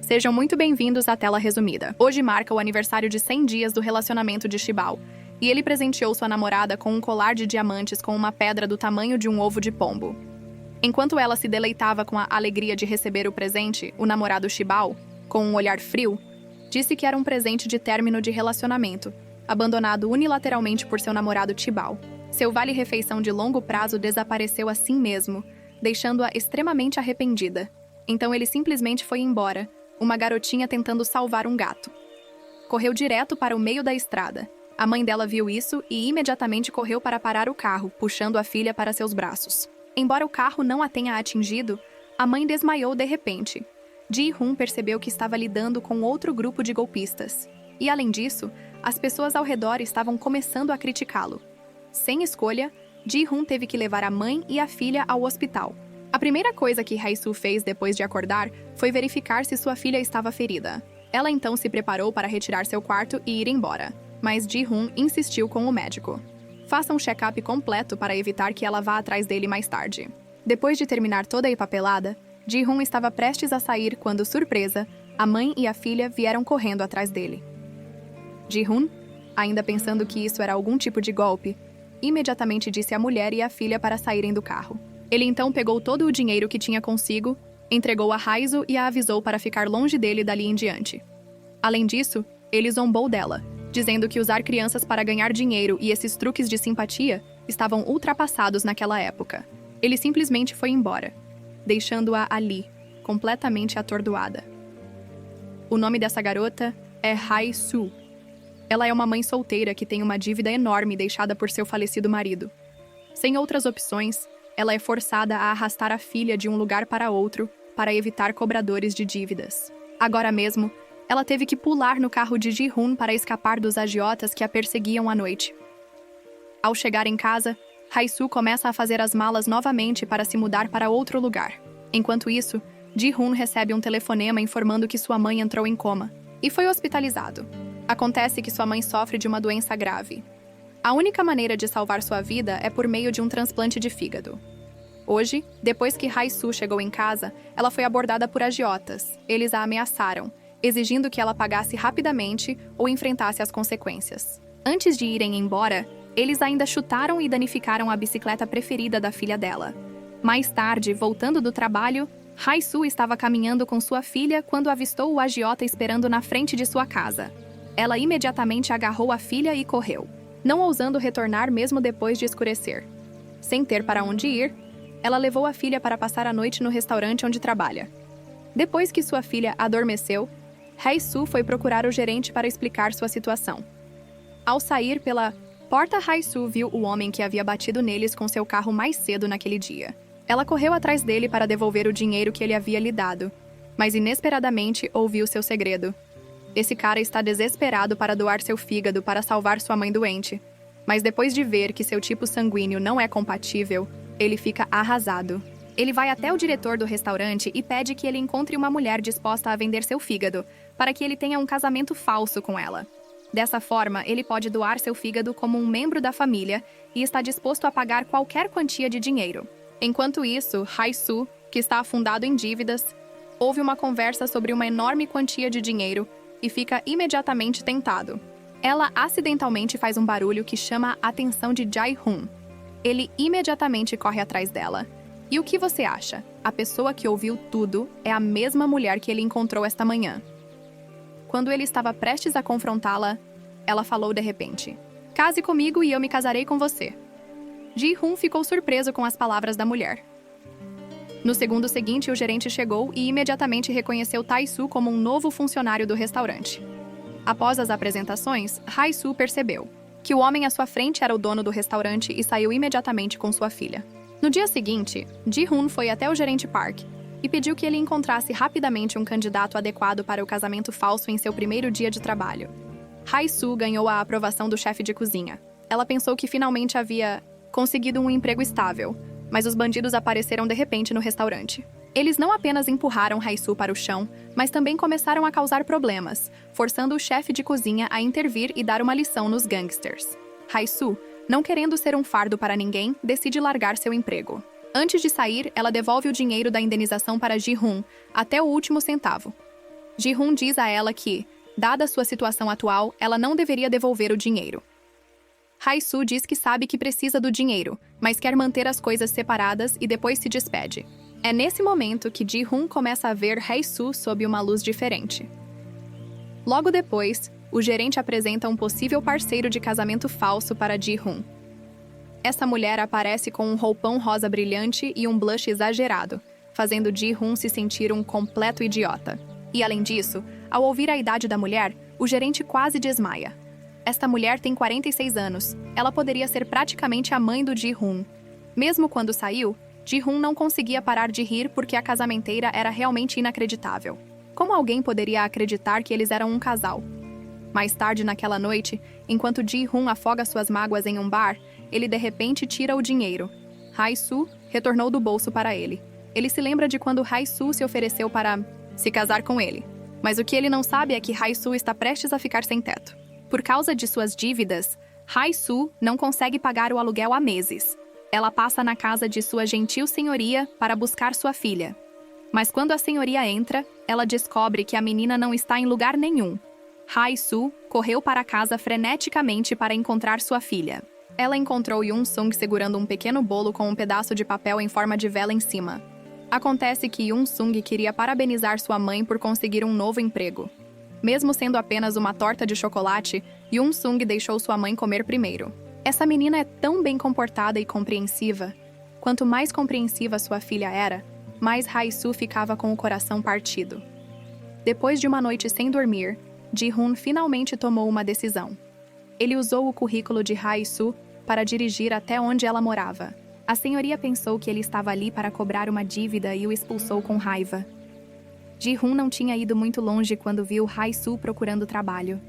Sejam muito bem-vindos à tela resumida. Hoje marca o aniversário de 100 dias do relacionamento de Shibao, e ele presenteou sua namorada com um colar de diamantes com uma pedra do tamanho de um ovo de pombo. Enquanto ela se deleitava com a alegria de receber o presente, o namorado Shibao, com um olhar frio, disse que era um presente de término de relacionamento, abandonado unilateralmente por seu namorado Shibao. Seu vale-refeição de longo prazo desapareceu assim mesmo, deixando-a extremamente arrependida. Então ele simplesmente foi embora, uma garotinha tentando salvar um gato. Correu direto para o meio da estrada. A mãe dela viu isso e imediatamente correu para parar o carro, puxando a filha para seus braços. Embora o carro não a tenha atingido, a mãe desmaiou de repente. Ji-hoon percebeu que estava lidando com outro grupo de golpistas. E além disso, as pessoas ao redor estavam começando a criticá-lo. Sem escolha, Ji-hoon teve que levar a mãe e a filha ao hospital. A primeira coisa que Hae-soo fez depois de acordar foi verificar se sua filha estava ferida. Ela então se preparou para retirar seu quarto e ir embora, mas Ji-hoon insistiu com o médico. Faça um check-up completo para evitar que ela vá atrás dele mais tarde. Depois de terminar toda a papelada, Ji-hoon estava prestes a sair quando, surpresa, a mãe e a filha vieram correndo atrás dele. Ji-hoon, ainda pensando que isso era algum tipo de golpe, imediatamente disse à mulher e à filha para saírem do carro. Ele então pegou todo o dinheiro que tinha consigo, entregou a Hae-soo e a avisou para ficar longe dele dali em diante. Além disso, ele zombou dela, dizendo que usar crianças para ganhar dinheiro e esses truques de simpatia estavam ultrapassados naquela época. Ele simplesmente foi embora, deixando-a ali, completamente atordoada. O nome dessa garota é Hae-soo. Ela é uma mãe solteira que tem uma dívida enorme deixada por seu falecido marido. Sem outras opções, ela é forçada a arrastar a filha de um lugar para outro para evitar cobradores de dívidas. Agora mesmo, ela teve que pular no carro de Ji-hoon para escapar dos agiotas que a perseguiam à noite. Ao chegar em casa, Hae-soo começa a fazer as malas novamente para se mudar para outro lugar. Enquanto isso, Ji-hoon recebe um telefonema informando que sua mãe entrou em coma e foi hospitalizado. Acontece que sua mãe sofre de uma doença grave. A única maneira de salvar sua vida é por meio de um transplante de fígado. Hoje, depois que Hae-soo chegou em casa, ela foi abordada por agiotas. Eles a ameaçaram, exigindo que ela pagasse rapidamente ou enfrentasse as consequências. Antes de irem embora, eles ainda chutaram e danificaram a bicicleta preferida da filha dela. Mais tarde, voltando do trabalho, Hae-soo estava caminhando com sua filha quando avistou o agiota esperando na frente de sua casa. Ela imediatamente agarrou a filha e correu, não ousando retornar mesmo depois de escurecer. Sem ter para onde ir, ela levou a filha para passar a noite no restaurante onde trabalha. Depois que sua filha adormeceu, Hae-soo foi procurar o gerente para explicar sua situação. Ao sair pela porta, Hae-soo viu o homem que havia batido neles com seu carro mais cedo naquele dia. Ela correu atrás dele para devolver o dinheiro que ele havia lhe dado, mas inesperadamente ouviu seu segredo. Esse cara está desesperado para doar seu fígado para salvar sua mãe doente, mas depois de ver que seu tipo sanguíneo não é compatível, ele fica arrasado. Ele vai até o diretor do restaurante e pede que ele encontre uma mulher disposta a vender seu fígado, para que ele tenha um casamento falso com ela. Dessa forma, ele pode doar seu fígado como um membro da família e está disposto a pagar qualquer quantia de dinheiro. Enquanto isso, Hae-soo, que está afundado em dívidas, ouve uma conversa sobre uma enorme quantia de dinheiro e fica imediatamente tentado. Ela acidentalmente faz um barulho que chama a atenção de Jae-hoon. Ele imediatamente corre atrás dela. E o que você acha? A pessoa que ouviu tudo é a mesma mulher que ele encontrou esta manhã. Quando ele estava prestes a confrontá-la, ela falou de repente: "Case comigo e eu me casarei com você." Ji-hoon ficou surpreso com as palavras da mulher. No segundo seguinte, o gerente chegou e imediatamente reconheceu Tae-soo como um novo funcionário do restaurante. Após as apresentações, Hae-soo percebeu que o homem à sua frente era o dono do restaurante e saiu imediatamente com sua filha. No dia seguinte, Ji-hoon foi até o gerente Park e pediu que ele encontrasse rapidamente um candidato adequado para o casamento falso em seu primeiro dia de trabalho. Hae-soo ganhou a aprovação do chefe de cozinha. Ela pensou que finalmente havia conseguido um emprego estável, mas os bandidos apareceram de repente no restaurante. Eles não apenas empurraram Hae-soo para o chão, mas também começaram a causar problemas, forçando o chefe de cozinha a intervir e dar uma lição nos gangsters. Hae-soo, não querendo ser um fardo para ninguém, decide largar seu emprego. Antes de sair, ela devolve o dinheiro da indenização para Ji-hoon, até o último centavo. Ji-hun diz a ela que, dada sua situação atual, ela não deveria devolver o dinheiro. Hae-soo diz que sabe que precisa do dinheiro, mas quer manter as coisas separadas e depois se despede. É nesse momento que Ji-hun começa a ver Hae-soo sob uma luz diferente. Logo depois, o gerente apresenta um possível parceiro de casamento falso para Ji-hun. Essa mulher aparece com um roupão rosa brilhante e um blush exagerado, fazendo Ji-hun se sentir um completo idiota. E além disso, ao ouvir a idade da mulher, o gerente quase desmaia. Esta mulher tem 46 anos. Ela poderia ser praticamente a mãe do Ji-hun. Mesmo quando saiu, Ji-hun não conseguia parar de rir porque a casamenteira era realmente inacreditável. Como alguém poderia acreditar que eles eram um casal? Mais tarde naquela noite, enquanto Ji-hun afoga suas mágoas em um bar, ele de repente tira o dinheiro. Hae-soo retornou do bolso para ele. Ele se lembra de quando Hae-soo se ofereceu para se casar com ele. Mas o que ele não sabe é que Hae-soo está prestes a ficar sem teto. Por causa de suas dívidas, Hae-soo não consegue pagar o aluguel há meses. Ela passa na casa de sua gentil senhoria para buscar sua filha. Mas quando a senhoria entra, ela descobre que a menina não está em lugar nenhum. Hae-soo correu para casa freneticamente para encontrar sua filha. Ela encontrou Yoon-sung segurando um pequeno bolo com um pedaço de papel em forma de vela em cima. Acontece que Yoon-sung queria parabenizar sua mãe por conseguir um novo emprego. Mesmo sendo apenas uma torta de chocolate, Yoon-sung deixou sua mãe comer primeiro. Essa menina é tão bem comportada e compreensiva. Quanto mais compreensiva sua filha era, mais Hae-soo ficava com o coração partido. Depois de uma noite sem dormir, Ji-hun finalmente tomou uma decisão. Ele usou o currículo de Hae-soo para dirigir até onde ela morava. A senhoria pensou que ele estava ali para cobrar uma dívida e o expulsou com raiva. Ji-hun não tinha ido muito longe quando viu Hae-soo procurando trabalho.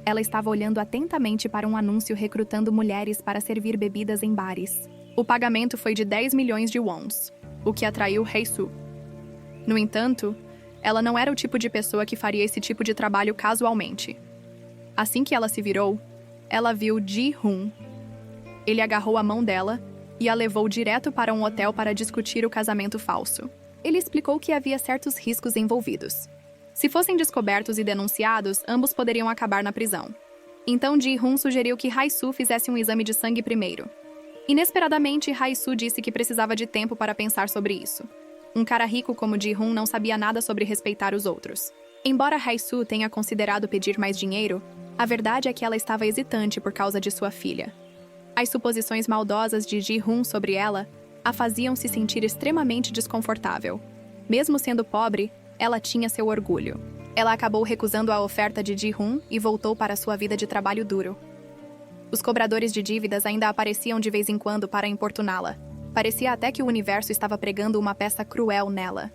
Ela estava olhando atentamente para um anúncio recrutando mulheres para servir bebidas em bares. O pagamento foi de 10 milhões de wons, o que atraiu Hae-soo. No entanto, ela não era o tipo de pessoa que faria esse tipo de trabalho casualmente. Assim que ela se virou, ela viu Ji-hun. Ele agarrou a mão dela e a levou direto para um hotel para discutir o casamento falso. Ele explicou que havia certos riscos envolvidos. Se fossem descobertos e denunciados, ambos poderiam acabar na prisão. Então Ji-hun sugeriu que Hae-soo fizesse um exame de sangue primeiro. Inesperadamente, Hae-soo disse que precisava de tempo para pensar sobre isso. Um cara rico como Ji-hun não sabia nada sobre respeitar os outros. Embora Hae-soo tenha considerado pedir mais dinheiro, a verdade é que ela estava hesitante por causa de sua filha. As suposições maldosas de Ji-hun sobre ela a faziam se sentir extremamente desconfortável. Mesmo sendo pobre, ela tinha seu orgulho. Ela acabou recusando a oferta de Ji-hun e voltou para sua vida de trabalho duro. Os cobradores de dívidas ainda apareciam de vez em quando para importuná-la. Parecia até que o universo estava pregando uma peça cruel nela.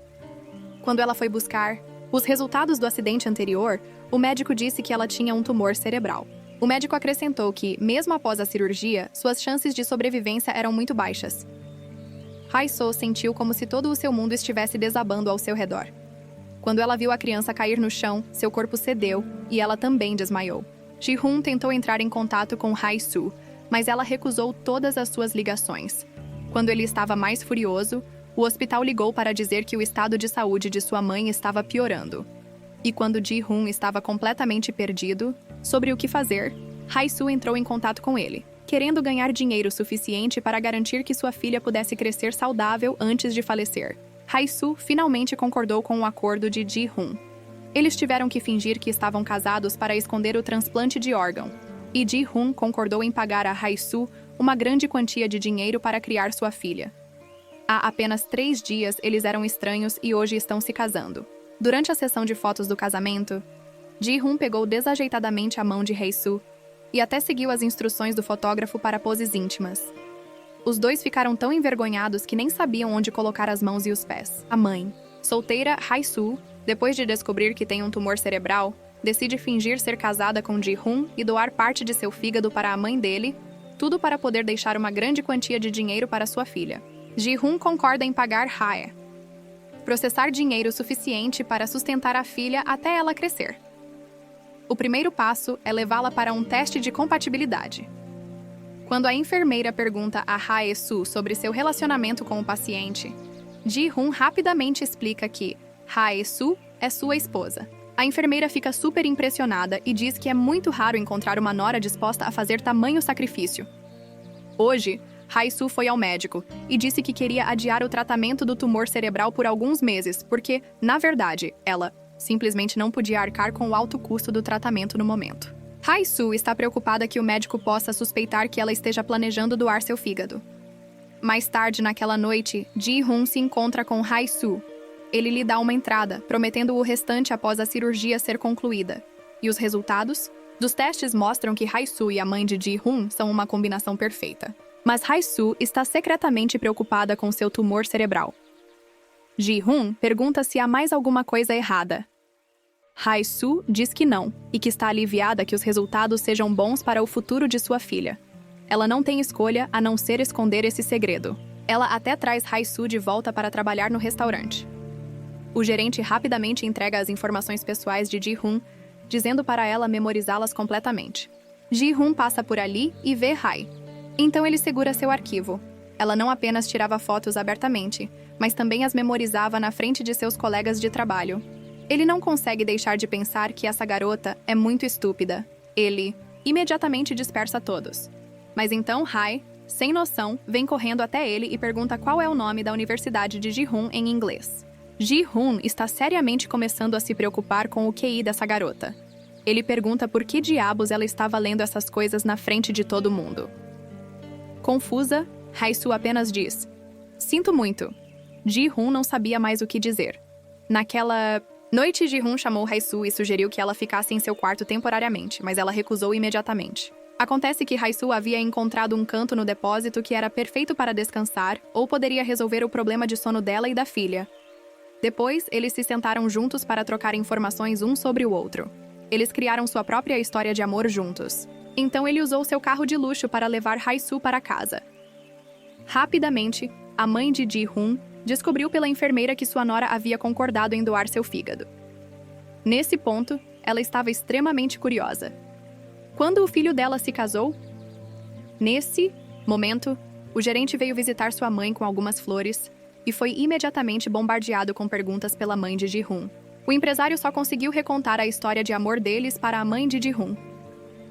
Quando ela foi buscar os resultados do acidente anterior, o médico disse que ela tinha um tumor cerebral. O médico acrescentou que, mesmo após a cirurgia, suas chances de sobrevivência eram muito baixas. Hae-soo sentiu como se todo o seu mundo estivesse desabando ao seu redor. Quando ela viu a criança cair no chão, seu corpo cedeu e ela também desmaiou. Ji-hun tentou entrar em contato com Hae-soo, mas ela recusou todas as suas ligações. Quando ele estava mais furioso, o hospital ligou para dizer que o estado de saúde de sua mãe estava piorando. E quando Ji-hun estava completamente perdido sobre o que fazer, Hae-soo entrou em contato com ele, querendo ganhar dinheiro suficiente para garantir que sua filha pudesse crescer saudável antes de falecer. Hae-soo finalmente concordou com o acordo de Ji-hun. Eles tiveram que fingir que estavam casados para esconder o transplante de órgão, e Ji-hun concordou em pagar a Hae-soo uma grande quantia de dinheiro para criar sua filha. Há apenas 3 dias eles eram estranhos e hoje estão se casando. Durante a sessão de fotos do casamento, Ji-hun pegou desajeitadamente a mão de Hae-soo e até seguiu as instruções do fotógrafo para poses íntimas. Os dois ficaram tão envergonhados que nem sabiam onde colocar as mãos e os pés. A mãe, solteira Hae-soo, depois de descobrir que tem um tumor cerebral, decide fingir ser casada com Ji-hun e doar parte de seu fígado para a mãe dele, tudo para poder deixar uma grande quantia de dinheiro para sua filha. Ji-hun concorda em pagar Hae, processar dinheiro suficiente para sustentar a filha até ela crescer. O primeiro passo é levá-la para um teste de compatibilidade. Quando a enfermeira pergunta a Hae-soo sobre seu relacionamento com o paciente, Ji-hun rapidamente explica que Hae-soo é sua esposa. A enfermeira fica super impressionada e diz que é muito raro encontrar uma nora disposta a fazer tamanho sacrifício. Hoje, Hae-soo foi ao médico e disse que queria adiar o tratamento do tumor cerebral por alguns meses, porque, na verdade, ela simplesmente não podia arcar com o alto custo do tratamento no momento. Hae-soo está preocupada que o médico possa suspeitar que ela esteja planejando doar seu fígado. Mais tarde naquela noite, Ji-hoon se encontra com Hae-soo. Ele lhe dá uma entrada, prometendo o restante após a cirurgia ser concluída. E os resultados? Dos testes mostram que Hae-soo e a mãe de Ji-hoon são uma combinação perfeita. Mas Hae-soo está secretamente preocupada com seu tumor cerebral. Ji-hoon pergunta se há mais alguma coisa errada. Hae-soo diz que não, e que está aliviada que os resultados sejam bons para o futuro de sua filha. Ela não tem escolha a não ser esconder esse segredo. Ela até traz Hae-soo de volta para trabalhar no restaurante. O gerente rapidamente entrega as informações pessoais de Ji-hoon, dizendo para ela memorizá-las completamente. Ji-hoon passa por ali e vê Hae. Então ele segura seu arquivo. Ela não apenas tirava fotos abertamente, mas também as memorizava na frente de seus colegas de trabalho. Ele não consegue deixar de pensar que essa garota é muito estúpida. Ele imediatamente dispersa todos. Mas então Hae, sem noção, vem correndo até ele e pergunta qual é o nome da Universidade de Ji-hoon em inglês. Ji-hoon está seriamente começando a se preocupar com o QI dessa garota. Ele pergunta por que diabos ela estava lendo essas coisas na frente de todo mundo. Confusa, Hae-soo apenas diz: "Sinto muito." Ji-hoon não sabia mais o que dizer. Naquela noite, Ji-hoon chamou Hae-soo e sugeriu que ela ficasse em seu quarto temporariamente, mas ela recusou imediatamente. Acontece que Hae-soo havia encontrado um canto no depósito que era perfeito para descansar ou poderia resolver o problema de sono dela e da filha. Depois, eles se sentaram juntos para trocar informações um sobre o outro. Eles criaram sua própria história de amor juntos. Então ele usou seu carro de luxo para levar Hae-soo para casa. Rapidamente, a mãe de Ji-hoon descobriu pela enfermeira que sua nora havia concordado em doar seu fígado. Nesse ponto, ela estava extremamente curiosa. Quando o filho dela se casou? Nesse momento, o gerente veio visitar sua mãe com algumas flores e foi imediatamente bombardeado com perguntas pela mãe de Ji-hoon. O empresário só conseguiu recontar a história de amor deles para a mãe de Ji-hoon.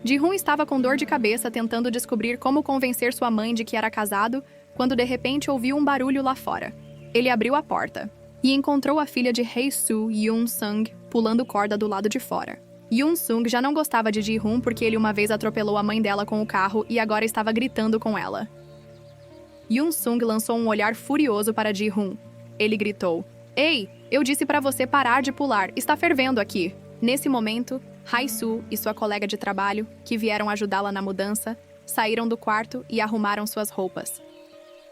Ji-hoon estava com dor de cabeça tentando descobrir como convencer sua mãe de que era casado, quando de repente ouviu um barulho lá fora. Ele abriu a porta e encontrou a filha de Hae-soo, Yoon-sung, pulando corda do lado de fora. Yoon-sung já não gostava de Ji-hoon porque ele uma vez atropelou a mãe dela com o carro e agora estava gritando com ela. Yoon-sung lançou um olhar furioso para Ji-hoon. Ele gritou: "Ei, eu disse para você parar de pular, está fervendo aqui." Nesse momento, Hae-soo e sua colega de trabalho, que vieram ajudá-la na mudança, saíram do quarto e arrumaram suas roupas.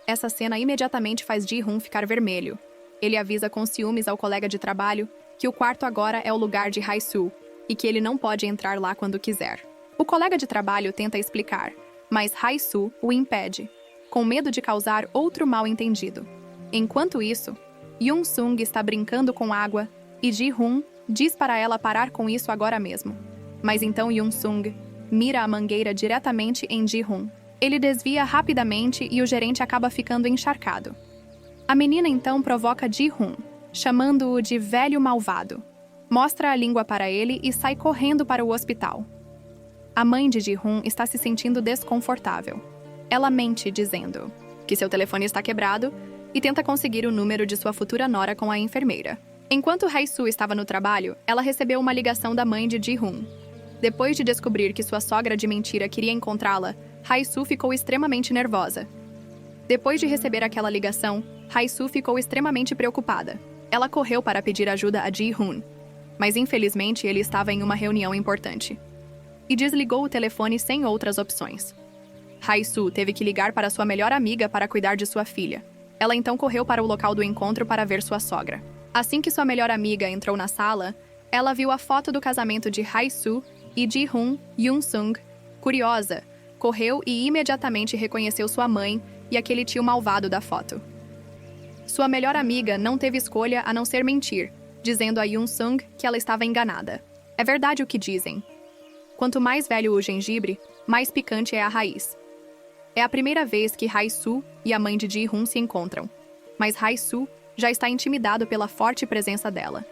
Essa cena imediatamente faz Ji-hoon ficar vermelho. Ele avisa com ciúmes ao colega de trabalho que o quarto agora é o lugar de Hae-soo e que ele não pode entrar lá quando quiser. O colega de trabalho tenta explicar, mas Hae-soo o impede, com medo de causar outro mal-entendido. Enquanto isso, Yoon-sung está brincando com água e Ji-hoon diz para ela parar com isso agora mesmo. Mas então Yoon-sung mira a mangueira diretamente em Ji-hoon. Ele desvia rapidamente e o gerente acaba ficando encharcado. A menina então provoca Ji-hoon, chamando-o de velho malvado. Mostra a língua para ele e sai correndo para o hospital. A mãe de Ji-hoon está se sentindo desconfortável. Ela mente dizendo que seu telefone está quebrado e tenta conseguir o número de sua futura nora com a enfermeira. Enquanto Hae-soo estava no trabalho, ela recebeu uma ligação da mãe de Ji-hoon. Depois de descobrir que sua sogra de mentira queria encontrá-la, Hae-soo ficou extremamente nervosa. Depois de receber aquela ligação, Hae-soo ficou extremamente preocupada. Ela correu para pedir ajuda a Ji-hoon, mas infelizmente ele estava em uma reunião importante. E desligou o telefone sem outras opções. Hae-soo teve que ligar para sua melhor amiga para cuidar de sua filha. Ela então correu para o local do encontro para ver sua sogra. Assim que sua melhor amiga entrou na sala, ela viu a foto do casamento de Hae-soo e Ji-hoon, Yoon-sung. Curiosa, correu e imediatamente reconheceu sua mãe e aquele tio malvado da foto. Sua melhor amiga não teve escolha a não ser mentir, dizendo a Yoon-sung que ela estava enganada. É verdade o que dizem. Quanto mais velho o gengibre, mais picante é a raiz. É a primeira vez que Hae-soo e a mãe de Ji-hoon se encontram, mas Hae-soo já está intimidado pela forte presença dela.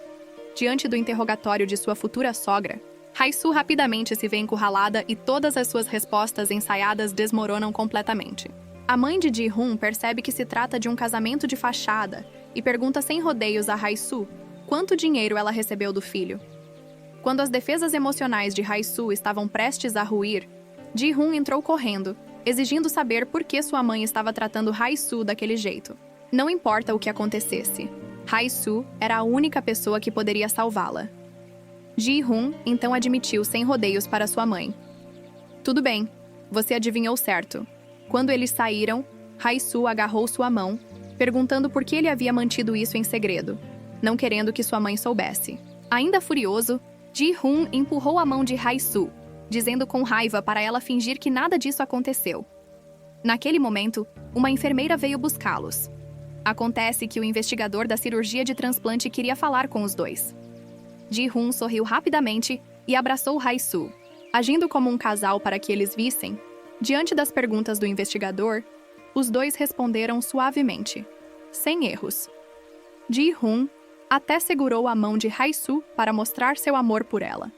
diante do interrogatório de sua futura sogra, Hai-Su rapidamente se vê encurralada e todas as suas respostas ensaiadas desmoronam completamente. A mãe de Ji-hun percebe que se trata de um casamento de fachada e pergunta sem rodeios a Hai-Su quanto dinheiro ela recebeu do filho. Quando as defesas emocionais de Hai-Su estavam prestes a ruir, Ji-hun entrou correndo, exigindo saber por que sua mãe estava tratando Hai-Su daquele jeito. Não importa o que acontecesse, Hai-Su era a única pessoa que poderia salvá-la. Ji-hun então admitiu sem rodeios para sua mãe. Tudo bem, você adivinhou certo. Quando eles saíram, Hai-Su agarrou sua mão, perguntando por que ele havia mantido isso em segredo, não querendo que sua mãe soubesse. Ainda furioso, Ji-hun empurrou a mão de Hai-Su, dizendo com raiva para ela fingir que nada disso aconteceu. Naquele momento, uma enfermeira veio buscá-los. Acontece que o investigador da cirurgia de transplante queria falar com os dois. Ji-hun sorriu rapidamente e abraçou Hai-Su, agindo como um casal para que eles vissem. Diante das perguntas do investigador, os dois responderam suavemente, sem erros. Ji-hun até segurou a mão de Hai-Su para mostrar seu amor por ela.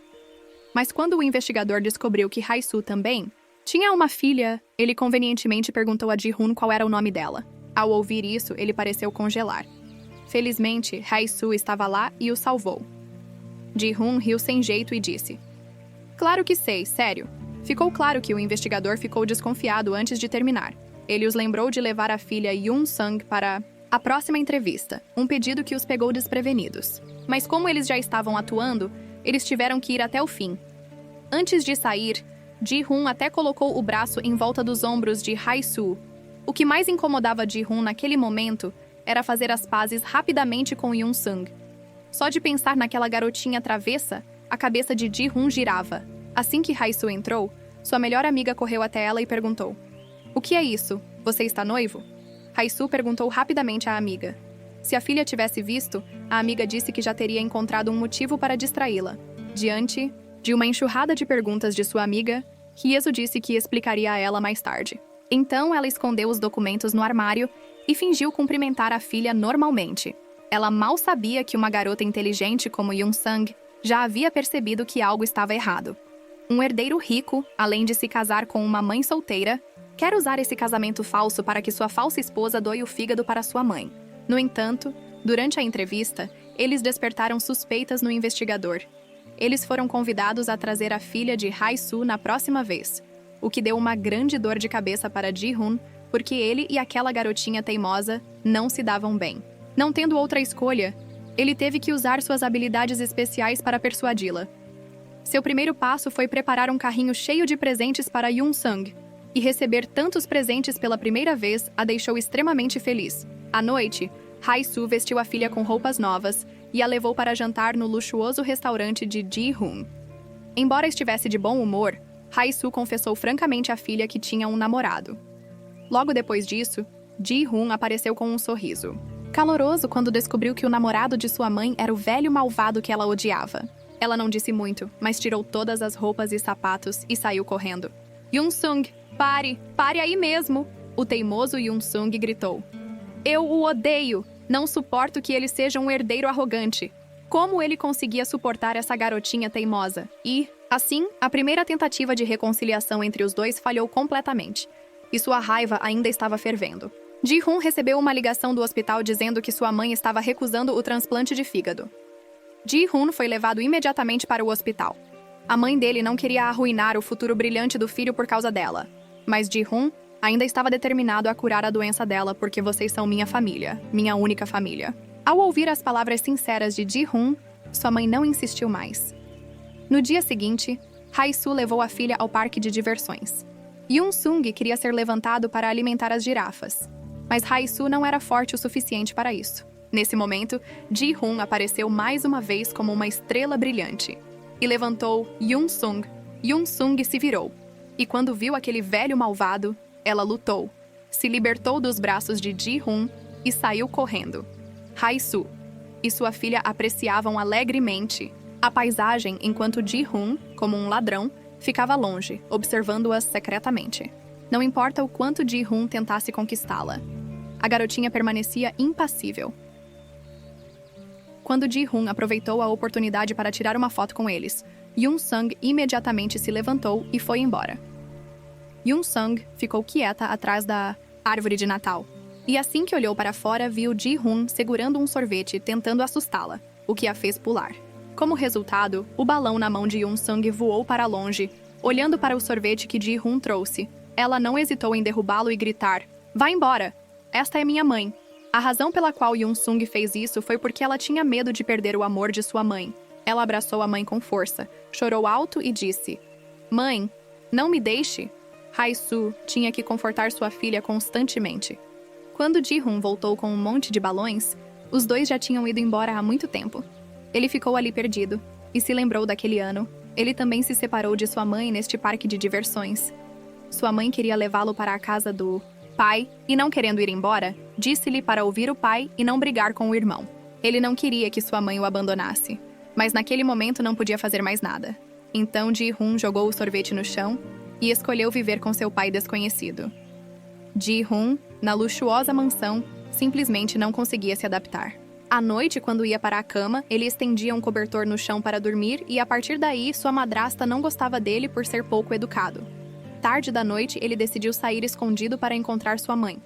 Mas quando o investigador descobriu que Hai-Su também tinha uma filha, ele convenientemente perguntou a Ji-hun qual era o nome dela. Ao ouvir isso, ele pareceu congelar. Felizmente, Hai-Su estava lá e o salvou. Ji-hun riu sem jeito e disse: "Claro que sei, sério." Ficou claro que o investigador ficou desconfiado antes de terminar. Ele os lembrou de levar a filha Yoon-sung para a próxima entrevista, um pedido que os pegou desprevenidos. Mas como eles já estavam atuando, eles tiveram que ir até o fim. Antes de sair, Ji-hun até colocou o braço em volta dos ombros de Hai-Su. O que mais incomodava Ji-hun naquele momento era fazer as pazes rapidamente com Yoon-sung. Só de pensar naquela garotinha travessa, a cabeça de Ji-hun girava. Assim que Hai-Su entrou, sua melhor amiga correu até ela e perguntou: "O que é isso? Você está noivo?" Hai-Su perguntou rapidamente à amiga. Se a filha tivesse visto, a amiga disse que já teria encontrado um motivo para distraí-la. Diante de uma enxurrada de perguntas de sua amiga, Hyeso disse que explicaria a ela mais tarde. Então ela escondeu os documentos no armário e fingiu cumprimentar a filha normalmente. Ela mal sabia que uma garota inteligente como Yoon-sung já havia percebido que algo estava errado. Um herdeiro rico, além de se casar com uma mãe solteira, quer usar esse casamento falso para que sua falsa esposa doe o fígado para sua mãe. No entanto, durante a entrevista, eles despertaram suspeitas no investigador. Eles foram convidados a trazer a filha de Hai-Su na próxima vez, o que deu uma grande dor de cabeça para Ji-hun, porque ele e aquela garotinha teimosa não se davam bem. Não tendo outra escolha, ele teve que usar suas habilidades especiais para persuadi-la. Seu primeiro passo foi preparar um carrinho cheio de presentes para Yoon-sung, e receber tantos presentes pela primeira vez a deixou extremamente feliz. À noite, Hai-Su vestiu a filha com roupas novas e a levou para jantar no luxuoso restaurante de Ji-hun. Embora estivesse de bom humor, Hai-Su confessou francamente à filha que tinha um namorado. Logo depois disso, Ji-hun apareceu com um sorriso caloroso quando descobriu que o namorado de sua mãe era o velho malvado que ela odiava. Ela não disse muito, mas tirou todas as roupas e sapatos e saiu correndo. Yoon-sung, pare! Pare aí mesmo! O teimoso Yoon-sung gritou. Eu o odeio! Não suporto que ele seja um herdeiro arrogante. Como ele conseguia suportar essa garotinha teimosa? E, assim, a primeira tentativa de reconciliação entre os dois falhou completamente. E sua raiva ainda estava fervendo. Ji-hun recebeu uma ligação do hospital dizendo que sua mãe estava recusando o transplante de fígado. Ji-hun foi levado imediatamente para o hospital. A mãe dele não queria arruinar o futuro brilhante do filho por causa dela. Mas Ji-hun ainda estava determinado a curar a doença dela porque vocês são minha família, minha única família. Ao ouvir as palavras sinceras de Ji-hun, sua mãe não insistiu mais. No dia seguinte, Hai-Su levou a filha ao parque de diversões. Yoon-sung queria ser levantado para alimentar as girafas, mas Hai-Su não era forte o suficiente para isso. Nesse momento, Ji-hun apareceu mais uma vez como uma estrela brilhante e levantou Yoon-sung. Yoon-sung se virou, e quando viu aquele velho malvado, ela lutou, se libertou dos braços de Ji-hun e saiu correndo. Hai-Su e sua filha apreciavam alegremente a paisagem enquanto Ji-hun, como um ladrão, ficava longe, observando-as secretamente. Não importa o quanto Ji-hun tentasse conquistá-la, a garotinha permanecia impassível. Quando Ji-hoon aproveitou a oportunidade para tirar uma foto com eles, Yoon-sung imediatamente se levantou e foi embora. Yoon-sung ficou quieta atrás da árvore de Natal. E assim que olhou para fora, viu Ji-hoon segurando um sorvete tentando assustá-la, o que a fez pular. Como resultado, o balão na mão de Yoon-sung voou para longe, olhando para o sorvete que Ji-hoon trouxe. Ela não hesitou em derrubá-lo e gritar: "Vá embora! Esta é minha mãe." A razão pela qual Yoon-sung fez isso foi porque ela tinha medo de perder o amor de sua mãe. Ela abraçou a mãe com força, chorou alto e disse: "Mãe, não me deixe." Hae-soo tinha que confortar sua filha constantemente. Quando Ji-hoon voltou com um monte de balões, os dois já tinham ido embora há muito tempo. Ele ficou ali perdido e se lembrou daquele ano. Ele também se separou de sua mãe neste parque de diversões. Sua mãe queria levá-lo para a casa do pai e, não querendo ir embora, disse-lhe para ouvir o pai e não brigar com o irmão. Ele não queria que sua mãe o abandonasse, mas naquele momento não podia fazer mais nada. Então Ji-hoon jogou o sorvete no chão e escolheu viver com seu pai desconhecido. Ji-hoon, na luxuosa mansão, simplesmente não conseguia se adaptar. À noite, quando ia para a cama, ele estendia um cobertor no chão para dormir e, a partir daí, sua madrasta não gostava dele por ser pouco educado. Tarde da noite, ele decidiu sair escondido para encontrar sua mãe.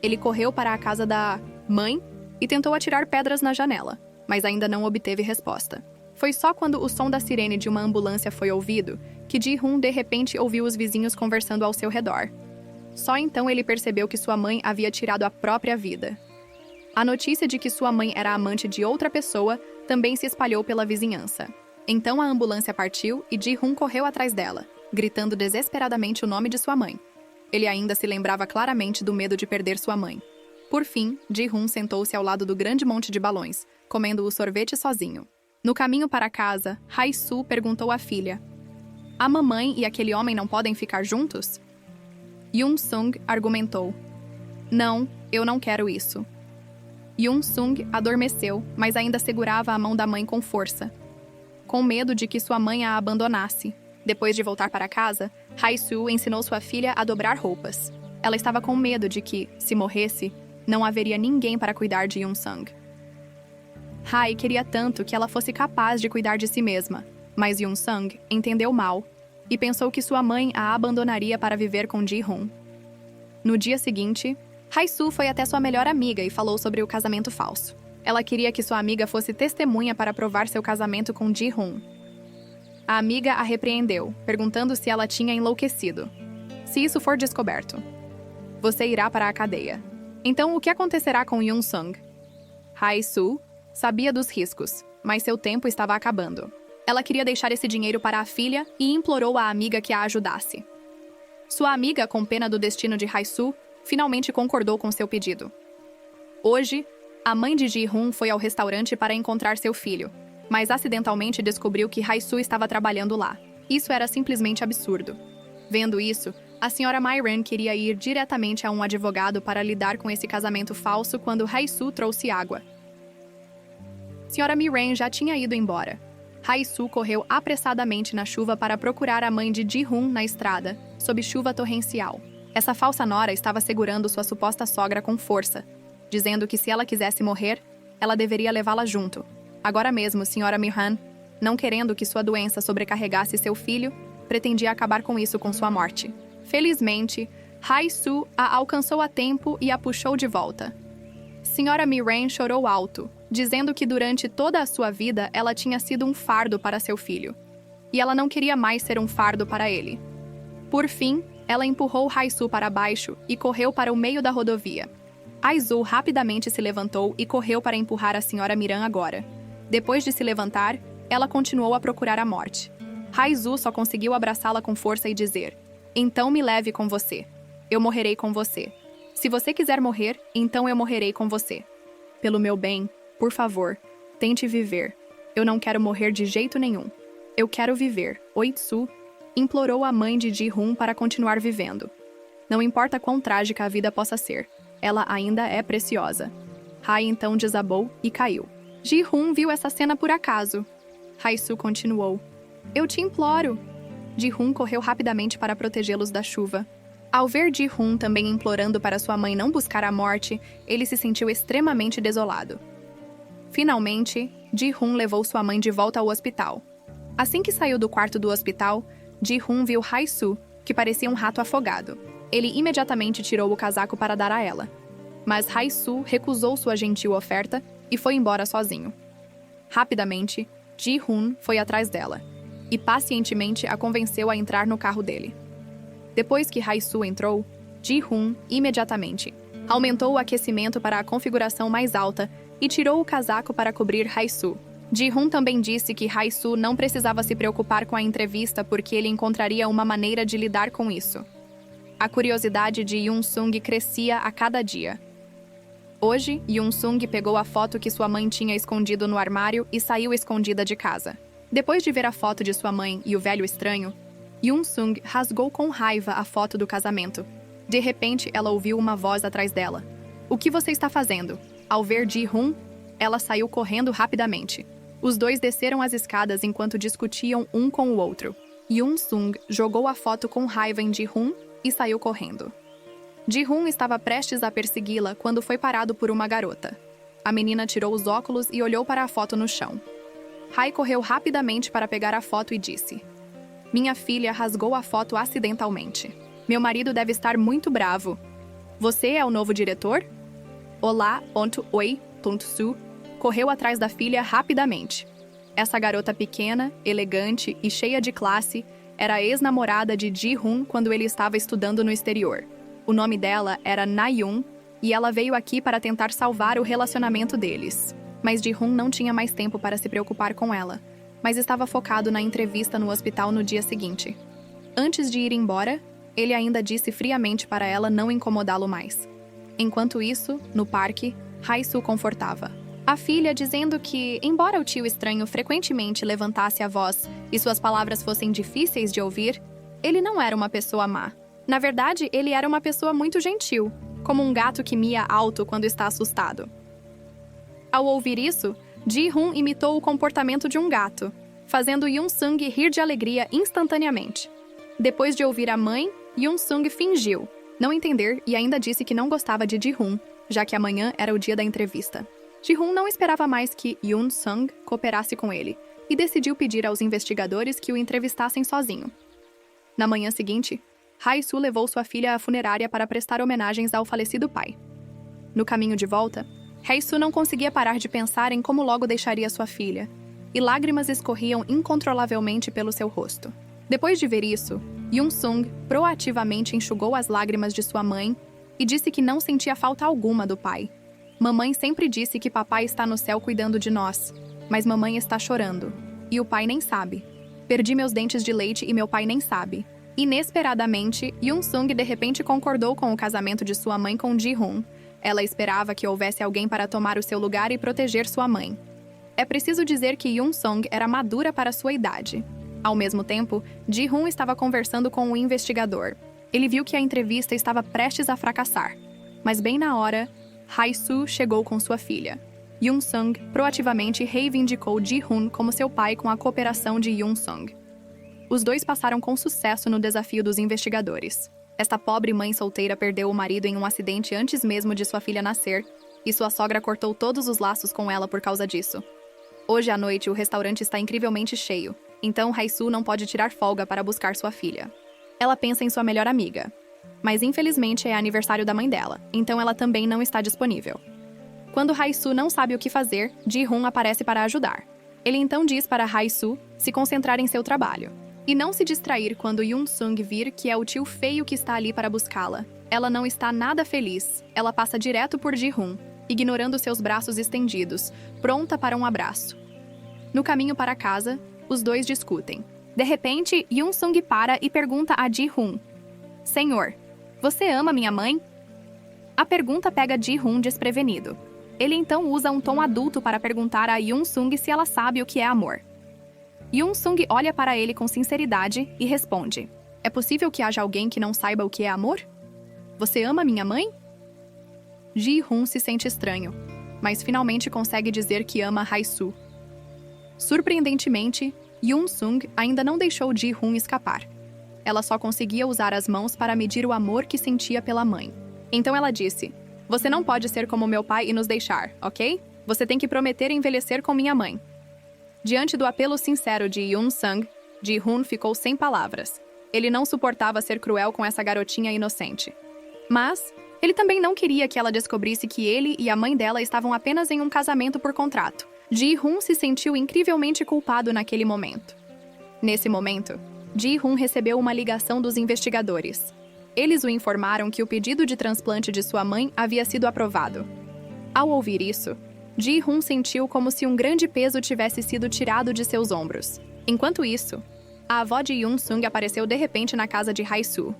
Ele correu para a casa da mãe e tentou atirar pedras na janela, mas ainda não obteve resposta. Foi só quando o som da sirene de uma ambulância foi ouvido que Ji-hoon de repente ouviu os vizinhos conversando ao seu redor. Só então ele percebeu que sua mãe havia tirado a própria vida. A notícia de que sua mãe era amante de outra pessoa também se espalhou pela vizinhança. Então a ambulância partiu e Ji-hoon correu atrás dela, gritando desesperadamente o nome de sua mãe. Ele ainda se lembrava claramente do medo de perder sua mãe. Por fim, Ji-hoon sentou-se ao lado do grande monte de balões, comendo o sorvete sozinho. No caminho para casa, Hae-soo perguntou à filha: "A mamãe e aquele homem não podem ficar juntos?" Yoon-sung argumentou: "Não, eu não quero isso." Yoon-sung adormeceu, mas ainda segurava a mão da mãe com força, com medo de que sua mãe a abandonasse. Depois de voltar para casa, Hae-soo ensinou sua filha a dobrar roupas. Ela estava com medo de que, se morresse, não haveria ninguém para cuidar de Yoon-sung. Hae queria tanto que ela fosse capaz de cuidar de si mesma, mas Yoon-sung entendeu mal e pensou que sua mãe a abandonaria para viver com Ji-hoon. No dia seguinte, Hae-soo foi até sua melhor amiga e falou sobre o casamento falso. Ela queria que sua amiga fosse testemunha para provar seu casamento com Ji-hoon. A amiga a repreendeu, perguntando se ela tinha enlouquecido. Se isso for descoberto, você irá para a cadeia. Então, o que acontecerá com Yoon-sung? Hae-soo sabia dos riscos, mas seu tempo estava acabando. Ela queria deixar esse dinheiro para a filha e implorou à amiga que a ajudasse. Sua amiga, com pena do destino de Hae-soo, finalmente concordou com seu pedido. Hoje, a mãe de Ji-hoon foi ao restaurante para encontrar seu filho, mas acidentalmente descobriu que Hae-soo estava trabalhando lá. Isso era simplesmente absurdo. Vendo isso, a senhora Mi-ran queria ir diretamente a um advogado para lidar com esse casamento falso quando Hae-soo trouxe água. Senhora Mi-ran já tinha ido embora. Hae-soo correu apressadamente na chuva para procurar a mãe de Ji-hoon na estrada, sob chuva torrencial. Essa falsa nora estava segurando sua suposta sogra com força, dizendo que se ela quisesse morrer, ela deveria levá-la junto. Agora mesmo, senhora Mi-ran, não querendo que sua doença sobrecarregasse seu filho, pretendia acabar com isso com sua morte. Felizmente, Hae-soo a alcançou a tempo e a puxou de volta. Senhora Mi-ran chorou alto, dizendo que durante toda a sua vida ela tinha sido um fardo para seu filho, e ela não queria mais ser um fardo para ele. Por fim, ela empurrou Hae-soo para baixo e correu para o meio da rodovia. Hae-soo rapidamente se levantou e correu para empurrar a senhora Mi-ran agora. Depois de se levantar, ela continuou a procurar a morte. Hae-soo só conseguiu abraçá-la com força e dizer: "Então me leve com você. Eu morrerei com você. Se você quiser morrer, então eu morrerei com você. Pelo meu bem, por favor, tente viver. Eu não quero morrer de jeito nenhum. Eu quero viver." Oi-soo implorou a mãe de Ji-hoon para continuar vivendo. Não importa quão trágica a vida possa ser, ela ainda é preciosa. Hae então desabou e caiu. Ji-hoon viu essa cena por acaso. Hae-soo continuou: "Eu te imploro." Ji-hoon correu rapidamente para protegê-los da chuva. Ao ver Ji-hoon também implorando para sua mãe não buscar a morte, ele se sentiu extremamente desolado. Finalmente, Ji-hun levou sua mãe de volta ao hospital. Assim que saiu do quarto do hospital, Ji-hun viu Hae-soo, que parecia um rato afogado. Ele imediatamente tirou o casaco para dar a ela. Mas Hae-soo recusou sua gentil oferta e foi embora sozinho. Rapidamente, Ji-hun foi atrás dela e pacientemente a convenceu a entrar no carro dele. Depois que Hae-soo entrou, Ji-hun imediatamente aumentou o aquecimento para a configuração mais alta e tirou o casaco para cobrir Hae-soo. Ji-hun também disse que Hae-soo não precisava se preocupar com a entrevista porque ele encontraria uma maneira de lidar com isso. A curiosidade de Yoon-sung crescia a cada dia. Hoje, Yoon-sung pegou a foto que sua mãe tinha escondido no armário e saiu escondida de casa. Depois de ver a foto de sua mãe e o velho estranho, Yoon-sung rasgou com raiva a foto do casamento. De repente, ela ouviu uma voz atrás dela. "O que você está fazendo?" Ao ver Ji-hun, ela saiu correndo rapidamente. Os dois desceram as escadas enquanto discutiam um com o outro. Yoon-sung jogou a foto com raiva em Ji-hun e saiu correndo. Ji-hun estava prestes a persegui-la quando foi parado por uma garota. A menina tirou os óculos e olhou para a foto no chão. Hae correu rapidamente para pegar a foto e disse: "Minha filha rasgou a foto acidentalmente. Meu marido deve estar muito bravo. Você é o novo diretor?" Olá.oi.su correu atrás da filha rapidamente. Essa garota pequena, elegante e cheia de classe era a ex-namorada de Ji-hun quando ele estava estudando no exterior. O nome dela era Na-yoon e ela veio aqui para tentar salvar o relacionamento deles. Mas Ji-hun não tinha mais tempo para se preocupar com ela, mas estava focado na entrevista no hospital no dia seguinte. Antes de ir embora, ele ainda disse friamente para ela não incomodá-lo mais. Enquanto isso, no parque, Hae-soo confortava a filha, dizendo que, embora o tio estranho frequentemente levantasse a voz e suas palavras fossem difíceis de ouvir, ele não era uma pessoa má. Na verdade, ele era uma pessoa muito gentil, como um gato que mia alto quando está assustado. Ao ouvir isso, Ji-hun imitou o comportamento de um gato, fazendo Yoon-sung rir de alegria instantaneamente. Depois de ouvir a mãe, Yoon-sung fingiu não entender e ainda disse que não gostava de Ji-hun, já que amanhã era o dia da entrevista. Ji-hun não esperava mais que Yoon-sung cooperasse com ele e decidiu pedir aos investigadores que o entrevistassem sozinho. Na manhã seguinte, Hae-soo levou sua filha à funerária para prestar homenagens ao falecido pai. No caminho de volta, Hae-soo não conseguia parar de pensar em como logo deixaria sua filha, e lágrimas escorriam incontrolavelmente pelo seu rosto. Depois de ver isso, Yoon-sung proativamente enxugou as lágrimas de sua mãe e disse que não sentia falta alguma do pai. "Mamãe sempre disse que papai está no céu cuidando de nós, mas mamãe está chorando, e o pai nem sabe. Perdi meus dentes de leite e meu pai nem sabe." Inesperadamente, Yoon-sung de repente concordou com o casamento de sua mãe com Ji-hun. Ela esperava que houvesse alguém para tomar o seu lugar e proteger sua mãe. É preciso dizer que Yoon-sung era madura para sua idade. Ao mesmo tempo, Ji-hun estava conversando com o investigador. Ele viu que a entrevista estava prestes a fracassar. Mas bem na hora, Hae-soo chegou com sua filha. Yoon-sung proativamente reivindicou Ji-hun como seu pai com a cooperação de Yoon-sung. Os dois passaram com sucesso no desafio dos investigadores. Esta pobre mãe solteira perdeu o marido em um acidente antes mesmo de sua filha nascer, e sua sogra cortou todos os laços com ela por causa disso. Hoje à noite, o restaurante está incrivelmente cheio, então Hae-soo não pode tirar folga para buscar sua filha. Ela pensa em sua melhor amiga, mas infelizmente é aniversário da mãe dela, então ela também não está disponível. Quando Hae-soo não sabe o que fazer, Ji-hun aparece para ajudar. Ele então diz para Hae-soo se concentrar em seu trabalho e não se distrair quando Yoon-sung vir que é o tio feio que está ali para buscá-la. Ela não está nada feliz. Ela passa direto por Ji-hun, ignorando seus braços estendidos, pronta para um abraço. No caminho para casa, os dois discutem. De repente, Yoon-sung para e pergunta a Ji-hun: "Senhor, você ama minha mãe?" A pergunta pega Ji-hun desprevenido. Ele então usa um tom adulto para perguntar a Yoon-sung se ela sabe o que é amor. Yoon-sung olha para ele com sinceridade e responde: "É possível que haja alguém que não saiba o que é amor? Você ama minha mãe?" Ji-hun se sente estranho, mas finalmente consegue dizer que ama Hae-soo. Surpreendentemente, Yoon-sung ainda não deixou Ji-hun escapar. Ela só conseguia usar as mãos para medir o amor que sentia pela mãe. Então ela disse: "Você não pode ser como meu pai e nos deixar, ok? Você tem que prometer envelhecer com minha mãe. Diante do apelo sincero de Yoon-sung, Ji-hoon ficou sem palavras. Ele não suportava ser cruel com essa garotinha inocente. Mas ele também não queria que ela descobrisse que ele e a mãe dela estavam apenas em um casamento por contrato. Ji-hoon se sentiu incrivelmente culpado naquele momento. Nesse momento, Ji-hoon recebeu uma ligação dos investigadores. Eles o informaram que o pedido de transplante de sua mãe havia sido aprovado. Ao ouvir isso, Ji-hoon sentiu como se um grande peso tivesse sido tirado de seus ombros. Enquanto isso, a avó de Yoon-sung apareceu de repente na casa de Hae-soo.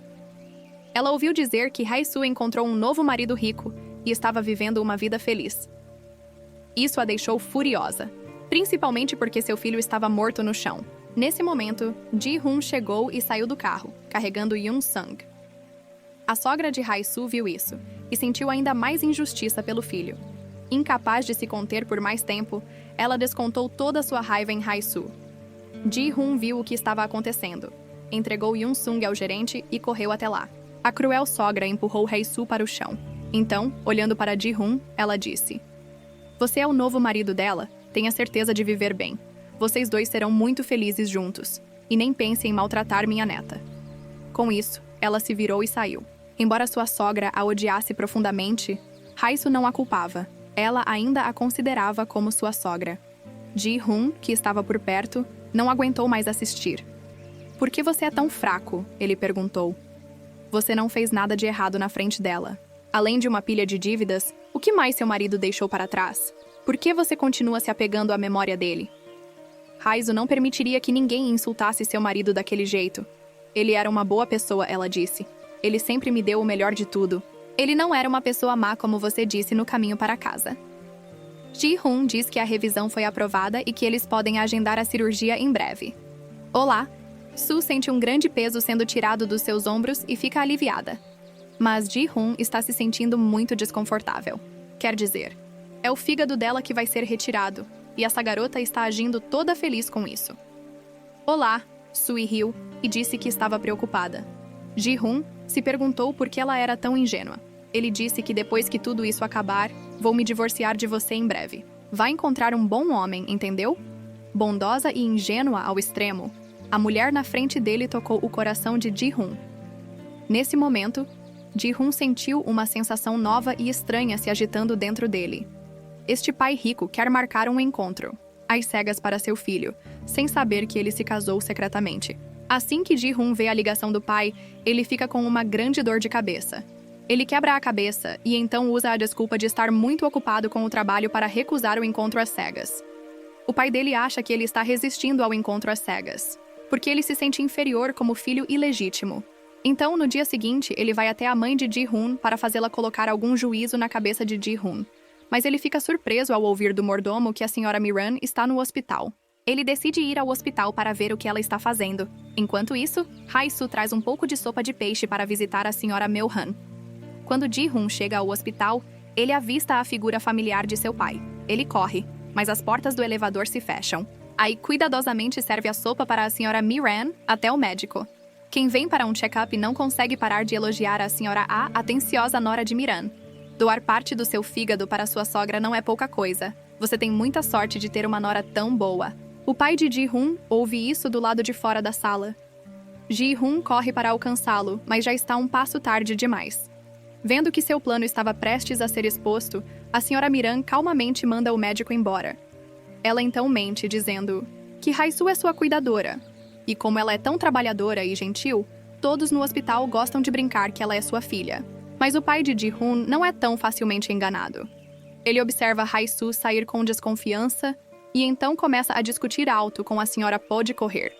Ela ouviu dizer que Hae-soo encontrou um novo marido rico e estava vivendo uma vida feliz. Isso a deixou furiosa, principalmente porque seu filho estava morto no chão. Nesse momento, Ji-hoon chegou e saiu do carro, carregando Yoon-sung. A sogra de Hae-soo viu isso e sentiu ainda mais injustiça pelo filho. Incapaz de se conter por mais tempo, ela descontou toda sua raiva em Hae-soo. Ji-hoon viu o que estava acontecendo, entregou Yoon-sung ao gerente e correu até lá. A cruel sogra empurrou Hae-soo para o chão. Então, olhando para Ji-hoon, ela disse: "Você é o novo marido dela? Tenha certeza de viver bem. Vocês dois serão muito felizes juntos. E nem pense em maltratar minha neta." Com isso, ela se virou e saiu. Embora sua sogra a odiasse profundamente, Hae-soo não a culpava. Ela ainda a considerava como sua sogra. Ji-hoon, que estava por perto, não aguentou mais assistir. "Por que você é tão fraco?" ele perguntou. "Você não fez nada de errado na frente dela. Além de uma pilha de dívidas, o que mais seu marido deixou para trás? Por que você continua se apegando à memória dele?" Hae-soo não permitiria que ninguém insultasse seu marido daquele jeito. "Ele era uma boa pessoa", ela disse. "Ele sempre me deu o melhor de tudo. Ele não era uma pessoa má como você disse no caminho para casa." Ji-hoon diz que a revisão foi aprovada e que eles podem agendar a cirurgia em breve. Olá! Soo sente um grande peso sendo tirado dos seus ombros e fica aliviada. Mas Ji-hoon está se sentindo muito desconfortável. Quer dizer, é o fígado dela que vai ser retirado, e essa garota está agindo toda feliz com isso. "Olá!" Soo riu e disse que estava preocupada. Ji-hoon se perguntou por que ela era tão ingênua. Ele disse que depois que tudo isso acabar, vou me divorciar de você em breve. Vai encontrar um bom homem, entendeu? Bondosa e ingênua ao extremo, a mulher na frente dele tocou o coração de Ji-hoon. Nesse momento, Ji-hoon sentiu uma sensação nova e estranha se agitando dentro dele. Este pai rico quer marcar um encontro, às cegas para seu filho, sem saber que ele se casou secretamente. Assim que Ji-hoon vê a ligação do pai, ele fica com uma grande dor de cabeça. Ele quebra a cabeça e então usa a desculpa de estar muito ocupado com o trabalho para recusar o encontro às cegas. O pai dele acha que ele está resistindo ao encontro às cegas, porque ele se sente inferior como filho ilegítimo. Então, no dia seguinte, ele vai até a mãe de Ji-hoon para fazê-la colocar algum juízo na cabeça de Ji-hoon. Mas ele fica surpreso ao ouvir do mordomo que a senhora Mi-ran está no hospital. Ele decide ir ao hospital para ver o que ela está fazendo. Enquanto isso, Hae-soo traz um pouco de sopa de peixe para visitar a senhora Meo-han. Quando Ji-hoon chega ao hospital, ele avista a figura familiar de seu pai. Ele corre, mas as portas do elevador se fecham. Aí cuidadosamente serve a sopa para a senhora Mi-ran até o médico. Quem vem para um check-up não consegue parar de elogiar a senhora A, atenciosa nora de Mi-ran. Doar parte do seu fígado para sua sogra não é pouca coisa. Você tem muita sorte de ter uma nora tão boa. O pai de Ji-hoon ouve isso do lado de fora da sala. Ji-hoon corre para alcançá-lo, mas já está um passo tarde demais. Vendo que seu plano estava prestes a ser exposto, a senhora Mi-ran calmamente manda o médico embora. Ela então mente, dizendo que Hae-soo é sua cuidadora. E como ela é tão trabalhadora e gentil, todos no hospital gostam de brincar que ela é sua filha. Mas o pai de Ji-hoon não é tão facilmente enganado. Ele observa Hae-soo sair com desconfiança e então começa a discutir alto com a senhora Po de correr.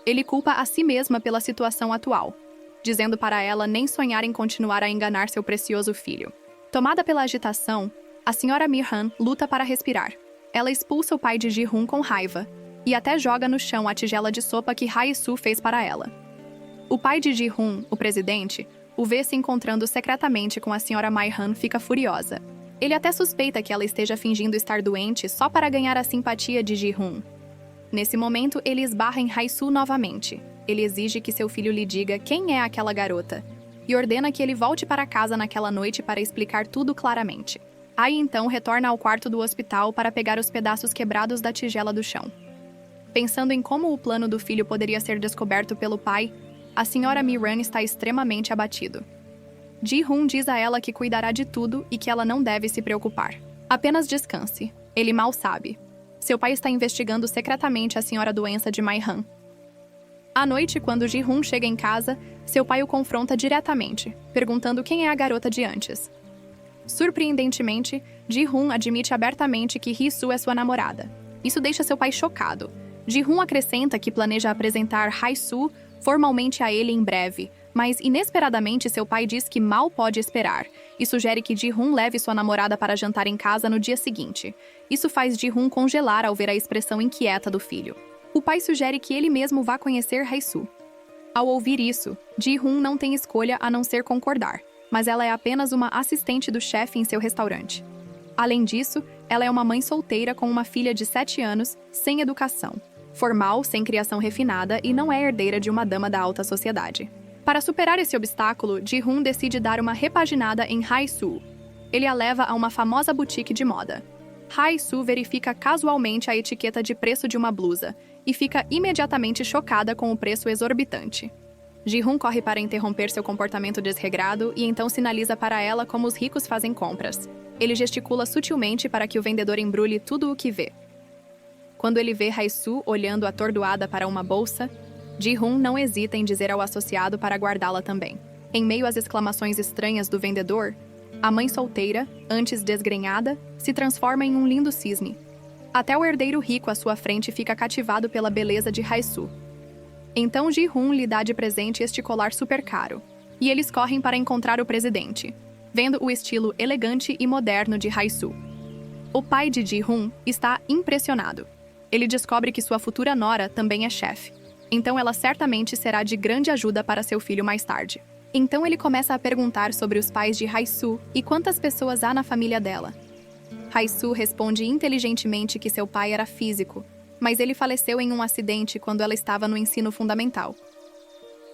Ele culpa a si mesma pela situação atual, dizendo para ela nem sonhar em continuar a enganar seu precioso filho. Tomada pela agitação, a senhora Mi-ran luta para respirar. Ela expulsa o pai de Ji-hoon com raiva e até joga no chão a tigela de sopa que Hae-soo fez para ela. O pai de Ji-hoon, o presidente, o vê se encontrando secretamente com a senhora Mi-ran fica furiosa. Ele até suspeita que ela esteja fingindo estar doente só para ganhar a simpatia de Ji-hoon. Nesse momento, ele esbarra em Hae-soo novamente. Ele exige que seu filho lhe diga quem é aquela garota e ordena que ele volte para casa naquela noite para explicar tudo claramente. Ai então retorna ao quarto do hospital para pegar os pedaços quebrados da tigela do chão. Pensando em como o plano do filho poderia ser descoberto pelo pai, a senhora Mi-ran está extremamente abatido. Ji-hoon diz a ela que cuidará de tudo e que ela não deve se preocupar. Apenas descanse. Ele mal sabe. Seu pai está investigando secretamente a senhora doença de Mai-han. À noite, quando Ji-hoon chega em casa, seu pai o confronta diretamente, perguntando quem é a garota de antes. Surpreendentemente, Ji-hoon admite abertamente que Hee-soo é sua namorada. Isso deixa seu pai chocado. Ji-hoon acrescenta que planeja apresentar Hae-soo formalmente a ele em breve, mas inesperadamente seu pai diz que mal pode esperar e sugere que Ji-hoon leve sua namorada para jantar em casa no dia seguinte. Isso faz Ji-hoon congelar ao ver a expressão inquieta do filho. O pai sugere que ele mesmo vá conhecer Hae-soo. Ao ouvir isso, Ji-hoon não tem escolha a não ser concordar, mas ela é apenas uma assistente do chefe em seu restaurante. Além disso, ela é uma mãe solteira com uma filha de 7 anos, sem educação, formal, sem criação refinada e não é herdeira de uma dama da alta sociedade. Para superar esse obstáculo, Ji-hoon decide dar uma repaginada em Hae-soo. Ele a leva a uma famosa boutique de moda. Hae-soo verifica casualmente a etiqueta de preço de uma blusa e fica imediatamente chocada com o preço exorbitante. Ji-hoon corre para interromper seu comportamento desregrado e então sinaliza para ela como os ricos fazem compras. Ele gesticula sutilmente para que o vendedor embrulhe tudo o que vê. Quando ele vê Hae-soo olhando atordoada para uma bolsa, Ji-hoon não hesita em dizer ao associado para guardá-la também. Em meio às exclamações estranhas do vendedor, a mãe solteira, antes desgrenhada, se transforma em um lindo cisne. Até o herdeiro rico à sua frente fica cativado pela beleza de Hae-soo. Então Ji-hoon lhe dá de presente este colar super caro, e eles correm para encontrar o presidente, vendo o estilo elegante e moderno de Hae-soo. O pai de Ji-hoon está impressionado. Ele descobre que sua futura nora também é chefe. Então ela certamente será de grande ajuda para seu filho mais tarde. Então ele começa a perguntar sobre os pais de Hae-soo e quantas pessoas há na família dela. Hae-soo responde inteligentemente que seu pai era físico, mas ele faleceu em um acidente quando ela estava no ensino fundamental.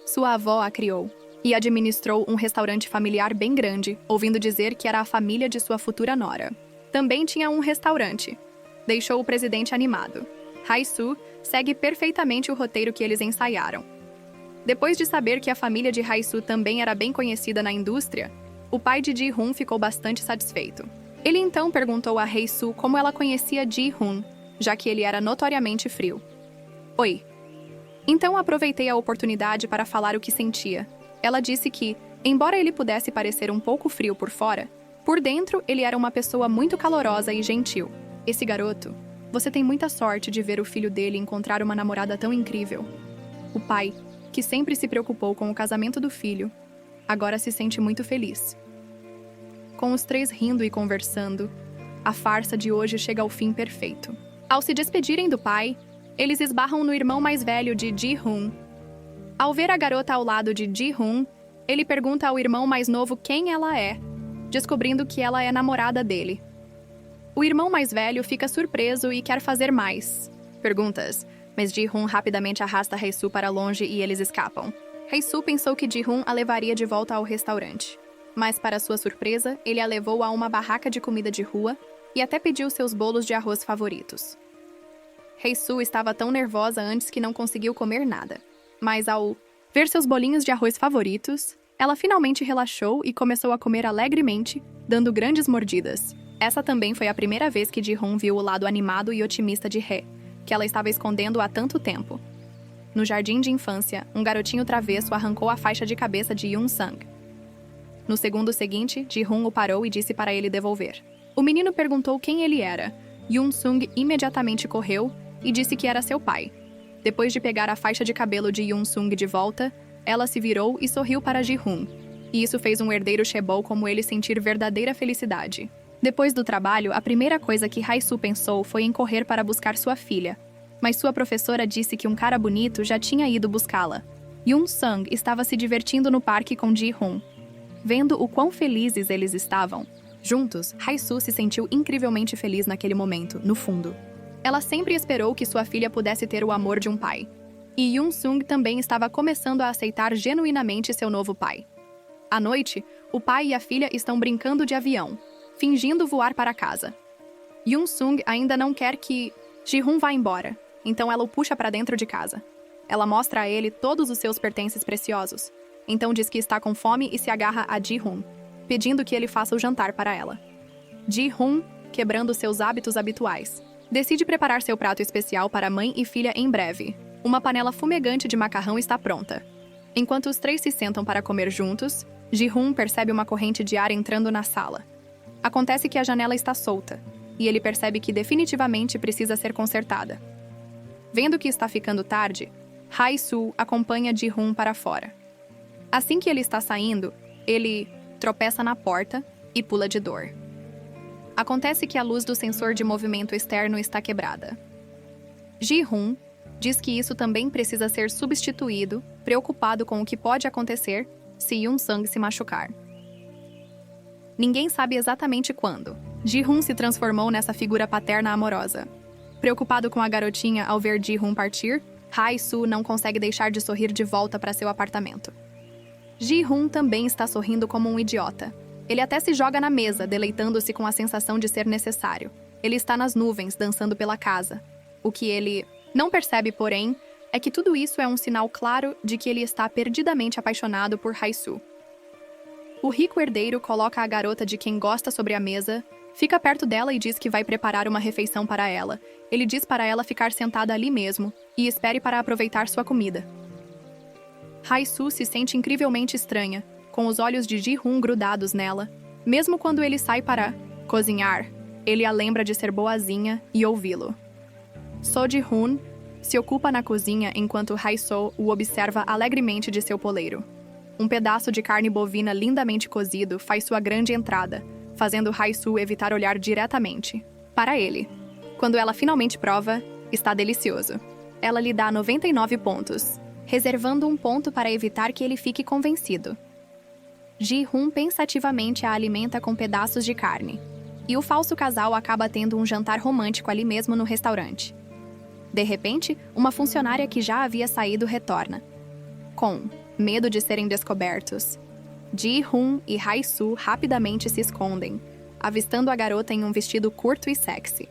Sua avó a criou e administrou um restaurante familiar bem grande, ouvindo dizer que era a família de sua futura nora. Também tinha um restaurante. Deixou o presidente animado. Hae-soo segue perfeitamente o roteiro que eles ensaiaram. Depois de saber que a família de Hae-soo também era bem conhecida na indústria, o pai de Ji-hoon ficou bastante satisfeito. Ele então perguntou a Hae-soo como ela conhecia Ji-hoon, já que ele era notoriamente frio. Oi. Então aproveitei a oportunidade para falar o que sentia. Ela disse que, embora ele pudesse parecer um pouco frio por fora, por dentro ele era uma pessoa muito calorosa e gentil. Esse garoto, você tem muita sorte de ver o filho dele encontrar uma namorada tão incrível. O pai, que sempre se preocupou com o casamento do filho, agora se sente muito feliz. Com os três rindo e conversando, a farsa de hoje chega ao fim perfeito. Ao se despedirem do pai, eles esbarram no irmão mais velho de Ji-hoon. Ao ver a garota ao lado de Ji-hoon, ele pergunta ao irmão mais novo quem ela é, descobrindo que ela é namorada dele. O irmão mais velho fica surpreso e quer fazer mais perguntas, mas Ji-hoon rapidamente arrasta Hae-soo para longe e eles escapam. Hae-soo pensou que Ji-hoon a levaria de volta ao restaurante, mas para sua surpresa, ele a levou a uma barraca de comida de rua e até pediu seus bolos de arroz favoritos. Hae-soo estava tão nervosa antes que não conseguiu comer nada, mas ao ver seus bolinhos de arroz favoritos, ela finalmente relaxou e começou a comer alegremente, dando grandes mordidas. Essa também foi a primeira vez que Ji-hoon viu o lado animado e otimista de Hae, que ela estava escondendo há tanto tempo. No jardim de infância, um garotinho travesso arrancou a faixa de cabeça de Yoon-sung. No segundo seguinte, Ji-hoon o parou e disse para ele devolver. O menino perguntou quem ele era. Yoon-sung imediatamente correu e disse que era seu pai. Depois de pegar a faixa de cabelo de Yoon-sung de volta, ela se virou e sorriu para Ji-hoon. E isso fez um herdeiro chaebol como ele sentir verdadeira felicidade. Depois do trabalho, a primeira coisa que Hae-soo pensou foi em correr para buscar sua filha. Mas sua professora disse que um cara bonito já tinha ido buscá-la. Yoon-sung estava se divertindo no parque com Ji-hoon. Vendo o quão felizes eles estavam juntos, Hae-soo se sentiu incrivelmente feliz naquele momento, no fundo. Ela sempre esperou que sua filha pudesse ter o amor de um pai. E Yoon-sung também estava começando a aceitar genuinamente seu novo pai. À noite, o pai e a filha estão brincando de avião. fingindo voar para casa. Yoon-sung ainda não quer que Ji-hoon vá embora, então ela o puxa para dentro de casa. Ela mostra a ele todos os seus pertences preciosos. Então diz que está com fome e se agarra a Ji-hoon, pedindo que ele faça o jantar para ela. Ji-hoon, quebrando seus hábitos habituais, decide preparar seu prato especial para mãe e filha em breve. Uma panela fumegante de macarrão está pronta. Enquanto os três se sentam para comer juntos, Ji-hoon percebe uma corrente de ar entrando na sala. Acontece que a janela está solta, e ele percebe que definitivamente precisa ser consertada. Vendo que está ficando tarde, Hae-soo acompanha Ji-hoon para fora. Assim que ele está saindo, ele tropeça na porta e pula de dor. Acontece que a luz do sensor de movimento externo está quebrada. Ji-hoon diz que isso também precisa ser substituído, preocupado com o que pode acontecer se Yoon-sung se machucar. Ninguém sabe exatamente quando. Ji-hoon se transformou nessa figura paterna amorosa. Preocupado com a garotinha ao ver Ji-hoon partir, Hae-soo não consegue deixar de sorrir de volta para seu apartamento. Ji-hoon também está sorrindo como um idiota. Ele até se joga na mesa, deleitando-se com a sensação de ser necessário. Ele está nas nuvens, dançando pela casa. O que ele não percebe, porém, é que tudo isso é um sinal claro de que ele está perdidamente apaixonado por Hae-soo. O rico herdeiro coloca a garota de quem gosta sobre a mesa, fica perto dela e diz que vai preparar uma refeição para ela. Ele diz para ela ficar sentada ali mesmo e espere para aproveitar sua comida. Hae-soo se sente incrivelmente estranha, com os olhos de Ji-hoon grudados nela. Mesmo quando ele sai para cozinhar, ele a lembra de ser boazinha e ouvi-lo. So Ji-hoon se ocupa na cozinha enquanto Hae-soo o observa alegremente de seu poleiro. Um pedaço de carne bovina lindamente cozido faz sua grande entrada, fazendo Hae-soo evitar olhar diretamente para ele. Quando ela finalmente prova, está delicioso. Ela lhe dá 99 pontos, reservando um ponto para evitar que ele fique convencido. Ji-hoon pensativamente a alimenta com pedaços de carne, e o falso casal acaba tendo um jantar romântico ali mesmo no restaurante. De repente, uma funcionária que já havia saído retorna. Com medo de serem descobertos, Ji-hoon e Hae-soo rapidamente se escondem, avistando a garota em um vestido curto e sexy.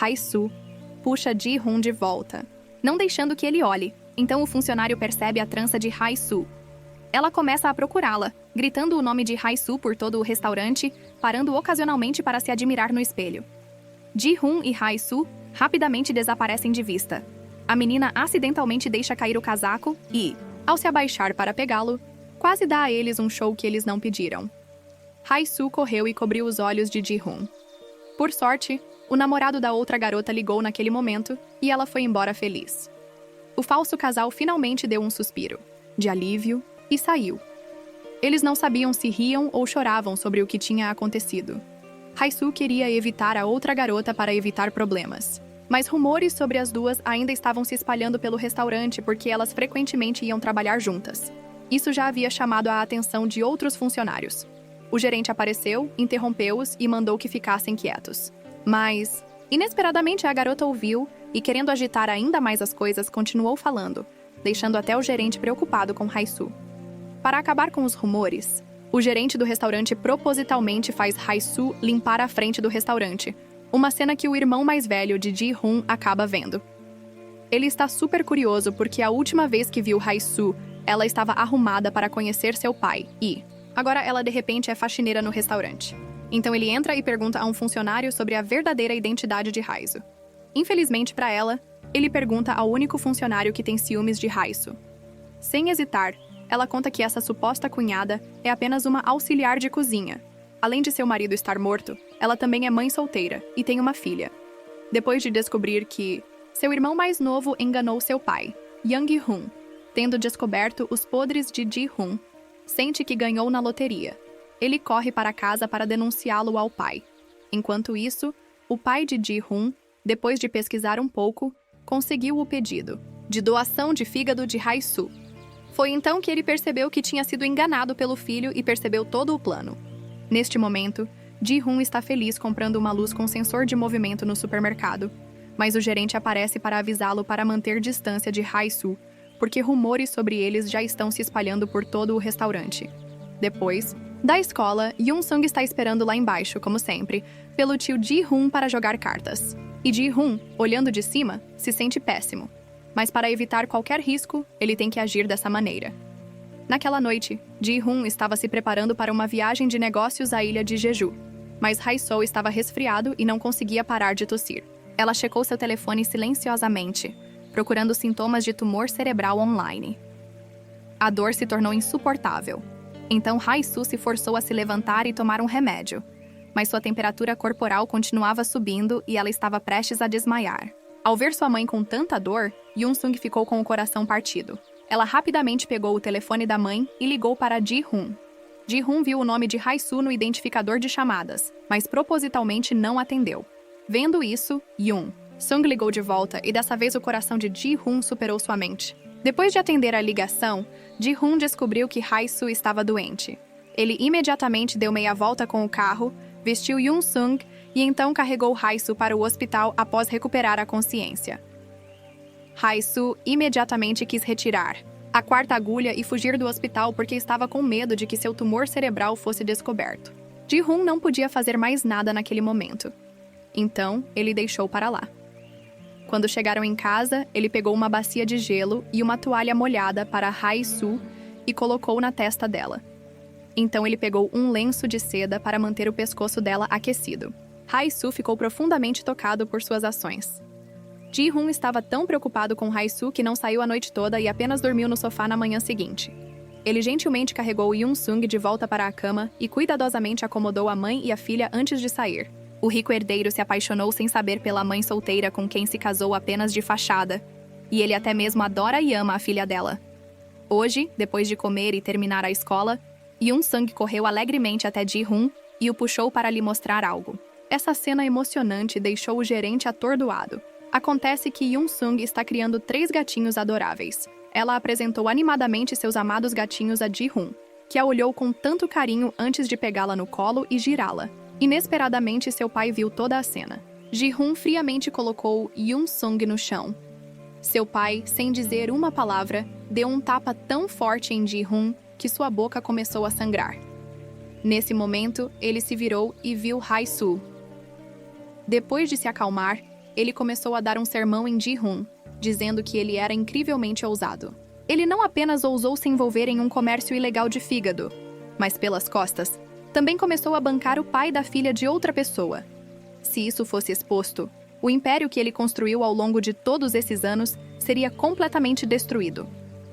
Hae-soo puxa Ji-hoon de volta, não deixando que ele olhe. Então o funcionário percebe a trança de Hae-soo. Ela começa a procurá-la, gritando o nome de Hae-soo por todo o restaurante, parando ocasionalmente para se admirar no espelho. Ji-hoon e Hae-soo rapidamente desaparecem de vista. A menina acidentalmente deixa cair o casaco e, ao se abaixar para pegá-lo, quase dá a eles um show que eles não pediram. Hae-soo correu e cobriu os olhos de Ji-hoon. Por sorte, o namorado da outra garota ligou naquele momento e ela foi embora feliz. O falso casal finalmente deu um suspiro, de alívio, e saiu. Eles não sabiam se riam ou choravam sobre o que tinha acontecido. Hae-soo queria evitar a outra garota para evitar problemas. Mas rumores sobre as duas ainda estavam se espalhando pelo restaurante porque elas frequentemente iam trabalhar juntas. Isso já havia chamado a atenção de outros funcionários. O gerente apareceu, interrompeu-os e mandou que ficassem quietos. Mas, inesperadamente, a garota ouviu e, querendo agitar ainda mais as coisas, continuou falando, deixando até o gerente preocupado com Hae-soo. Para acabar com os rumores, o gerente do restaurante propositalmente faz Hae-soo limpar a frente do restaurante, uma cena que o irmão mais velho de Ji-hoon acaba vendo. Ele está super curioso porque a última vez que viu Hae-soo, ela estava arrumada para conhecer seu pai e, agora ela de repente é faxineira no restaurante. Então ele entra e pergunta a um funcionário sobre a verdadeira identidade de Hae-soo. Infelizmente para ela, ele pergunta ao único funcionário que tem ciúmes de Hae-soo. Sem hesitar, ela conta que essa suposta cunhada é apenas uma auxiliar de cozinha. Além de seu marido estar morto, ela também é mãe solteira e tem uma filha. Depois de descobrir que seu irmão mais novo enganou seu pai, Young-hoon, tendo descoberto os podres de Ji-hoon, sente que ganhou na loteria. Ele corre para casa para denunciá-lo ao pai. Enquanto isso, o pai de Ji-hoon, depois de pesquisar um pouco, conseguiu o pedido de doação de fígado de Hae-soo. Foi então que ele percebeu que tinha sido enganado pelo filho e percebeu todo o plano. Neste momento, Ji-hoon está feliz comprando uma luz com sensor de movimento no supermercado, mas o gerente aparece para avisá-lo para manter distância de Hae-soo, porque rumores sobre eles já estão se espalhando por todo o restaurante. Depois, Da escola, Yoon-sung está esperando lá embaixo, como sempre, pelo tio Ji-hoon para jogar cartas. E Ji-hoon, olhando de cima, se sente péssimo. Mas para evitar qualquer risco, ele tem que agir dessa maneira. Naquela noite, Ji-hoon estava se preparando para uma viagem de negócios à ilha de Jeju. Mas Hae-soo estava resfriado e não conseguia parar de tossir. Ela checou seu telefone silenciosamente, procurando sintomas de tumor cerebral online. A dor se tornou insuportável. Então Hae-soo se forçou a se levantar e tomar um remédio. Mas sua temperatura corporal continuava subindo e ela estava prestes a desmaiar. Ao ver sua mãe com tanta dor, Yoon-sung ficou com o coração partido. Ela rapidamente pegou o telefone da mãe e ligou para Ji-hoon. Ji-hoon viu o nome de Hae-soo no identificador de chamadas, mas propositalmente não atendeu. Vendo isso, Yoon-sung ligou de volta e dessa vez o coração de Ji-hoon superou sua mente. Depois de atender a ligação, Ji-hoon descobriu que Hae-soo estava doente. Ele imediatamente deu meia volta com o carro, vestiu Yoon-sung e então carregou Hae-soo para o hospital após recuperar a consciência. Hae-soo imediatamente quis retirar a quarta agulha e fugir do hospital porque estava com medo de que seu tumor cerebral fosse descoberto. Ji-hoon não podia fazer mais nada naquele momento. Então, ele deixou para lá. Quando chegaram em casa, ele pegou uma bacia de gelo e uma toalha molhada para Hae-soo e colocou na testa dela. Então ele pegou um lenço de seda para manter o pescoço dela aquecido. Hae-soo ficou profundamente tocado por suas ações. Ji-hoon estava tão preocupado com Hae-soo que não saiu a noite toda e apenas dormiu no sofá na manhã seguinte. Ele gentilmente carregou Yoon-sung de volta para a cama e cuidadosamente acomodou a mãe e a filha antes de sair. O rico herdeiro se apaixonou sem saber pela mãe solteira com quem se casou apenas de fachada. E ele até mesmo adora e ama a filha dela. Hoje, depois de comer e terminar a escola, Yoon-sung correu alegremente até Ji-hoon e o puxou para lhe mostrar algo. Essa cena emocionante deixou o gerente atordoado. Acontece que Yoon-sung está criando 3 gatinhos adoráveis. Ela apresentou animadamente seus amados gatinhos a Ji-hoon, que a olhou com tanto carinho antes de pegá-la no colo e girá-la. Inesperadamente, seu pai viu toda a cena. Ji-hoon friamente colocou Yoon-sung no chão. Seu pai, sem dizer uma palavra, deu um tapa tão forte em Ji-hoon que sua boca começou a sangrar. Nesse momento, ele se virou e viu Hae-soo. Depois de se acalmar, ele começou a dar um sermão em Ji-hoon, dizendo que ele era incrivelmente ousado. Ele não apenas ousou se envolver em um comércio ilegal de fígado, mas pelas costas, também começou a bancar o pai da filha de outra pessoa. Se isso fosse exposto, o império que ele construiu ao longo de todos esses anos seria completamente destruído.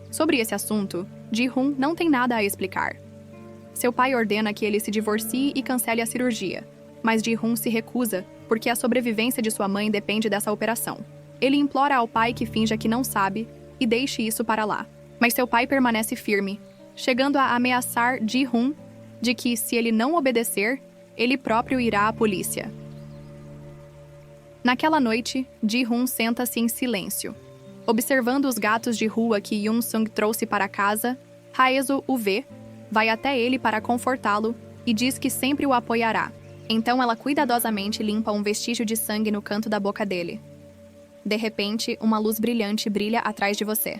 Sobre esse assunto, Ji-hoon não tem nada a explicar. Seu pai ordena que ele se divorcie e cancele a cirurgia, mas Ji-hoon se recusa porque a sobrevivência de sua mãe depende dessa operação. Ele implora ao pai que finja que não sabe e deixe isso para lá. Mas seu pai permanece firme, chegando a ameaçar Ji-hoon de que, se ele não obedecer, ele próprio irá à polícia. Naquela noite, Ji-hoon senta-se em silêncio. Observando os gatos de rua que Yoon-sung trouxe para casa, Hae-soo o vê, vai até ele para confortá-lo e diz que sempre o apoiará. Então ela cuidadosamente limpa um vestígio de sangue no canto da boca dele. De repente, uma luz brilhante brilha atrás de você.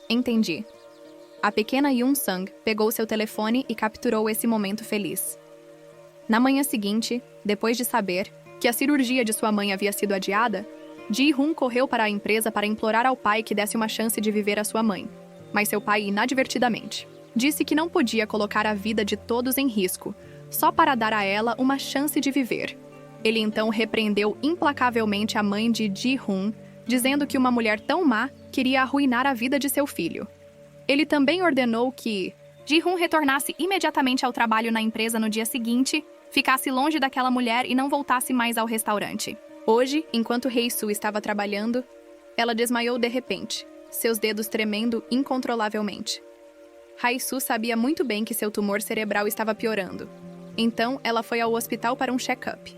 Entendi. A pequena Yoon-sung pegou seu telefone e capturou esse momento feliz. Na manhã seguinte, depois de saber que a cirurgia de sua mãe havia sido adiada, Ji-hoon correu para a empresa para implorar ao pai que desse uma chance de viver a sua mãe. Mas seu pai, inadvertidamente, disse que não podia colocar a vida de todos em risco, só para dar a ela uma chance de viver. Ele então repreendeu implacavelmente a mãe de Ji-hoon, dizendo que uma mulher tão má queria arruinar a vida de seu filho. Ele também ordenou que Ji-hoon retornasse imediatamente ao trabalho na empresa no dia seguinte, ficasse longe daquela mulher e não voltasse mais ao restaurante. Hoje, enquanto Hae-soo estava trabalhando, ela desmaiou de repente, seus dedos tremendo incontrolavelmente. Hae-soo sabia muito bem que seu tumor cerebral estava piorando. Então, ela foi ao hospital para um check-up.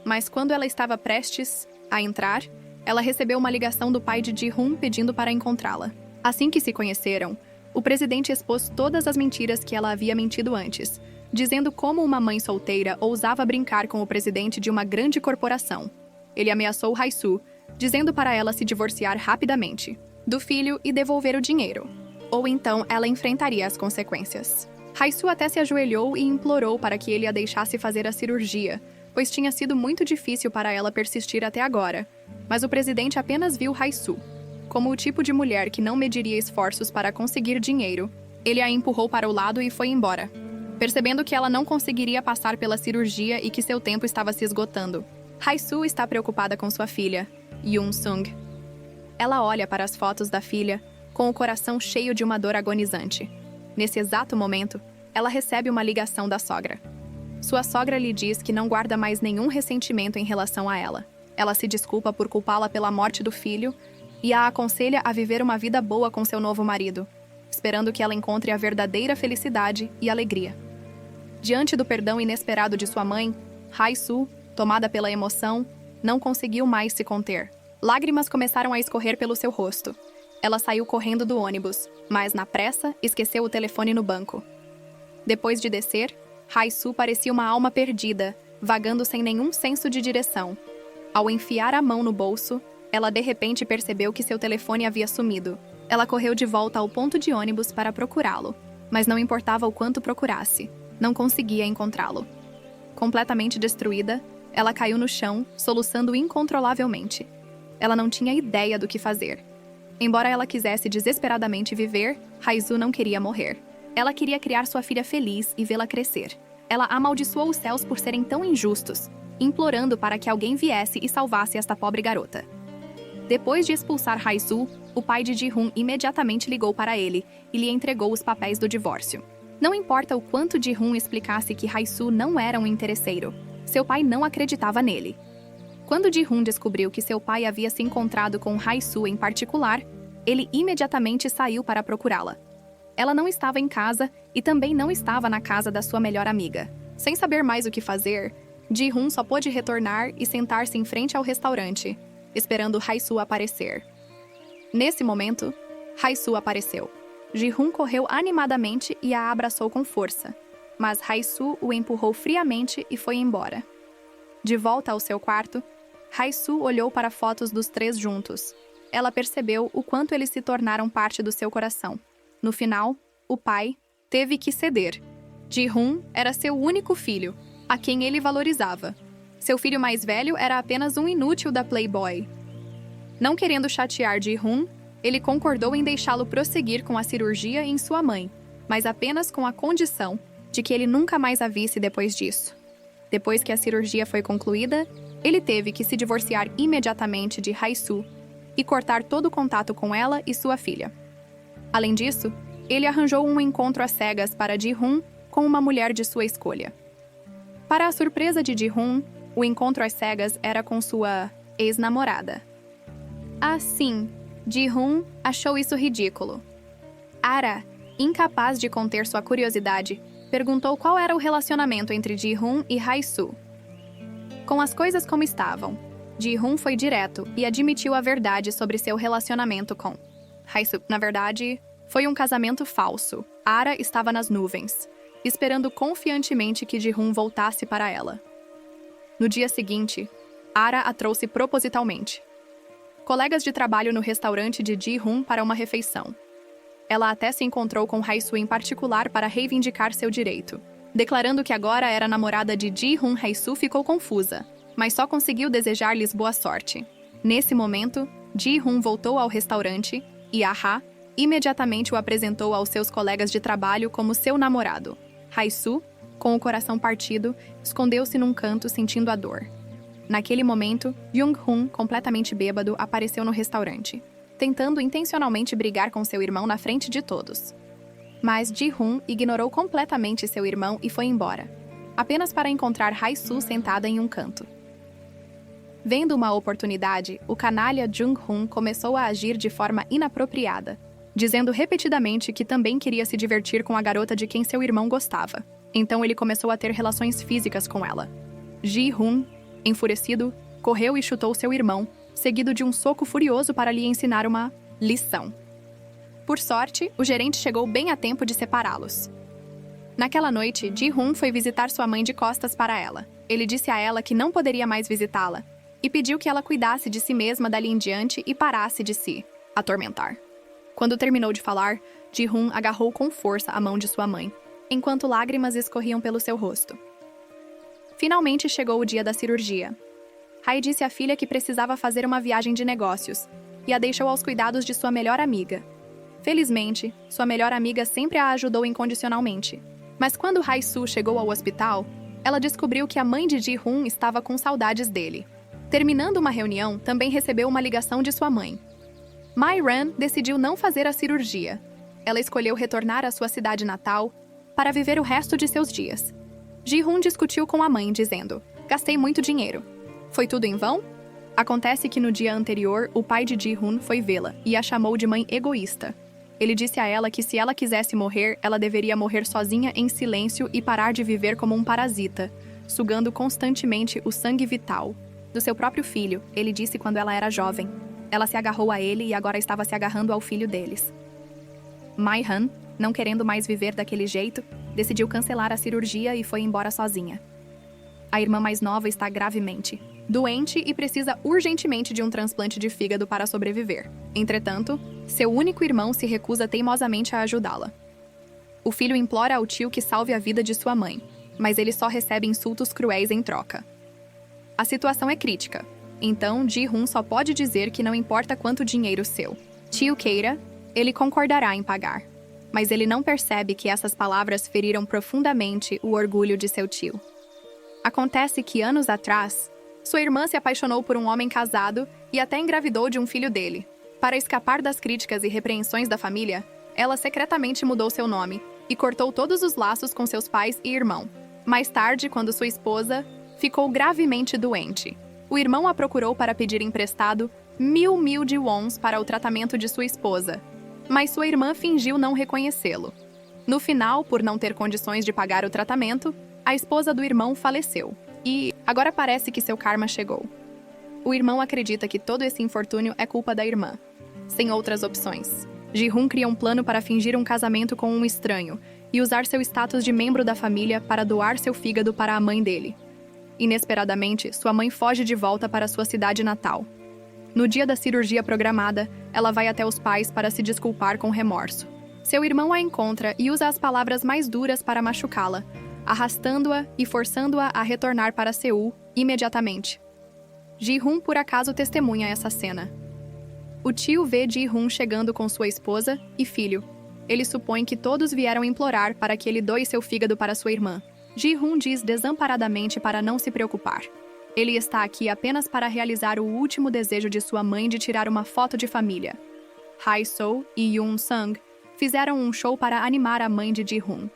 Mas quando ela estava prestes a entrar, ela recebeu uma ligação do pai de Ji-hoon pedindo para encontrá-la. Assim que se conheceram, o presidente expôs todas as mentiras que ela havia mentido antes, dizendo como uma mãe solteira ousava brincar com o presidente de uma grande corporação. Ele ameaçou Hae-soo, dizendo para ela se divorciar rapidamente do filho e devolver o dinheiro, ou então ela enfrentaria as consequências. Hae-soo até se ajoelhou e implorou para que ele a deixasse fazer a cirurgia, pois tinha sido muito difícil para ela persistir até agora. Mas o presidente apenas viu Hae-soo como o tipo de mulher que não mediria esforços para conseguir dinheiro. Ele a empurrou para o lado e foi embora, percebendo que ela não conseguiria passar pela cirurgia e que seu tempo estava se esgotando. Hae-soo está preocupada com sua filha, Yoon-sung. Ela olha para as fotos da filha, com o coração cheio de uma dor agonizante. Nesse exato momento, ela recebe uma ligação da sogra. Sua sogra lhe diz que não guarda mais nenhum ressentimento em relação a ela. Ela se desculpa por culpá-la pela morte do filho e a aconselha a viver uma vida boa com seu novo marido, esperando que ela encontre a verdadeira felicidade e alegria. Diante do perdão inesperado de sua mãe, Hae-soo, tomada pela emoção, não conseguiu mais se conter. Lágrimas começaram a escorrer pelo seu rosto. Ela saiu correndo do ônibus, mas, na pressa, esqueceu o telefone no banco. Depois de descer, Hae-soo parecia uma alma perdida, vagando sem nenhum senso de direção. Ao enfiar a mão no bolso, ela de repente percebeu que seu telefone havia sumido. Ela correu de volta ao ponto de ônibus para procurá-lo, mas não importava o quanto procurasse, não conseguia encontrá-lo. Completamente destruída, ela caiu no chão, soluçando incontrolavelmente. Ela não tinha ideia do que fazer. Embora ela quisesse desesperadamente viver, Hae-soo não queria morrer. Ela queria criar sua filha feliz e vê-la crescer. Ela amaldiçoou os céus por serem tão injustos, implorando para que alguém viesse e salvasse esta pobre garota. Depois de expulsar Hae-soo, o pai de Ji-hoon imediatamente ligou para ele e lhe entregou os papéis do divórcio. Não importa o quanto Ji-hoon explicasse que Hae-soo não era um interesseiro, seu pai não acreditava nele. Quando Ji-hoon descobriu que seu pai havia se encontrado com Hae-soo em particular, ele imediatamente saiu para procurá-la. Ela não estava em casa e também não estava na casa da sua melhor amiga. Sem saber mais o que fazer, Ji-hoon só pôde retornar e sentar-se em frente ao restaurante, esperando Hae-soo aparecer. Nesse momento, Hae-soo apareceu. Ji-hoon correu animadamente e a abraçou com força, mas Hae-soo o empurrou friamente e foi embora. De volta ao seu quarto, Hae-soo olhou para fotos dos três juntos. Ela percebeu o quanto eles se tornaram parte do seu coração. No final, o pai teve que ceder. Ji-hoon era seu único filho, a quem ele valorizava. Seu filho mais velho era apenas um inútil da Playboy. Não querendo chatear Ji-hoon, ele concordou em deixá-lo prosseguir com a cirurgia em sua mãe, mas apenas com a condição de que ele nunca mais a visse depois disso. Depois que a cirurgia foi concluída, ele teve que se divorciar imediatamente de Hae-soo e cortar todo o contato com ela e sua filha. Além disso, ele arranjou um encontro às cegas para Ji-hoon com uma mulher de sua escolha. Para a surpresa de Ji-hoon, o encontro às cegas era com sua ex-namorada. Assim, Ji-hoon achou isso ridículo. Ara, incapaz de conter sua curiosidade, perguntou qual era o relacionamento entre Ji-hoon e Hae-soo. Com as coisas como estavam, Ji-hoon foi direto e admitiu a verdade sobre seu relacionamento com Hae-soo. Na verdade, foi um casamento falso. Ara estava nas nuvens, esperando confiantemente que Ji-hoon voltasse para ela. No dia seguinte, Ara a trouxe propositalmente. Colegas de trabalho no restaurante de Ji-hoon para uma refeição. Ela até se encontrou com Hae-soo em particular para reivindicar seu direito. Declarando que agora era namorada de Ji-hoon, Hae-soo ficou confusa, mas só conseguiu desejar-lhes boa sorte. Nesse momento, Ji-hoon voltou ao restaurante e Ah-ha imediatamente o apresentou aos seus colegas de trabalho como seu namorado. Hae-soo, com o coração partido, escondeu-se num canto sentindo a dor. Naquele momento, Jung-hoon, completamente bêbado, apareceu no restaurante, tentando intencionalmente brigar com seu irmão na frente de todos. Mas Ji-hoon ignorou completamente seu irmão e foi embora, apenas para encontrar Hae-soo sentada em um canto. Vendo uma oportunidade, o canalha Jung-hoon começou a agir de forma inapropriada, dizendo repetidamente que também queria se divertir com a garota de quem seu irmão gostava. Então ele começou a ter relações físicas com ela. Ji-hoon, enfurecido, correu e chutou seu irmão, seguido de um soco furioso para lhe ensinar uma lição. Por sorte, o gerente chegou bem a tempo de separá-los. Naquela noite, Ji-hoon foi visitar sua mãe de costas para ela. Ele disse a ela que não poderia mais visitá-la e pediu que ela cuidasse de si mesma dali em diante e parasse de se atormentar. Quando terminou de falar, Ji-hoon agarrou com força a mão de sua mãe. enquanto lágrimas escorriam pelo seu rosto. Finalmente chegou o dia da cirurgia. Hai disse à filha que precisava fazer uma viagem de negócios e a deixou aos cuidados de sua melhor amiga. Felizmente, sua melhor amiga sempre a ajudou incondicionalmente. Mas quando Hai-soo chegou ao hospital, ela descobriu que a mãe de Ji-hoon estava com saudades dele. Terminando uma reunião, também recebeu uma ligação de sua mãe. Mi-ran decidiu não fazer a cirurgia. Ela escolheu retornar à sua cidade natal para viver o resto de seus dias. Ji-hoon discutiu com a mãe, dizendo: "Gastei muito dinheiro. Foi tudo em vão?" Acontece que no dia anterior, o pai de Ji-hoon foi vê-la e a chamou de mãe egoísta. Ele disse a ela que se ela quisesse morrer, ela deveria morrer sozinha em silêncio e parar de viver como um parasita, sugando constantemente o sangue vital do seu próprio filho, ele disse quando ela era jovem. Ela se agarrou a ele e agora estava se agarrando ao filho deles. Mi-han, não querendo mais viver daquele jeito, decidiu cancelar a cirurgia e foi embora sozinha. A irmã mais nova está gravemente doente e precisa urgentemente de um transplante de fígado para sobreviver. Entretanto, seu único irmão se recusa teimosamente a ajudá-la. O filho implora ao tio que salve a vida de sua mãe, mas ele só recebe insultos cruéis em troca. A situação é crítica, então Ji-hoon só pode dizer que não importa quanto dinheiro seu tio queira, ele concordará em pagar. Mas ele não percebe que essas palavras feriram profundamente o orgulho de seu tio. Acontece que anos atrás, sua irmã se apaixonou por um homem casado e até engravidou de um filho dele. Para escapar das críticas e repreensões da família, ela secretamente mudou seu nome e cortou todos os laços com seus pais e irmão. Mais tarde, quando sua esposa ficou gravemente doente, o irmão a procurou para pedir emprestado 1.000 de wons para o tratamento de sua esposa, mas sua irmã fingiu não reconhecê-lo. No final, por não ter condições de pagar o tratamento, a esposa do irmão faleceu. E agora parece que seu karma chegou. O irmão acredita que todo esse infortúnio é culpa da irmã. Sem outras opções, Ji-hoon cria um plano para fingir um casamento com um estranho e usar seu status de membro da família para doar seu fígado para a mãe dele. Inesperadamente, sua mãe foge de volta para sua cidade natal. No dia da cirurgia programada, ela vai até os pais para se desculpar com remorso. Seu irmão a encontra e usa as palavras mais duras para machucá-la, arrastando-a e forçando-a a retornar para Seul imediatamente. Ji-hoon por acaso testemunha essa cena. O tio vê Ji-hoon chegando com sua esposa e filho. Ele supõe que todos vieram implorar para que ele doe seu fígado para sua irmã. Ji-hoon diz desamparadamente para não se preocupar. Ele está aqui apenas para realizar o último desejo de sua mãe de tirar uma foto de família. Hai-soo e Yoon-sung fizeram um show para animar a mãe de Ji-hoon.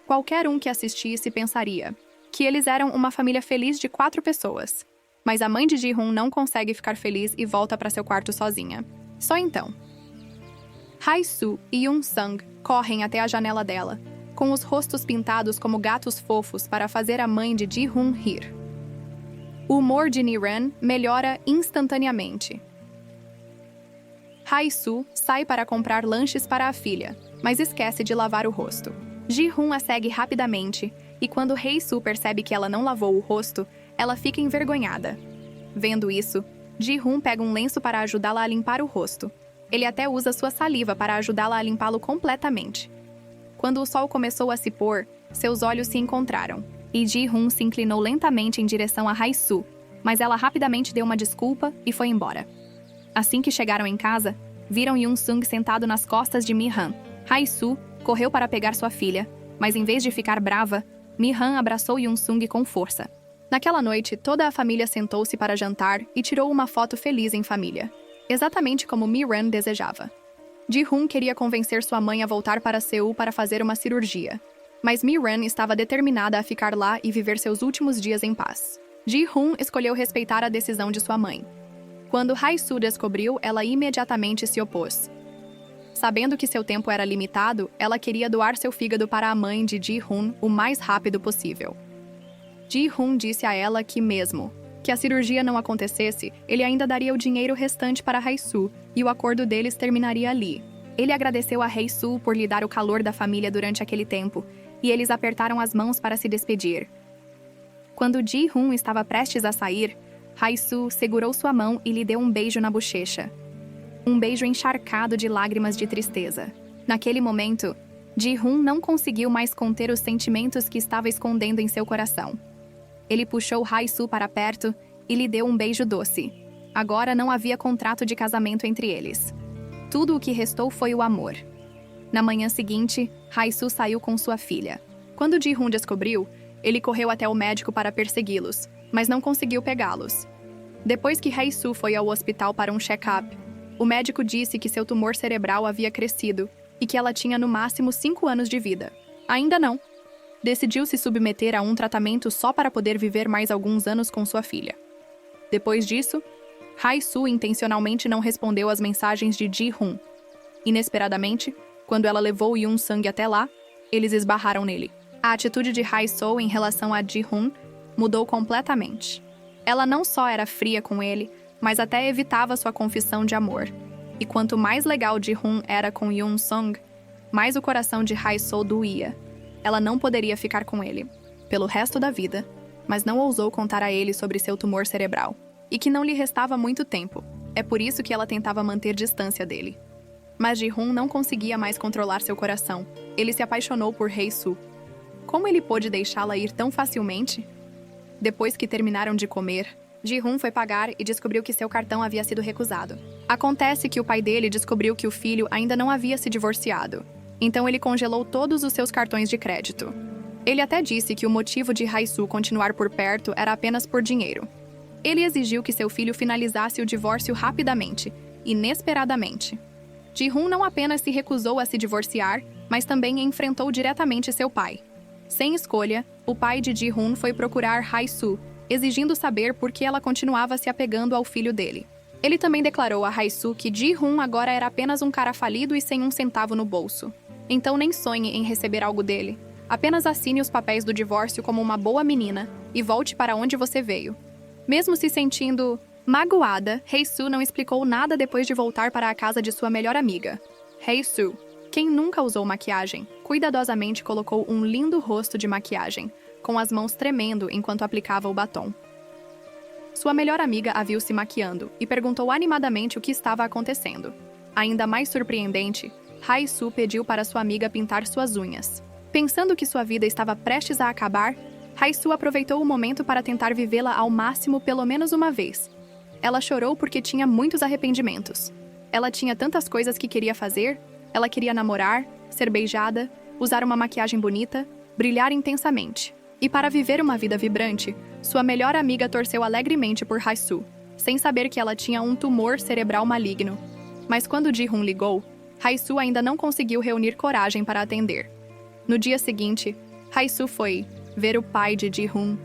Qualquer um que assistisse pensaria que eles eram uma família feliz de 4 pessoas. Mas a mãe de Ji-hoon não consegue ficar feliz e volta para seu quarto sozinha. Só então, Hai-soo e Yoon-sung correm até a janela dela, com os rostos pintados como gatos fofos para fazer a mãe de Ji-hoon rir. O humor de Mi-ran melhora instantaneamente. Hai-soo sai para comprar lanches para a filha, mas esquece de lavar o rosto. Ji-hoon a segue rapidamente, e quando Hae-soo percebe que ela não lavou o rosto, ela fica envergonhada. Vendo isso, Ji-hoon pega um lenço para ajudá-la a limpar o rosto. Ele até usa sua saliva para ajudá-la a limpá-lo completamente. Quando o sol começou a se pôr, seus olhos se encontraram, e Ji-hoon se inclinou lentamente em direção a Hai-soo, mas ela rapidamente deu uma desculpa e foi embora. Assim que chegaram em casa, viram Yoon-sung sentado nas costas de Mi-han. Hai-soo correu para pegar sua filha, mas em vez de ficar brava, Mi-han abraçou Yoon-sung com força. Naquela noite, toda a família sentou-se para jantar e tirou uma foto feliz em família, exatamente como Mi-ran desejava. Ji-hoon queria convencer sua mãe a voltar para Seul para fazer uma cirurgia, mas Mi-ran estava determinada a ficar lá e viver seus últimos dias em paz. Ji-hoon escolheu respeitar a decisão de sua mãe. Quando Hai-soo descobriu, ela imediatamente se opôs. Sabendo que seu tempo era limitado, ela queria doar seu fígado para a mãe de Ji-hoon o mais rápido possível. Ji-hoon disse a ela que mesmo que a cirurgia não acontecesse, ele ainda daria o dinheiro restante para Hai-soo e o acordo deles terminaria ali. Ele agradeceu a Hae-soo por lhe dar o calor da família durante aquele tempo, e eles apertaram as mãos para se despedir. Quando Ji-hoon estava prestes a sair, Hai-soo segurou sua mão e lhe deu um beijo na bochecha. Um beijo encharcado de lágrimas de tristeza. Naquele momento, Ji-hoon não conseguiu mais conter os sentimentos que estava escondendo em seu coração. Ele puxou Hae-soo para perto e lhe deu um beijo doce. Agora não havia contrato de casamento entre eles. Tudo o que restou foi o amor. Na manhã seguinte, Hae-soo saiu com sua filha. Quando Ji-hoon descobriu, ele correu até o médico para persegui-los, mas não conseguiu pegá-los. Depois que Hae-soo foi ao hospital para um check-up, o médico disse que seu tumor cerebral havia crescido e que ela tinha no máximo 5 anos de vida. Ainda não. Decidiu se submeter a um tratamento só para poder viver mais alguns anos com sua filha. Depois disso, Hae-soo intencionalmente não respondeu às mensagens de Ji-hoon. Inesperadamente, quando ela levou Yoon-sung até lá, eles esbarraram nele. A atitude de Hae-soo em relação a Ji-hoon mudou completamente. Ela não só era fria com ele, mas até evitava sua confissão de amor. E quanto mais legal Ji-hoon era com Yoon-sung, mais o coração de Hae-soo doía. Ela não poderia ficar com ele, pelo resto da vida, mas não ousou contar a ele sobre seu tumor cerebral, e que não lhe restava muito tempo. É por isso que ela tentava manter distância dele. Mas Ji-hoon não conseguia mais controlar seu coração. Ele se apaixonou por Hae-soo. Como ele pôde deixá-la ir tão facilmente? Depois que terminaram de comer, Ji-hoon foi pagar e descobriu que seu cartão havia sido recusado. Acontece que o pai dele descobriu que o filho ainda não havia se divorciado. Então ele congelou todos os seus cartões de crédito. Ele até disse que o motivo de Hae-soo continuar por perto era apenas por dinheiro. Ele exigiu que seu filho finalizasse o divórcio rapidamente, inesperadamente. Ji-hoon não apenas se recusou a se divorciar, mas também enfrentou diretamente seu pai. Sem escolha, o pai de Ji-hoon foi procurar Hae-soo, exigindo saber por que ela continuava se apegando ao filho dele. Ele também declarou a Hae-soo que Ji-hoon agora era apenas um cara falido e sem um centavo no bolso. Então nem sonhe em receber algo dele. Apenas assine os papéis do divórcio como uma boa menina e volte para onde você veio. Mesmo se sentindo magoada, Hae-soo não explicou nada depois de voltar para a casa de sua melhor amiga. Hae-soo, quem nunca usou maquiagem, cuidadosamente colocou um lindo rosto de maquiagem, com as mãos tremendo enquanto aplicava o batom. Sua melhor amiga a viu se maquiando e perguntou animadamente o que estava acontecendo. Ainda mais surpreendente, Hae-soo pediu para sua amiga pintar suas unhas. Pensando que sua vida estava prestes a acabar, Hae-soo aproveitou o momento para tentar vivê-la ao máximo pelo menos uma vez. Ela chorou porque tinha muitos arrependimentos. Ela tinha tantas coisas que queria fazer. Ela queria namorar, ser beijada, usar uma maquiagem bonita, brilhar intensamente. E para viver uma vida vibrante, sua melhor amiga torceu alegremente por Hae-soo, sem saber que ela tinha um tumor cerebral maligno. Mas quando Ji-hoon ligou, Hae-soo ainda não conseguiu reunir coragem para atender. No dia seguinte, Hae-soo foi ver o pai de Ji-hoon,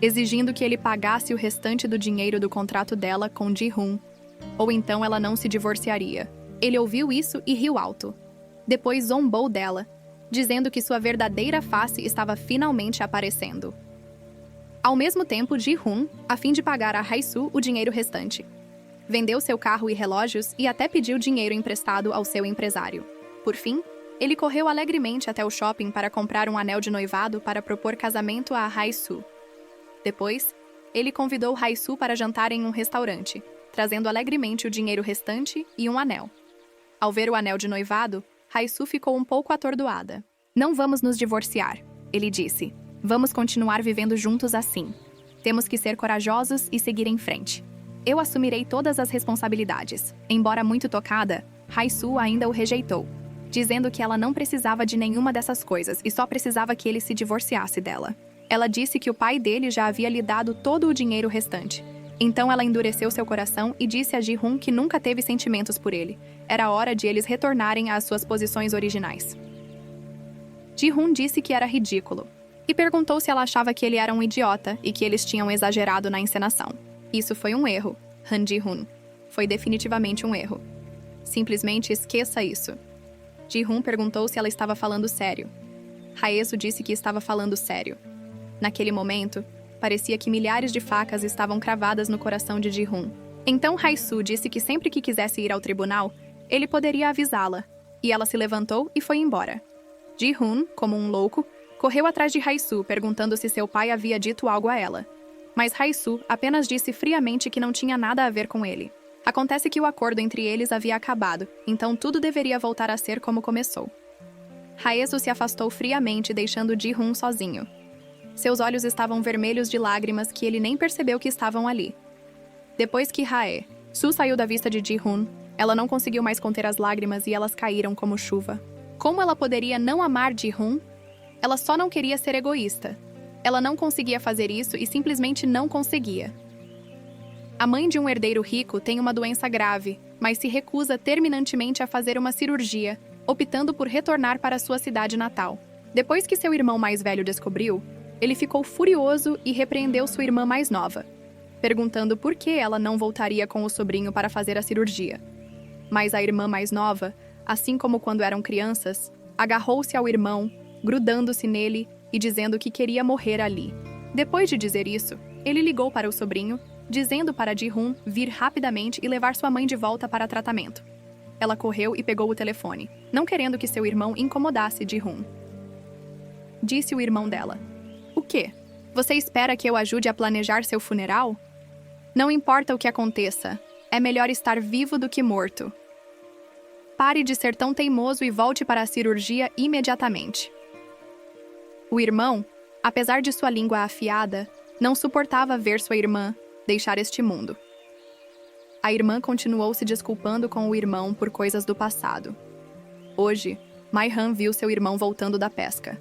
exigindo que ele pagasse o restante do dinheiro do contrato dela com Ji-hoon, ou então ela não se divorciaria. Ele ouviu isso e riu alto. Depois zombou dela, dizendo que sua verdadeira face estava finalmente aparecendo. Ao mesmo tempo, Ji-hoon, a fim de pagar a Hae-soo o dinheiro restante, vendeu seu carro e relógios e até pediu dinheiro emprestado ao seu empresário. Por fim, ele correu alegremente até o shopping para comprar um anel de noivado para propor casamento a Hae-soo. Depois, ele convidou Hae-soo para jantar em um restaurante, trazendo alegremente o dinheiro restante e um anel. Ao ver o anel de noivado, Hae-soo ficou um pouco atordoada. "Não vamos nos divorciar", ele disse. "Vamos continuar vivendo juntos assim. Temos que ser corajosos e seguir em frente. Eu assumirei todas as responsabilidades." Embora muito tocada, Hae-soo ainda o rejeitou, dizendo que ela não precisava de nenhuma dessas coisas e só precisava que ele se divorciasse dela. Ela disse que o pai dele já havia lhe dado todo o dinheiro restante. Então ela endureceu seu coração e disse a Ji-hoon que nunca teve sentimentos por ele. Era hora de eles retornarem às suas posições originais. Ji-hoon disse que era ridículo e perguntou se ela achava que ele era um idiota e que eles tinham exagerado na encenação. Isso foi um erro, Han Ji-hoon. Foi definitivamente um erro. Simplesmente esqueça isso. Ji-hoon perguntou se ela estava falando sério. Hae-soo disse que estava falando sério. Naquele momento, parecia que milhares de facas estavam cravadas no coração de Ji-hoon. Então Hae-soo disse que sempre que quisesse ir ao tribunal, ele poderia avisá-la, e ela se levantou e foi embora. Ji-hoon, como um louco, correu atrás de Hae-soo perguntando se seu pai havia dito algo a ela. Mas Hae-soo apenas disse friamente que não tinha nada a ver com ele. Acontece que o acordo entre eles havia acabado, então tudo deveria voltar a ser como começou. Haesu se afastou friamente, deixando Ji-hoon sozinho. Seus olhos estavam vermelhos de lágrimas que ele nem percebeu que estavam ali. Depois que Hae-su saiu da vista de Ji-hoon, ela não conseguiu mais conter as lágrimas e elas caíram como chuva. Como ela poderia não amar Ji-hoon? Ela só não queria ser egoísta. Ela não conseguia fazer isso e simplesmente não conseguia. A mãe de um herdeiro rico tem uma doença grave, mas se recusa terminantemente a fazer uma cirurgia, optando por retornar para sua cidade natal. Depois que seu irmão mais velho descobriu, ele ficou furioso e repreendeu sua irmã mais nova, perguntando por que ela não voltaria com o sobrinho para fazer a cirurgia. Mas a irmã mais nova, assim como quando eram crianças, agarrou-se ao irmão, grudando-se nele e dizendo que queria morrer ali. Depois de dizer isso, ele ligou para o sobrinho, dizendo para Ji-hoon vir rapidamente e levar sua mãe de volta para tratamento. Ela correu e pegou o telefone, não querendo que seu irmão incomodasse Ji-hoon. Disse o irmão dela: "O quê? Você espera que eu ajude a planejar seu funeral? Não importa o que aconteça, é melhor estar vivo do que morto. Pare de ser tão teimoso e volte para a cirurgia imediatamente." O irmão, apesar de sua língua afiada, não suportava ver sua irmã deixar este mundo. A irmã continuou se desculpando com o irmão por coisas do passado. Hoje, Mai-han viu seu irmão voltando da pesca.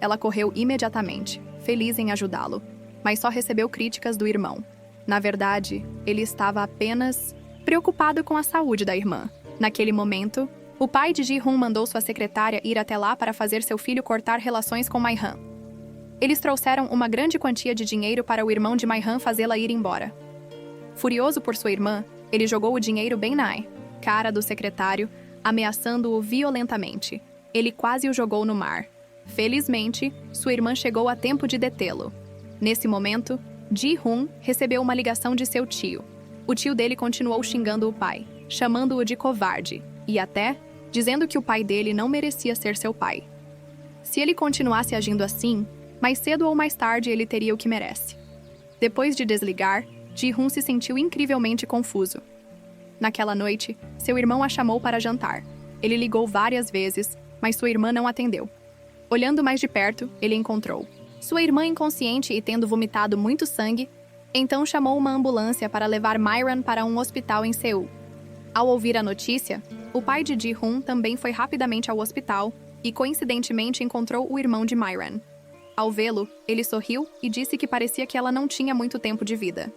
Ela correu imediatamente, feliz em ajudá-lo, mas só recebeu críticas do irmão. Na verdade, ele estava apenas preocupado com a saúde da irmã. Naquele momento, o pai de Ji-hoon mandou sua secretária ir até lá para fazer seu filho cortar relações com Mai-han. Eles trouxeram uma grande quantia de dinheiro para o irmão de Mai-han fazê-la ir embora. Furioso por sua irmã, ele jogou o dinheiro bem na cara do secretário, ameaçando-o violentamente. Ele quase o jogou no mar. Felizmente, sua irmã chegou a tempo de detê-lo. Nesse momento, Ji-hoon recebeu uma ligação de seu tio. O tio dele continuou xingando o pai, chamando-o de covarde, e até dizendo que o pai dele não merecia ser seu pai. Se ele continuasse agindo assim, mais cedo ou mais tarde ele teria o que merece. Depois de desligar, Ji-hoon se sentiu incrivelmente confuso. Naquela noite, seu irmão a chamou para jantar. Ele ligou várias vezes, mas sua irmã não atendeu. Olhando mais de perto, ele encontrou sua irmã inconsciente e tendo vomitado muito sangue, então chamou uma ambulância para levar Myran para um hospital em Seul. Ao ouvir a notícia, o pai de Ji-hoon também foi rapidamente ao hospital e, coincidentemente, encontrou o irmão de Myran. Ao vê-lo, ele sorriu e disse que parecia que ela não tinha muito tempo de vida.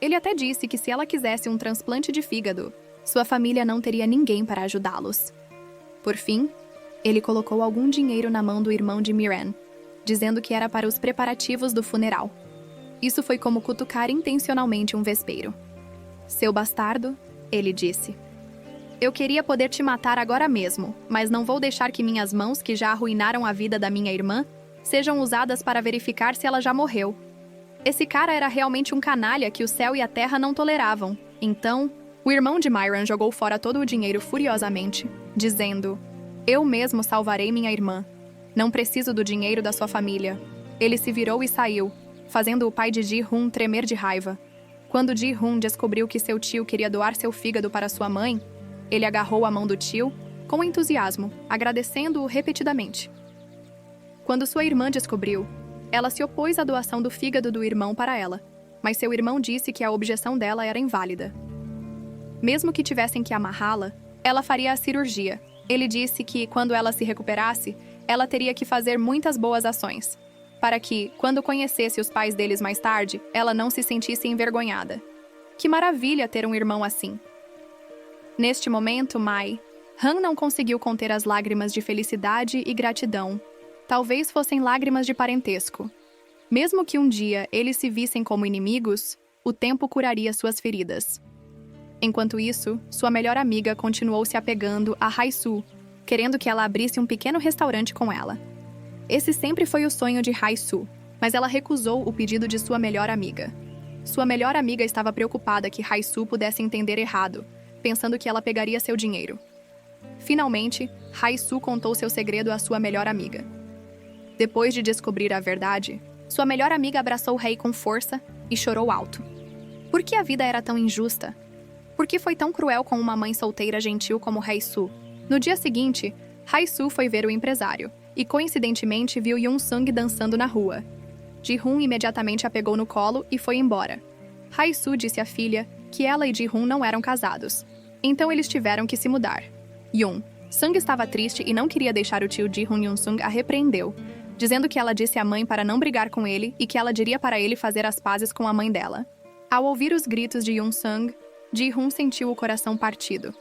Ele até disse que se ela quisesse um transplante de fígado, sua família não teria ninguém para ajudá-los. Por fim, ele colocou algum dinheiro na mão do irmão de Myran, dizendo que era para os preparativos do funeral. Isso foi como cutucar intencionalmente um vespeiro. "Seu bastardo", ele disse. "Eu queria poder te matar agora mesmo, mas não vou deixar que minhas mãos, que já arruinaram a vida da minha irmã, sejam usadas para verificar se ela já morreu." Esse cara era realmente um canalha que o céu e a terra não toleravam. Então, o irmão de Myran jogou fora todo o dinheiro furiosamente, dizendo: "Eu mesmo salvarei minha irmã. Não preciso do dinheiro da sua família." Ele se virou e saiu, fazendo o pai de Ji-hoon tremer de raiva. Quando Ji-hoon descobriu que seu tio queria doar seu fígado para sua mãe, ele agarrou a mão do tio com entusiasmo, agradecendo-o repetidamente. Quando sua irmã descobriu, ela se opôs à doação do fígado do irmão para ela, mas seu irmão disse que a objeção dela era inválida. Mesmo que tivessem que amarrá-la, ela faria a cirurgia. Ele disse que, quando ela se recuperasse, ela teria que fazer muitas boas ações, para que, quando conhecesse os pais deles mais tarde, ela não se sentisse envergonhada. Que maravilha ter um irmão assim! Neste momento, Mai-han não conseguiu conter as lágrimas de felicidade e gratidão. Talvez fossem lágrimas de parentesco. Mesmo que um dia eles se vissem como inimigos, o tempo curaria suas feridas. Enquanto isso, sua melhor amiga continuou se apegando a Hae-su, querendo que ela abrisse um pequeno restaurante com ela. Esse sempre foi o sonho de Hae-su, mas ela recusou o pedido de sua melhor amiga. Sua melhor amiga estava preocupada que Hae-su pudesse entender errado, pensando que ela pegaria seu dinheiro. Finalmente, Hae-su contou seu segredo à sua melhor amiga. Depois de descobrir a verdade, sua melhor amiga abraçou Rei com força e chorou alto. Por que a vida era tão injusta? Por que foi tão cruel com uma mãe solteira gentil como Hae-su? No dia seguinte, Hae-soo foi ver o empresário e, coincidentemente, viu Yoon-sung dançando na rua. Ji-hoon imediatamente a pegou no colo e foi embora. Hae-soo disse à filha que ela e Ji-hoon não eram casados. Então eles tiveram que se mudar. Yoon-sung estava triste e não queria deixar o tio Ji-hoon. Yoon-sung a repreendeu, dizendo que ela disse à mãe para não brigar com ele e que ela diria para ele fazer as pazes com a mãe dela. Ao ouvir os gritos de Yoon-sung, Ji-hoon sentiu o coração partido.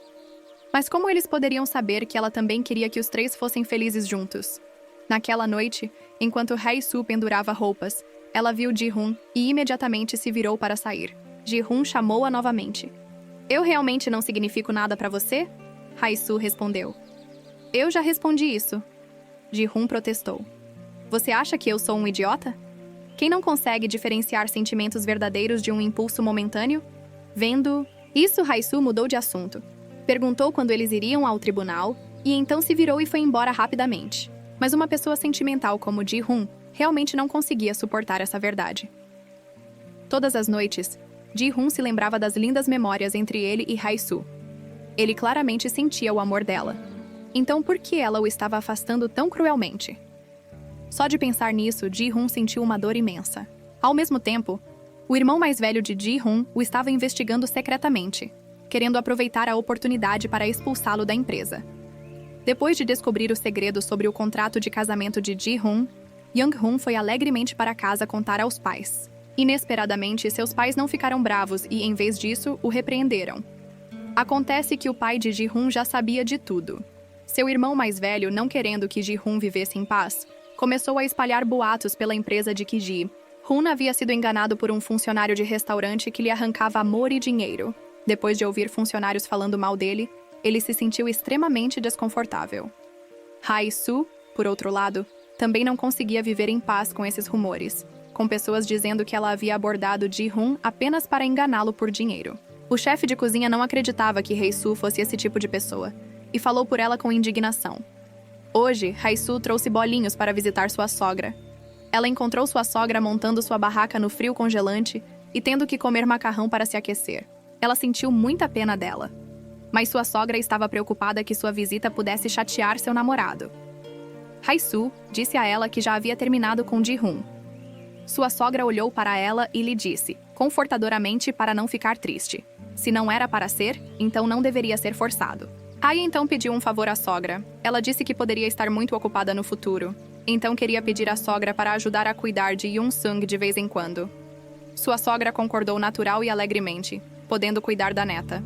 Mas como eles poderiam saber que ela também queria que os três fossem felizes juntos? Naquela noite, enquanto Hae-soo pendurava roupas, ela viu Ji-hoon e imediatamente se virou para sair. Ji-hoon chamou-a novamente. Eu realmente não significo nada para você? Hae-soo respondeu. Eu já respondi isso. Ji-hoon protestou. Você acha que eu sou um idiota? Quem não consegue diferenciar sentimentos verdadeiros de um impulso momentâneo? Vendo isso, Hae-soo mudou de assunto. Perguntou quando eles iriam ao tribunal e então se virou e foi embora rapidamente. Mas uma pessoa sentimental como Ji-hoon realmente não conseguia suportar essa verdade. Todas as noites, Ji-hoon se lembrava das lindas memórias entre ele e Hae-soo. Ele claramente sentia o amor dela. Então por que ela o estava afastando tão cruelmente? Só de pensar nisso, Ji-hoon sentiu uma dor imensa. Ao mesmo tempo, o irmão mais velho de Ji-hoon o estava investigando secretamente, querendo aproveitar a oportunidade para expulsá-lo da empresa. Depois de descobrir o segredo sobre o contrato de casamento de Ji-hoon, Young-hoon foi alegremente para casa contar aos pais. Inesperadamente, seus pais não ficaram bravos e, em vez disso, o repreenderam. Acontece que o pai de Ji-hoon já sabia de tudo. Seu irmão mais velho, não querendo que Ji-hoon vivesse em paz, começou a espalhar boatos pela empresa de que Ji-hoon havia sido enganado por um funcionário de restaurante que lhe arrancava amor e dinheiro. Depois de ouvir funcionários falando mal dele, ele se sentiu extremamente desconfortável. Hae-soo, por outro lado, também não conseguia viver em paz com esses rumores, com pessoas dizendo que ela havia abordado Ji-hoon apenas para enganá-lo por dinheiro. O chefe de cozinha não acreditava que Hae-soo fosse esse tipo de pessoa, e falou por ela com indignação. Hoje, Hae-soo trouxe bolinhos para visitar sua sogra. Ela encontrou sua sogra montando sua barraca no frio congelante e tendo que comer macarrão para se aquecer. Ela sentiu muita pena dela. Mas sua sogra estava preocupada que sua visita pudesse chatear seu namorado. Hae-soo disse a ela que já havia terminado com Ji-hoon. Sua sogra olhou para ela e lhe disse, confortadoramente para não ficar triste. Se não era para ser, então não deveria ser forçado. Hae então pediu um favor à sogra. Ela disse que poderia estar muito ocupada no futuro. Então queria pedir à sogra para ajudar a cuidar de Yoon-sung de vez em quando. Sua sogra concordou natural e alegremente, podendo cuidar da neta.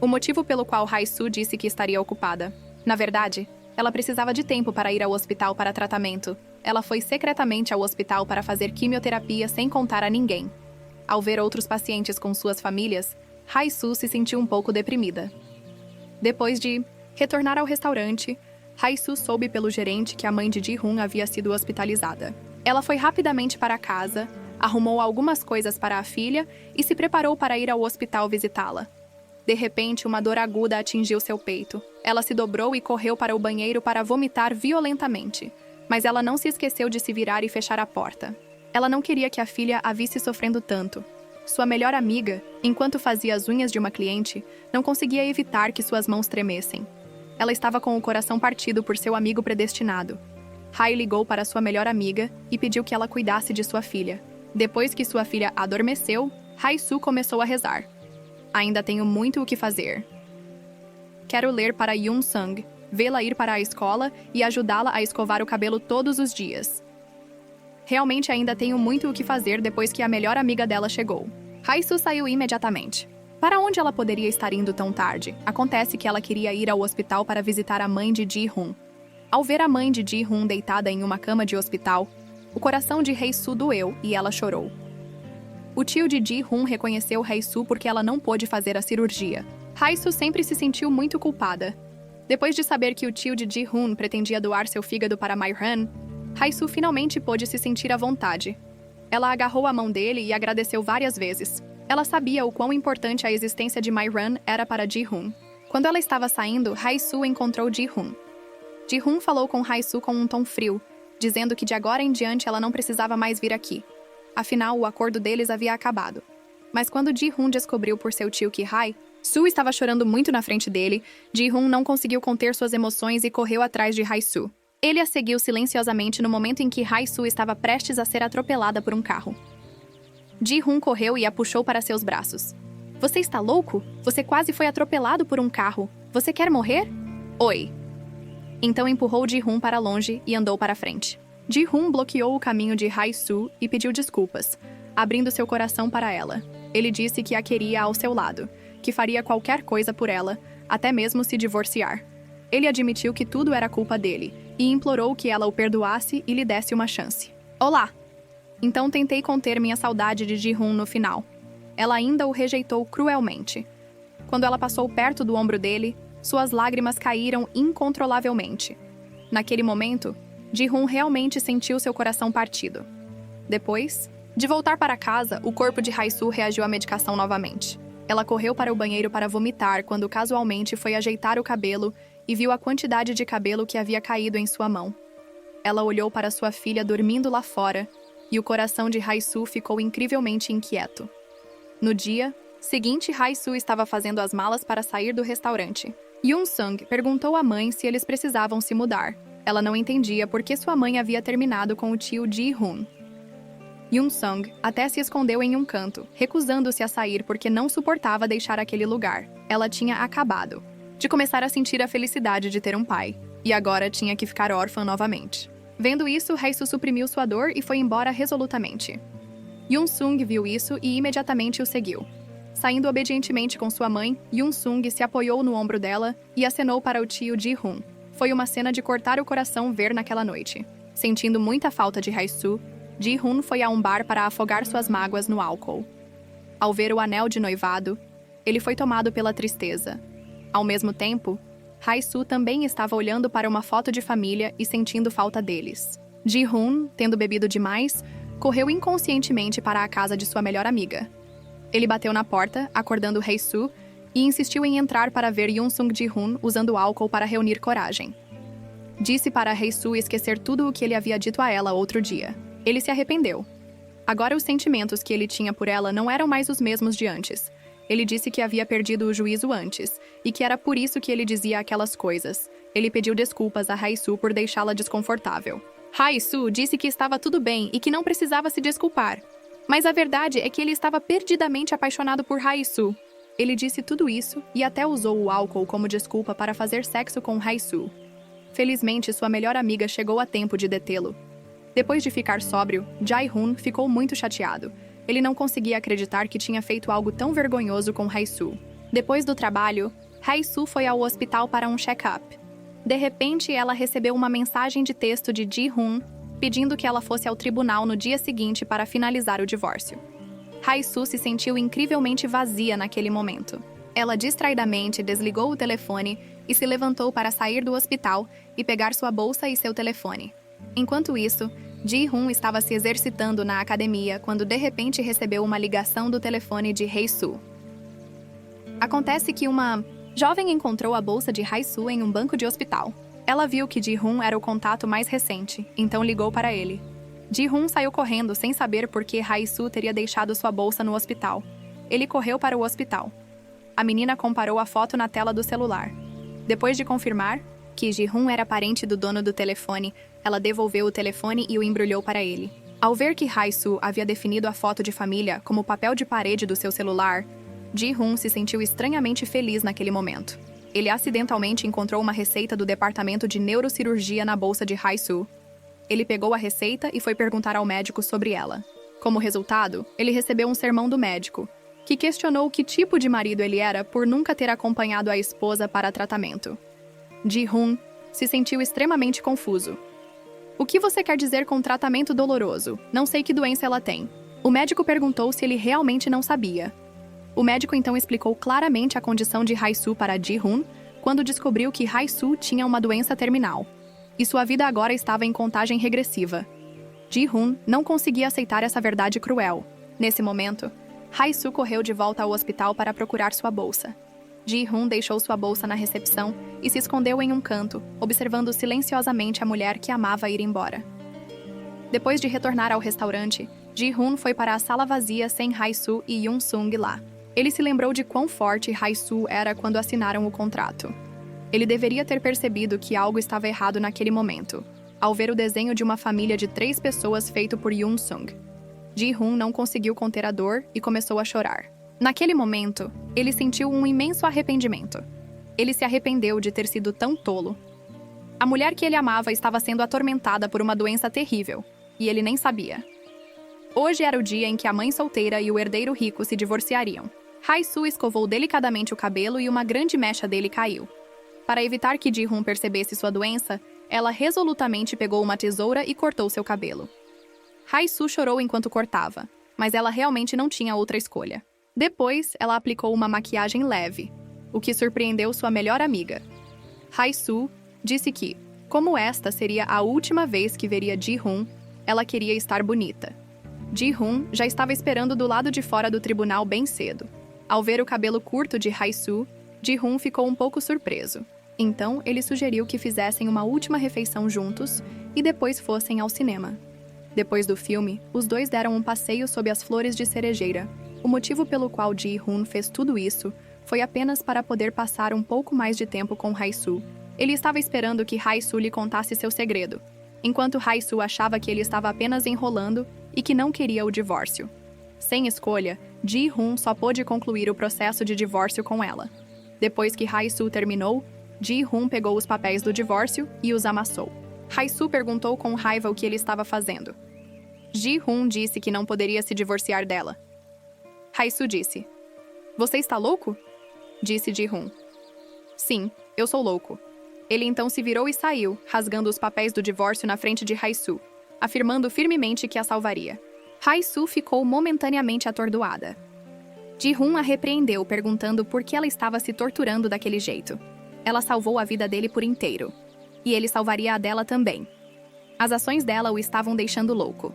O motivo pelo qual Hae-soo disse que estaria ocupada. Na verdade, ela precisava de tempo para ir ao hospital para tratamento. Ela foi secretamente ao hospital para fazer quimioterapia sem contar a ninguém. Ao ver outros pacientes com suas famílias, Hae-soo se sentiu um pouco deprimida. Depois de retornar ao restaurante, Hae-soo soube pelo gerente que a mãe de Ji-hoon havia sido hospitalizada. Ela foi rapidamente para casa, arrumou algumas coisas para a filha e se preparou para ir ao hospital visitá-la. De repente, uma dor aguda atingiu seu peito. Ela se dobrou e correu para o banheiro para vomitar violentamente. Mas ela não se esqueceu de se virar e fechar a porta. Ela não queria que a filha a visse sofrendo tanto. Sua melhor amiga, enquanto fazia as unhas de uma cliente, não conseguia evitar que suas mãos tremessem. Ela estava com o coração partido por seu amigo predestinado. Hae ligou para sua melhor amiga e pediu que ela cuidasse de sua filha. Depois que sua filha adormeceu, Hae-soo começou a rezar. Ainda tenho muito o que fazer. Quero ler para Yoon-sung, vê-la ir para a escola e ajudá-la a escovar o cabelo todos os dias. Realmente ainda tenho muito o que fazer depois que a melhor amiga dela chegou. Hae-soo saiu imediatamente. Para onde ela poderia estar indo tão tarde? Acontece que ela queria ir ao hospital para visitar a mãe de Ji-hoon. Ao ver a mãe de Ji-hoon deitada em uma cama de hospital, o coração de Hae-soo doeu e ela chorou. O tio de Ji-hoon reconheceu Hae-soo porque ela não pôde fazer a cirurgia. Hae-soo sempre se sentiu muito culpada. Depois de saber que o tio de Ji-hoon pretendia doar seu fígado para My-ran, Hae-soo finalmente pôde se sentir à vontade. Ela agarrou a mão dele e agradeceu várias vezes. Ela sabia o quão importante a existência de My-ran era para Ji-hoon. Quando ela estava saindo, Hae-soo encontrou Ji-hoon. Ji-hoon falou com Hae-soo com um tom frio, dizendo que de agora em diante ela não precisava mais vir aqui. Afinal, o acordo deles havia acabado. Mas quando Ji-hoon descobriu por seu tio que Hae Soo estava chorando muito na frente dele. Ji-hoon não conseguiu conter suas emoções e correu atrás de Hae-soo. Ele a seguiu silenciosamente no momento em que Hae-soo estava prestes a ser atropelada por um carro. Ji-hoon correu e a puxou para seus braços. Você está louco? Você quase foi atropelado por um carro. Você quer morrer? Oi. Então empurrou Ji-hoon para longe e andou para frente. Ji-hoon bloqueou o caminho de Hae-soo e pediu desculpas, abrindo seu coração para ela. Ele disse que a queria ao seu lado, que faria qualquer coisa por ela, até mesmo se divorciar. Ele admitiu que tudo era culpa dele e implorou que ela o perdoasse e lhe desse uma chance. Olá! Então tentei conter minha saudade de Ji-hoon no final. Ela ainda o rejeitou cruelmente. Quando ela passou perto do ombro dele, suas lágrimas caíram incontrolavelmente. Naquele momento, Ji-hoon realmente sentiu seu coração partido. Depois de voltar para casa, o corpo de Hae-soo reagiu à medicação novamente. Ela correu para o banheiro para vomitar quando casualmente foi ajeitar o cabelo e viu a quantidade de cabelo que havia caído em sua mão. Ela olhou para sua filha dormindo lá fora e o coração de Hae-soo ficou incrivelmente inquieto. No dia seguinte, Hae-soo estava fazendo as malas para sair do restaurante. Yoon-sung perguntou à mãe se eles precisavam se mudar. Ela não entendia por que sua mãe havia terminado com o tio Ji-hoon. Yoon-sung até se escondeu em um canto, recusando-se a sair porque não suportava deixar aquele lugar. Ela tinha acabado de começar a sentir a felicidade de ter um pai, e agora tinha que ficar órfã novamente. Vendo isso, Hae-soo suprimiu sua dor e foi embora resolutamente. Yoon-sung viu isso e imediatamente o seguiu. Saindo obedientemente com sua mãe, Yoon-sung se apoiou no ombro dela e acenou para o tio Ji-hoon. Foi uma cena de cortar o coração ver naquela noite. Sentindo muita falta de Hae-soo, Ji-hoon foi a um bar para afogar suas mágoas no álcool. Ao ver o anel de noivado, ele foi tomado pela tristeza. Ao mesmo tempo, Hae-soo também estava olhando para uma foto de família e sentindo falta deles. Ji-hoon, tendo bebido demais, correu inconscientemente para a casa de sua melhor amiga. Ele bateu na porta, acordando Hae-soo, e insistiu em entrar para ver Yoon-sung Ji-hoon usando álcool para reunir coragem. Disse para Hae-soo esquecer tudo o que ele havia dito a ela outro dia. Ele se arrependeu. Agora os sentimentos que ele tinha por ela não eram mais os mesmos de antes. Ele disse que havia perdido o juízo antes, e que era por isso que ele dizia aquelas coisas. Ele pediu desculpas a Hae-soo por deixá-la desconfortável. Hae-soo disse que estava tudo bem e que não precisava se desculpar. Mas a verdade é que ele estava perdidamente apaixonado por Hae-soo. Ele disse tudo isso e até usou o álcool como desculpa para fazer sexo com Hae-soo. Felizmente, sua melhor amiga chegou a tempo de detê-lo. Depois de ficar sóbrio, Jae-hoon ficou muito chateado. Ele não conseguia acreditar que tinha feito algo tão vergonhoso com Hae-soo. Depois do trabalho, Hae-soo foi ao hospital para um check-up. De repente, ela recebeu uma mensagem de texto de Ji-hoon pedindo que ela fosse ao tribunal no dia seguinte para finalizar o divórcio. Hae-soo se sentiu incrivelmente vazia naquele momento. Ela distraidamente desligou o telefone e se levantou para sair do hospital e pegar sua bolsa e seu telefone. Enquanto isso, Ji-hoon estava se exercitando na academia quando de repente recebeu uma ligação do telefone de Hae-soo. Acontece que uma jovem encontrou a bolsa de Hae-soo em um banco de hospital. Ela viu que Ji-hoon era o contato mais recente, então ligou para ele. Ji-hoon saiu correndo sem saber por que Hae-soo teria deixado sua bolsa no hospital. Ele correu para o hospital. A menina comparou a foto na tela do celular. Depois de confirmar que Ji-hoon era parente do dono do telefone, ela devolveu o telefone e o embrulhou para ele. Ao ver que Hae-soo havia definido a foto de família como papel de parede do seu celular, Ji-hoon se sentiu estranhamente feliz naquele momento. Ele acidentalmente encontrou uma receita do departamento de neurocirurgia na bolsa de Hae-soo. Ele pegou a receita e foi perguntar ao médico sobre ela. Como resultado, ele recebeu um sermão do médico, que questionou que tipo de marido ele era por nunca ter acompanhado a esposa para tratamento. Ji-hoon se sentiu extremamente confuso. O que você quer dizer com tratamento doloroso? Não sei que doença ela tem. O médico perguntou se ele realmente não sabia. O médico então explicou claramente a condição de Hae-soo para Ji-hoon quando descobriu que Hae-soo tinha uma doença terminal. E sua vida agora estava em contagem regressiva. Ji-hoon não conseguia aceitar essa verdade cruel. Nesse momento, Hae-soo correu de volta ao hospital para procurar sua bolsa. Ji-hoon deixou sua bolsa na recepção e se escondeu em um canto, observando silenciosamente a mulher que amava ir embora. Depois de retornar ao restaurante, Ji-hoon foi para a sala vazia sem Hae-soo e Yoon-sung lá. Ele se lembrou de quão forte Hai-soo era quando assinaram o contrato. Ele deveria ter percebido que algo estava errado naquele momento, ao ver o desenho de uma família de 3 pessoas feito por Yoon-sung. Ji-hoon não conseguiu conter a dor e começou a chorar. Naquele momento, ele sentiu um imenso arrependimento. Ele se arrependeu de ter sido tão tolo. A mulher que ele amava estava sendo atormentada por uma doença terrível, e ele nem sabia. Hoje era o dia em que a mãe solteira e o herdeiro rico se divorciariam. Hai-soo escovou delicadamente o cabelo e uma grande mecha dele caiu. Para evitar que Ji-hoon percebesse sua doença, ela resolutamente pegou uma tesoura e cortou seu cabelo. Hai-soo chorou enquanto cortava, mas ela realmente não tinha outra escolha. Depois, ela aplicou uma maquiagem leve, o que surpreendeu sua melhor amiga. Hai-soo disse que, como esta seria a última vez que veria Ji-hoon, ela queria estar bonita. Ji-hoon já estava esperando do lado de fora do tribunal bem cedo. Ao ver o cabelo curto de Hai-soo, Ji-hoon ficou um pouco surpreso. Então, ele sugeriu que fizessem uma última refeição juntos e depois fossem ao cinema. Depois do filme, os dois deram um passeio sob as flores de cerejeira. O motivo pelo qual Ji-hoon fez tudo isso foi apenas para poder passar um pouco mais de tempo com Hai-soo. Ele estava esperando que Hai-soo lhe contasse seu segredo, enquanto Hai-soo achava que ele estava apenas enrolando e que não queria o divórcio. Sem escolha, Ji-hoon só pôde concluir o processo de divórcio com ela. Depois que Hai-soo terminou, Ji-hoon pegou os papéis do divórcio e os amassou. Hai-soo perguntou com raiva o que ele estava fazendo. Ji-hoon disse que não poderia se divorciar dela. Hai-soo disse: "Você está louco?" Disse Ji-hoon. "Sim, eu sou louco." Ele então se virou e saiu, rasgando os papéis do divórcio na frente de Hai-soo, afirmando firmemente que a salvaria. Hai-soo ficou momentaneamente atordoada. Ji-hoon a repreendeu, perguntando por que ela estava se torturando daquele jeito. Ela salvou a vida dele por inteiro. E ele salvaria a dela também. As ações dela o estavam deixando louco.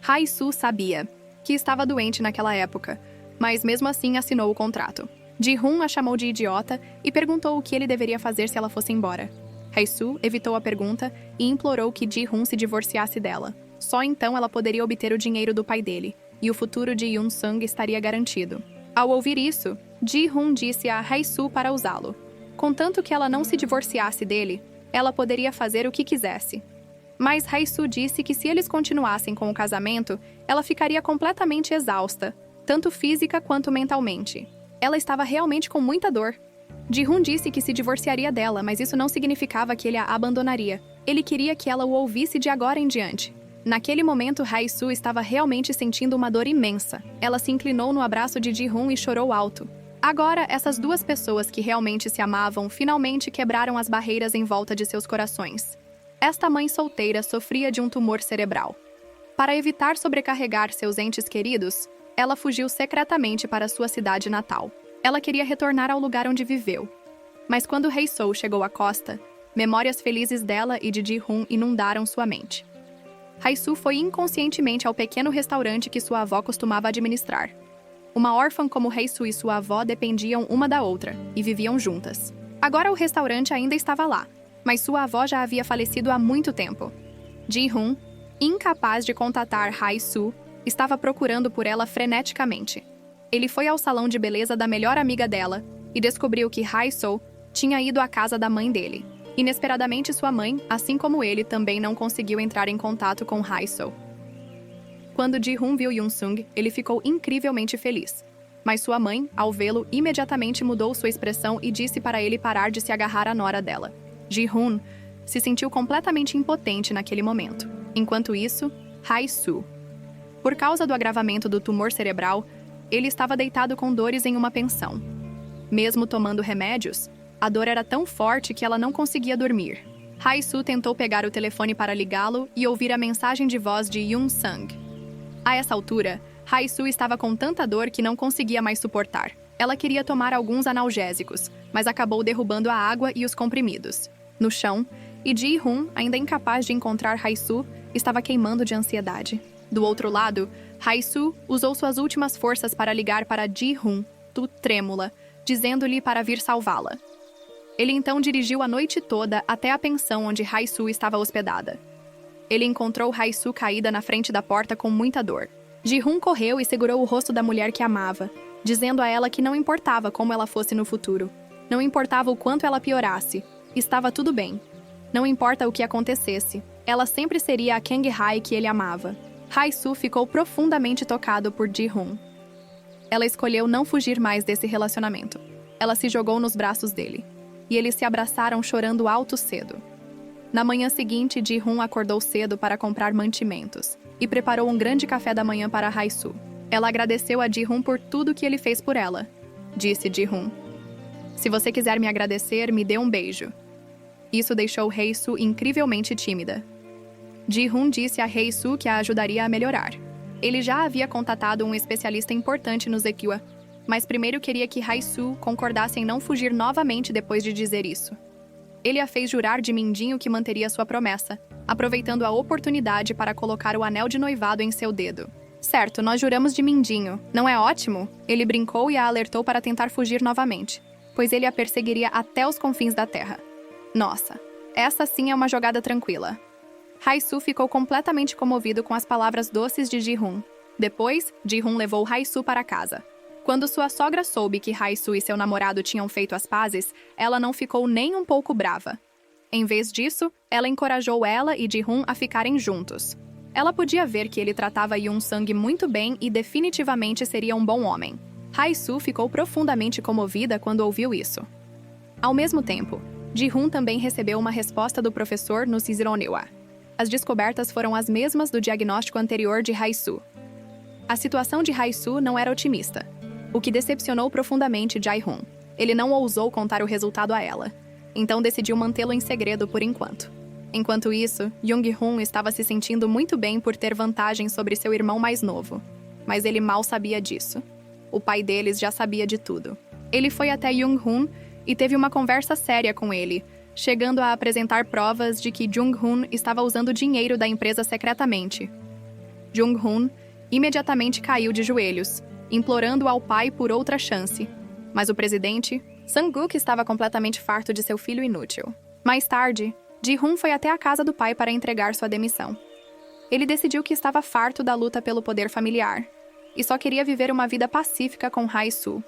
Hai-soo sabia que estava doente naquela época, mas mesmo assim assinou o contrato. Ji-hoon a chamou de idiota e perguntou o que ele deveria fazer se ela fosse embora. Hai-soo evitou a pergunta e implorou que Ji-hoon se divorciasse dela. Só então ela poderia obter o dinheiro do pai dele, e o futuro de Yoon-sung estaria garantido. Ao ouvir isso, Ji-hoon disse a Hai-soo para usá-lo. Contanto que ela não se divorciasse dele, ela poderia fazer o que quisesse. Mas Hai-soo disse que se eles continuassem com o casamento, ela ficaria completamente exausta, tanto física quanto mentalmente. Ela estava realmente com muita dor. Ji-hoon disse que se divorciaria dela, mas isso não significava que ele a abandonaria. Ele queria que ela o ouvisse de agora em diante. Naquele momento, Hai-soo estava realmente sentindo uma dor imensa. Ela se inclinou no abraço de Ji-hoon e chorou alto. Agora, essas duas pessoas que realmente se amavam finalmente quebraram as barreiras em volta de seus corações. Esta mãe solteira sofria de um tumor cerebral. Para evitar sobrecarregar seus entes queridos, ela fugiu secretamente para sua cidade natal. Ela queria retornar ao lugar onde viveu. Mas quando Hai-soo chegou à costa, memórias felizes dela e de Ji-hoon inundaram sua mente. Hai-soo foi inconscientemente ao pequeno restaurante que sua avó costumava administrar. Uma órfã como Hai-soo e sua avó dependiam uma da outra e viviam juntas. Agora o restaurante ainda estava lá, mas sua avó já havia falecido há muito tempo. Ji-hoon, incapaz de contatar Hai-soo, estava procurando por ela freneticamente. Ele foi ao salão de beleza da melhor amiga dela e descobriu que Hai-soo tinha ido à casa da mãe dele. Inesperadamente, sua mãe, assim como ele, também não conseguiu entrar em contato com Hai-soo. Quando Ji-hoon viu Yoon-sung, ele ficou incrivelmente feliz. Mas sua mãe, ao vê-lo, imediatamente mudou sua expressão e disse para ele parar de se agarrar à nora dela. Ji-hoon se sentiu completamente impotente naquele momento. Enquanto isso, Hai-soo. Por causa do agravamento do tumor cerebral, ele estava deitado com dores em uma pensão. Mesmo tomando remédios, a dor era tão forte que ela não conseguia dormir. Hai-soo tentou pegar o telefone para ligá-lo e ouvir a mensagem de voz de Yoon-sung. A essa altura, Hai-soo estava com tanta dor que não conseguia mais suportar. Ela queria tomar alguns analgésicos, mas acabou derrubando a água e os comprimidos. No chão, e Ji-hoon, ainda incapaz de encontrar Hai-soo, estava queimando de ansiedade. Do outro lado, Hai-soo usou suas últimas forças para ligar para Ji-hoon, trêmula, dizendo-lhe para vir salvá-la. Ele então dirigiu a noite toda até a pensão onde Hai-soo estava hospedada. Ele encontrou Hai-soo caída na frente da porta com muita dor. Ji-hoon correu e segurou o rosto da mulher que amava. dizendo a ela que não importava como ela fosse no futuro. Não importava o quanto ela piorasse. Estava tudo bem. Não importa o que acontecesse. Ela sempre seria a Kang Hae que ele amava. Hae-soo ficou profundamente tocado por Ji-hoon. Ela escolheu não fugir mais desse relacionamento. Ela se jogou nos braços dele. E eles se abraçaram chorando alto cedo. Na manhã seguinte, Ji-hoon acordou cedo para comprar mantimentos e preparou um grande café da manhã para Hae-soo. Ela agradeceu a Ji-hoon por tudo que ele fez por ela. Disse Ji-hoon: "Se você quiser me agradecer, me dê um beijo." Isso deixou Hae-soo incrivelmente tímida. Ji-hoon disse a Hae-soo que a ajudaria a melhorar. Ele já havia contatado um especialista importante no Zekiwa, mas primeiro queria que Hae-soo concordasse em não fugir novamente depois de dizer isso. Ele a fez jurar de mindinho que manteria sua promessa, aproveitando a oportunidade para colocar o anel de noivado em seu dedo. "Certo, nós juramos de mindinho. Não é ótimo?" Ele brincou e a alertou para tentar fugir novamente, pois ele a perseguiria até os confins da terra. Nossa, essa sim é uma jogada tranquila. Hae-soo ficou completamente comovido com as palavras doces de Ji-hoon. Depois, Ji-hoon levou Hae-soo para casa. Quando sua sogra soube que Hae-soo e seu namorado tinham feito as pazes, ela não ficou nem um pouco brava. Em vez disso, ela encorajou ela e Ji-hoon a ficarem juntos. Ela podia ver que ele tratava Yoon-sang muito bem e definitivamente seria um bom homem. Hae-soo ficou profundamente comovida quando ouviu isso. Ao mesmo tempo, Ji-hoon também recebeu uma resposta do professor no Sisironewa. As descobertas foram as mesmas do diagnóstico anterior de Hae-soo. A situação de Hae-soo não era otimista, o que decepcionou profundamente Jae-hoon. Ele não ousou contar o resultado a ela, então decidiu mantê-lo em segredo por enquanto. Enquanto isso, Young-hoon estava se sentindo muito bem por ter vantagem sobre seu irmão mais novo, mas ele mal sabia disso. O pai deles já sabia de tudo. Ele foi até Young-hoon e teve uma conversa séria com ele, chegando a apresentar provas de que Jung-hoon estava usando dinheiro da empresa secretamente. Jung-hoon imediatamente caiu de joelhos, implorando ao pai por outra chance. Mas o presidente, Sang-guk, estava completamente farto de seu filho inútil. Mais tarde, Ji-hoon foi até a casa do pai para entregar sua demissão. Ele decidiu que estava farto da luta pelo poder familiar e só queria viver uma vida pacífica com Hae-soo.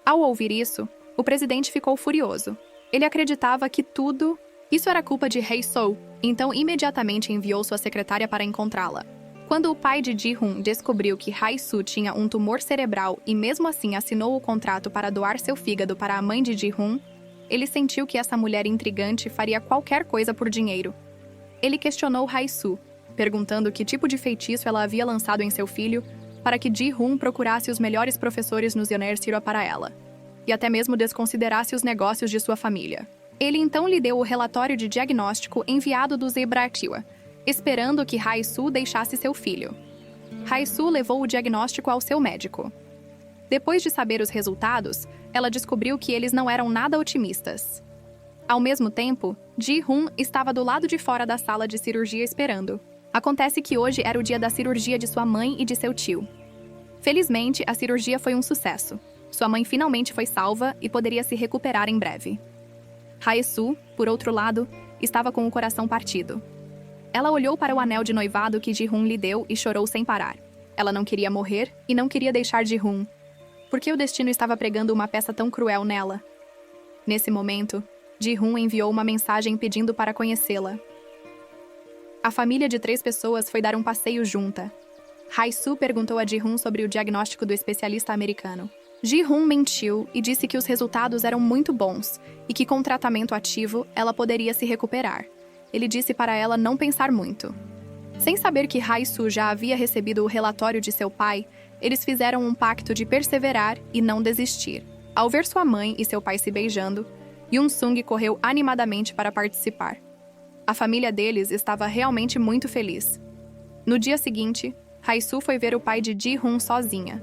Ao ouvir isso, o presidente ficou furioso. Ele acreditava que tudo isso era culpa de Hae-soo, então imediatamente enviou sua secretária para encontrá-la. Quando o pai de Ji-hoon descobriu que Hae-soo tinha um tumor cerebral e mesmo assim assinou o contrato para doar seu fígado para a mãe de Ji-hoon, ele sentiu que essa mulher intrigante faria qualquer coisa por dinheiro. Ele questionou Hae-soo, perguntando que tipo de feitiço ela havia lançado em seu filho para que Ji-hoon procurasse os melhores professores no Zeoner-sira para ela, e até mesmo desconsiderasse os negócios de sua família. Ele então lhe deu o relatório de diagnóstico enviado do Zebratiwa, esperando que Hae-soo deixasse seu filho. Hae-soo levou o diagnóstico ao seu médico. Depois de saber os resultados, ela descobriu que eles não eram nada otimistas. Ao mesmo tempo, Ji-hoon estava do lado de fora da sala de cirurgia esperando. Acontece que hoje era o dia da cirurgia de sua mãe e de seu tio. Felizmente, a cirurgia foi um sucesso. Sua mãe finalmente foi salva e poderia se recuperar em breve. Hae-soo, por outro lado, estava com o coração partido. Ela olhou para o anel de noivado que Ji-hoon lhe deu e chorou sem parar. Ela não queria morrer e não queria deixar Ji-hoon. Por que o destino estava pregando uma peça tão cruel nela? Nesse momento, Ji-hoon enviou uma mensagem pedindo para conhecê-la. A família de 3 pessoas foi dar um passeio junta. Hae-soo perguntou a Ji-hoon sobre o diagnóstico do especialista americano. Ji-hoon mentiu e disse que os resultados eram muito bons e que com tratamento ativo ela poderia se recuperar. Ele disse para ela não pensar muito. Sem saber que Hae-soo já havia recebido o relatório de seu pai, eles fizeram um pacto de perseverar e não desistir. Ao ver sua mãe e seu pai se beijando, Yoon-sung correu animadamente para participar. A família deles estava realmente muito feliz. No dia seguinte, Hae-soo foi ver o pai de Ji-hoon sozinha.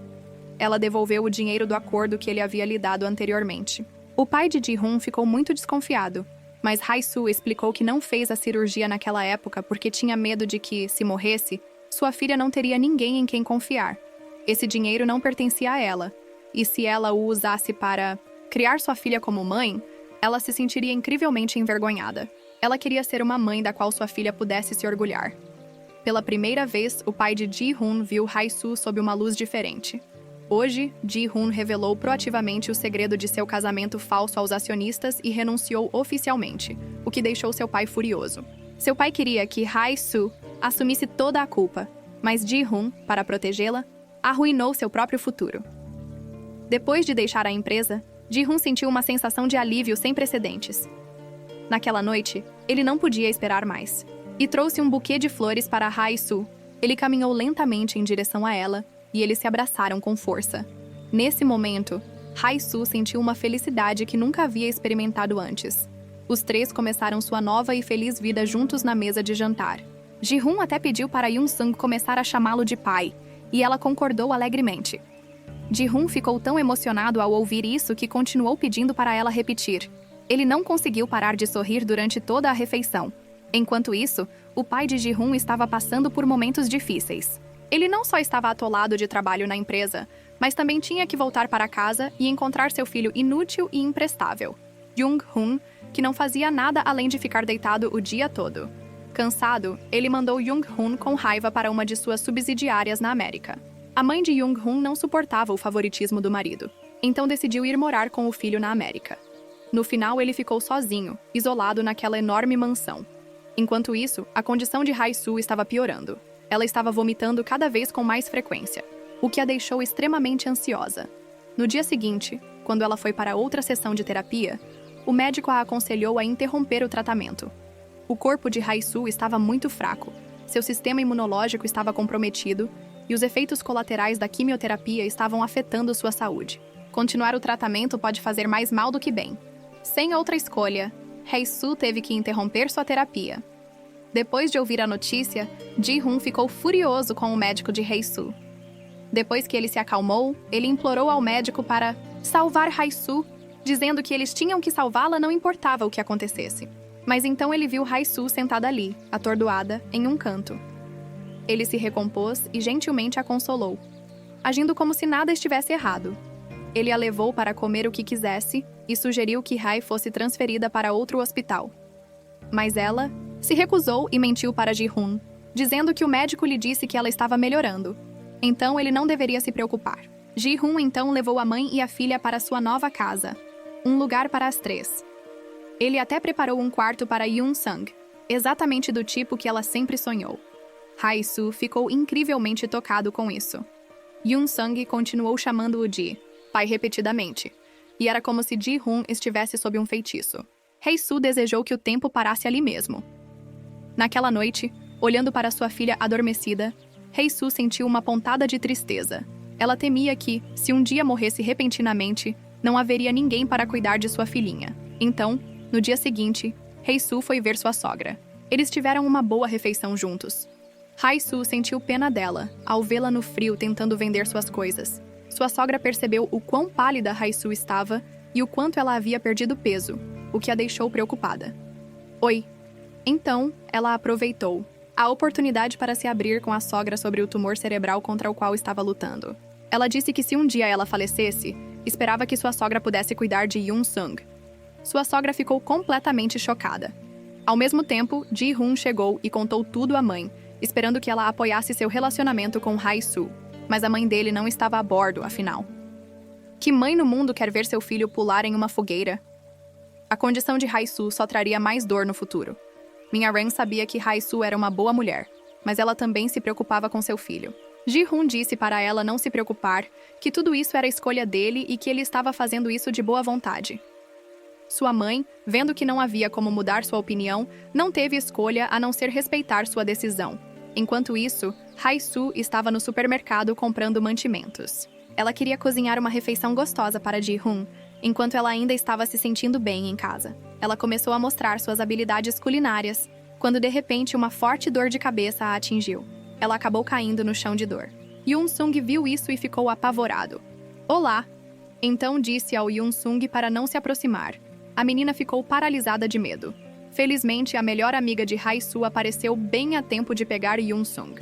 Ela devolveu o dinheiro do acordo que ele havia lhe dado anteriormente. O pai de Ji-hoon ficou muito desconfiado, mas Hae-soo explicou que não fez a cirurgia naquela época porque tinha medo de que, se morresse, sua filha não teria ninguém em quem confiar. Esse dinheiro não pertencia a ela, e se ela o usasse para criar sua filha como mãe, ela se sentiria incrivelmente envergonhada. Ela queria ser uma mãe da qual sua filha pudesse se orgulhar. Pela primeira vez, o pai de Ji-hoon viu Hae-soo sob uma luz diferente. Hoje, Ji-hoon revelou proativamente o segredo de seu casamento falso aos acionistas e renunciou oficialmente, o que deixou seu pai furioso. Seu pai queria que Hae-soo assumisse toda a culpa, mas Ji-hoon, para protegê-la, arruinou seu próprio futuro. Depois de deixar a empresa, Ji-hoon sentiu uma sensação de alívio sem precedentes. Naquela noite, ele não podia esperar mais, e trouxe um buquê de flores para Hae-soo. Ele caminhou lentamente em direção a ela, e eles se abraçaram com força. Nesse momento, Hae-soo sentiu uma felicidade que nunca havia experimentado antes. Os três começaram sua nova e feliz vida juntos na mesa de jantar. Ji-hoon até pediu para Yoon-sung começar a chamá-lo de pai, e ela concordou alegremente. Ji-hoon ficou tão emocionado ao ouvir isso que continuou pedindo para ela repetir. Ele não conseguiu parar de sorrir durante toda a refeição. Enquanto isso, o pai de Ji-hoon estava passando por momentos difíceis. Ele não só estava atolado de trabalho na empresa, mas também tinha que voltar para casa e encontrar seu filho inútil e imprestável, Jung-hoon, que não fazia nada além de ficar deitado o dia todo. Cansado, ele mandou Jung-hoon com raiva para uma de suas subsidiárias na América. A mãe de Jung-hoon não suportava o favoritismo do marido, então decidiu ir morar com o filho na América. No final, ele ficou sozinho, isolado naquela enorme mansão. Enquanto isso, a condição de Hae-soo estava piorando. Ela estava vomitando cada vez com mais frequência, o que a deixou extremamente ansiosa. No dia seguinte, quando ela foi para outra sessão de terapia, o médico a aconselhou a interromper o tratamento. O corpo de Hae-soo estava muito fraco, seu sistema imunológico estava comprometido e os efeitos colaterais da quimioterapia estavam afetando sua saúde. Continuar o tratamento pode fazer mais mal do que bem. Sem outra escolha, Hae-soo teve que interromper sua terapia. Depois de ouvir a notícia, Ji-hoon ficou furioso com o médico de Hae-soo. Depois que ele se acalmou, ele implorou ao médico para salvar Hae-soo, dizendo que eles tinham que salvá-la não importava o que acontecesse. Mas então ele viu Hae-soo sentada ali, atordoada, em um canto. Ele se recompôs e gentilmente a consolou, agindo como se nada estivesse errado. Ele a levou para comer o que quisesse e sugeriu que Hae fosse transferida para outro hospital. Mas ela se recusou e mentiu para Ji-hoon, dizendo que o médico lhe disse que ela estava melhorando. Então ele não deveria se preocupar. Ji-hoon então levou a mãe e a filha para sua nova casa, um lugar para as três. Ele até preparou um quarto para Yoon-sung, exatamente do tipo que ela sempre sonhou. Hae-soo ficou incrivelmente tocado com isso. Yoon-sung continuou chamando-o de pai repetidamente, e era como se Ji-hoon estivesse sob um feitiço. Hae-soo desejou que o tempo parasse ali mesmo. Naquela noite, olhando para sua filha adormecida, Hae-soo sentiu uma pontada de tristeza. Ela temia que, se um dia morresse repentinamente, não haveria ninguém para cuidar de sua filhinha. Então, no dia seguinte, Hae-soo foi ver sua sogra. Eles tiveram uma boa refeição juntos. Hae-soo sentiu pena dela, ao vê-la no frio tentando vender suas coisas. Sua sogra percebeu o quão pálida Hae-soo estava e o quanto ela havia perdido peso, o que a deixou preocupada. Oi. Então, ela aproveitou a oportunidade para se abrir com a sogra sobre o tumor cerebral contra o qual estava lutando. Ela disse que se um dia ela falecesse, esperava que sua sogra pudesse cuidar de Yoon-sung. Sua sogra ficou completamente chocada. Ao mesmo tempo, Ji-hoon chegou e contou tudo à mãe, esperando que ela apoiasse seu relacionamento com Hae-soo. Mas a mãe dele não estava a bordo, afinal. Que mãe no mundo quer ver seu filho pular em uma fogueira? A condição de Hae-soo só traria mais dor no futuro. Minha Ren sabia que Hae-soo era uma boa mulher, mas ela também se preocupava com seu filho. Ji-hoon disse para ela não se preocupar, que tudo isso era escolha dele e que ele estava fazendo isso de boa vontade. Sua mãe, vendo que não havia como mudar sua opinião, não teve escolha a não ser respeitar sua decisão. Enquanto isso, Hae-soo estava no supermercado comprando mantimentos. Ela queria cozinhar uma refeição gostosa para Ji-hoon, enquanto ela ainda estava se sentindo bem em casa. Ela começou a mostrar suas habilidades culinárias, quando de repente uma forte dor de cabeça a atingiu. Ela acabou caindo no chão de dor. Yoon-sung viu isso e ficou apavorado. Olá! Então disse ao Yoon-sung para não se aproximar. A menina ficou paralisada de medo. Felizmente, a melhor amiga de Hae-soo apareceu bem a tempo de pegar Yoon-sung.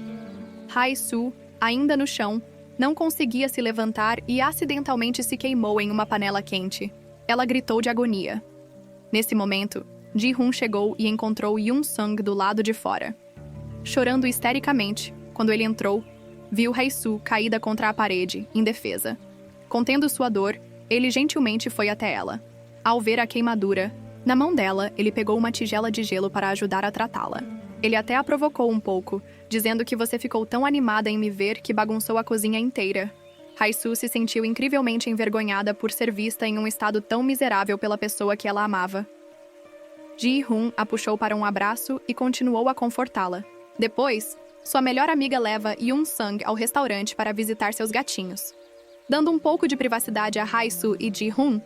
Hae-soo, ainda no chão, não conseguia se levantar e acidentalmente se queimou em uma panela quente. Ela gritou de agonia. Nesse momento, Ji-hoon chegou e encontrou Yoon-sung do lado de fora. Chorando histericamente, quando ele entrou, viu Hae-soo caída contra a parede, indefesa. Contendo sua dor, ele gentilmente foi até ela. Ao ver a queimadura, na mão dela, ele pegou uma tigela de gelo para ajudar a tratá-la. Ele até a provocou um pouco, dizendo que você ficou tão animada em me ver que bagunçou a cozinha inteira. Hae-soo se sentiu incrivelmente envergonhada por ser vista em um estado tão miserável pela pessoa que ela amava. Ji-hoon a puxou para um abraço e continuou a confortá-la. Depois, sua melhor amiga leva Yoon-sung ao restaurante para visitar seus gatinhos. Dando um pouco de privacidade a Hae-soo e Ji-hoon,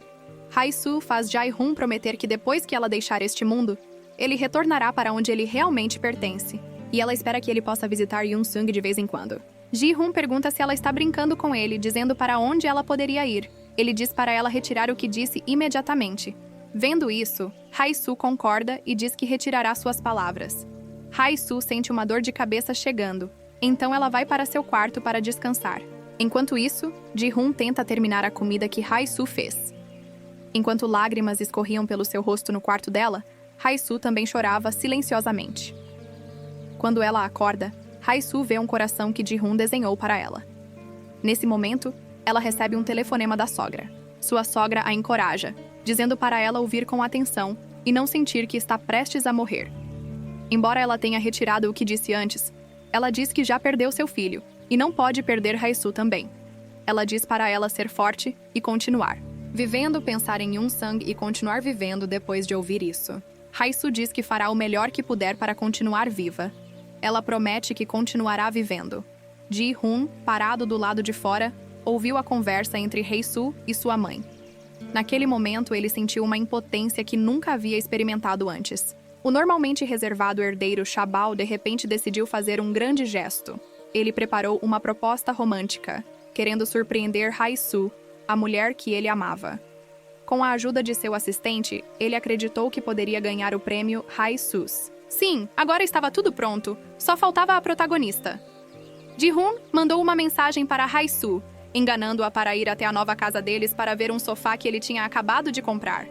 Hae-soo faz Jae-hoon prometer que depois que ela deixar este mundo, ele retornará para onde ele realmente pertence, e ela espera que ele possa visitar Yoon-sung de vez em quando. Ji-hoon pergunta se ela está brincando com ele, dizendo para onde ela poderia ir. Ele diz para ela retirar o que disse imediatamente. Vendo isso, Hae-soo concorda e diz que retirará suas palavras. Hae-soo sente uma dor de cabeça chegando, então ela vai para seu quarto para descansar. Enquanto isso, Ji-hoon tenta terminar a comida que Hae-soo fez. Enquanto lágrimas escorriam pelo seu rosto no quarto dela, Hae-soo também chorava silenciosamente. Quando ela acorda, Hae-soo vê um coração que Ji-hoon desenhou para ela. Nesse momento, ela recebe um telefonema da sogra. Sua sogra a encoraja, dizendo para ela ouvir com atenção e não sentir que está prestes a morrer. Embora ela tenha retirado o que disse antes, ela diz que já perdeu seu filho e não pode perder Hae-soo também. Ela diz para ela ser forte e continuar. Vivendo, pensar em Yoon-sung e continuar vivendo depois de ouvir isso. Hae-soo diz que fará o melhor que puder para continuar viva. Ela promete que continuará vivendo. Ji-hoon, parado do lado de fora, ouviu a conversa entre Hae-soo e sua mãe. Naquele momento, ele sentiu uma impotência que nunca havia experimentado antes. O normalmente reservado herdeiro Chabal de repente decidiu fazer um grande gesto. Ele preparou uma proposta romântica, querendo surpreender Hae-soo, a mulher que ele amava. Com a ajuda de seu assistente, ele acreditou que poderia ganhar o prêmio Hae-soo. Sim, agora estava tudo pronto, só faltava a protagonista. Ji-hoon mandou uma mensagem para Hae-soo, enganando-a para ir até a nova casa deles para ver um sofá que ele tinha acabado de comprar.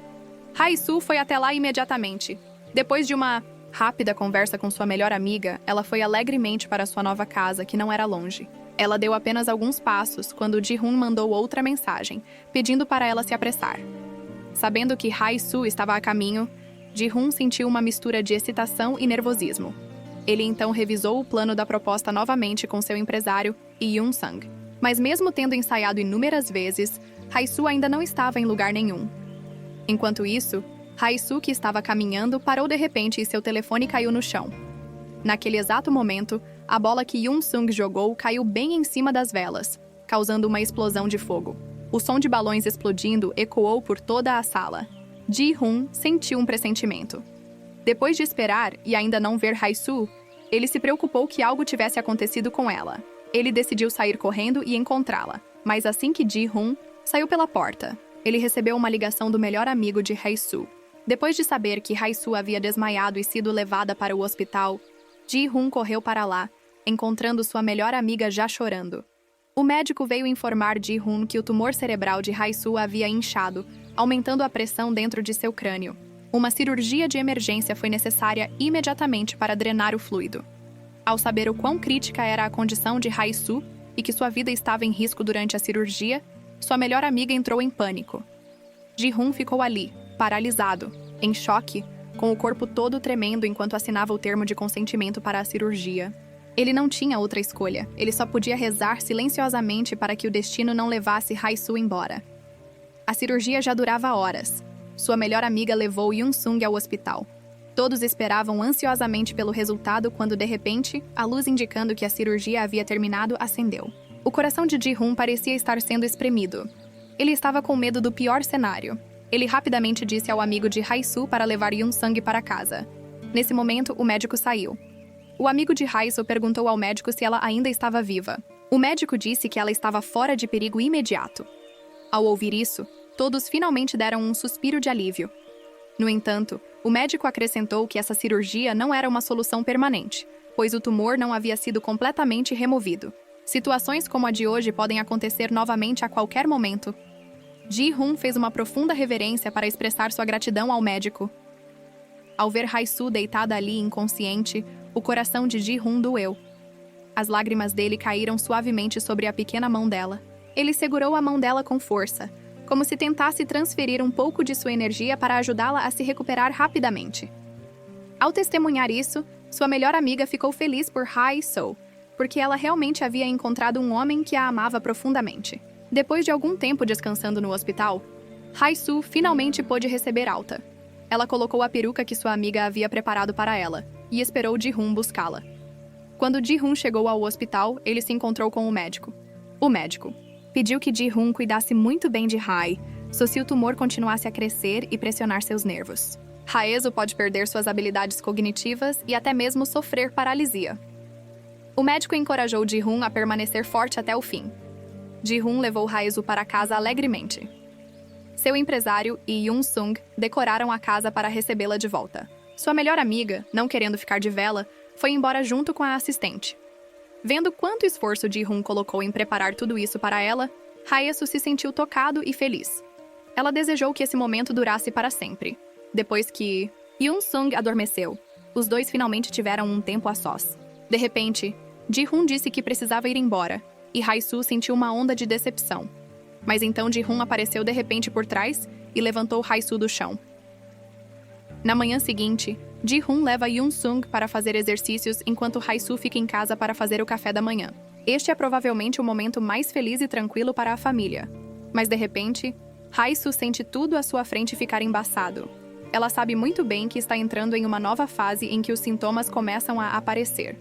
Hae-soo foi até lá imediatamente. Depois de uma rápida conversa com sua melhor amiga, ela foi alegremente para sua nova casa, que não era longe. Ela deu apenas alguns passos quando Ji-hoon mandou outra mensagem, pedindo para ela se apressar. Sabendo que Hae-soo estava a caminho, Ji-hoon sentiu uma mistura de excitação e nervosismo. Ele então revisou o plano da proposta novamente com seu empresário e Yoon-sung. Mas mesmo tendo ensaiado inúmeras vezes, Hae-soo ainda não estava em lugar nenhum. Enquanto isso, Hae-soo, que estava caminhando, parou de repente e seu telefone caiu no chão. Naquele exato momento, a bola que Yoon-sung jogou caiu bem em cima das velas, causando uma explosão de fogo. O som de balões explodindo ecoou por toda a sala. Ji-hoon sentiu um pressentimento. Depois de esperar e ainda não ver Hae-soo, ele se preocupou que algo tivesse acontecido com ela. Ele decidiu sair correndo e encontrá-la, mas assim que Ji-hoon saiu pela porta, ele recebeu uma ligação do melhor amigo de Hae-soo. Depois de saber que Hae-soo havia desmaiado e sido levada para o hospital, Ji-hoon correu para lá, encontrando sua melhor amiga já chorando. O médico veio informar Ji-hoon que o tumor cerebral de Hae-soo havia inchado, aumentando a pressão dentro de seu crânio. Uma cirurgia de emergência foi necessária imediatamente para drenar o fluido. Ao saber o quão crítica era a condição de Hae-soo e que sua vida estava em risco durante a cirurgia, sua melhor amiga entrou em pânico. Ji-hoon ficou ali, paralisado, em choque, com o corpo todo tremendo enquanto assinava o termo de consentimento para a cirurgia. Ele não tinha outra escolha, ele só podia rezar silenciosamente para que o destino não levasse Hae-soo embora. A cirurgia já durava horas. Sua melhor amiga levou Yoon-sung ao hospital. Todos esperavam ansiosamente pelo resultado quando, de repente, a luz indicando que a cirurgia havia terminado acendeu. O coração de Ji-hoon parecia estar sendo espremido. Ele estava com medo do pior cenário. Ele rapidamente disse ao amigo de Hae-soo para levar Yoon-sung para casa. Nesse momento, o médico saiu. O amigo de Hae-soo perguntou ao médico se ela ainda estava viva. O médico disse que ela estava fora de perigo imediato. Ao ouvir isso, todos finalmente deram um suspiro de alívio. No entanto, o médico acrescentou que essa cirurgia não era uma solução permanente, pois o tumor não havia sido completamente removido. Situações como a de hoje podem acontecer novamente a qualquer momento. Ji-hoon fez uma profunda reverência para expressar sua gratidão ao médico. Ao ver Hae-soo deitada ali inconsciente, o coração de Ji-hoon doeu. As lágrimas dele caíram suavemente sobre a pequena mão dela. Ele segurou a mão dela com força, como se tentasse transferir um pouco de sua energia para ajudá-la a se recuperar rapidamente. Ao testemunhar isso, sua melhor amiga ficou feliz por Hai-soo, porque ela realmente havia encontrado um homem que a amava profundamente. Depois de algum tempo descansando no hospital, Hai-soo finalmente pôde receber alta. Ela colocou a peruca que sua amiga havia preparado para ela e esperou Ji-hoon buscá-la. Quando Ji-hoon chegou ao hospital, ele se encontrou com o médico. O médico pediu que Ji-hoon cuidasse muito bem de Hae, se o tumor continuasse a crescer e pressionar seus nervos. Hae-soo pode perder suas habilidades cognitivas e até mesmo sofrer paralisia. O médico encorajou Ji-hoon a permanecer forte até o fim. Ji-hoon levou Hae-soo para casa alegremente. Seu empresário e Yoon-sung decoraram a casa para recebê-la de volta. Sua melhor amiga, não querendo ficar de vela, foi embora junto com a assistente. Vendo quanto esforço Ji-hoon colocou em preparar tudo isso para ela, Hae-soo se sentiu tocado e feliz. Ela desejou que esse momento durasse para sempre. Depois que Yoon-sung adormeceu, os dois finalmente tiveram um tempo a sós. De repente, Ji-hoon disse que precisava ir embora, e Hae-soo sentiu uma onda de decepção. Mas então Ji-hoon apareceu de repente por trás e levantou Hae-soo do chão. Na manhã seguinte, Ji-hoon leva Yoon-sung para fazer exercícios enquanto Hae-soo fica em casa para fazer o café da manhã. Este é provavelmente o momento mais feliz e tranquilo para a família. Mas de repente, Hae-soo sente tudo à sua frente ficar embaçado. Ela sabe muito bem que está entrando em uma nova fase em que os sintomas começam a aparecer.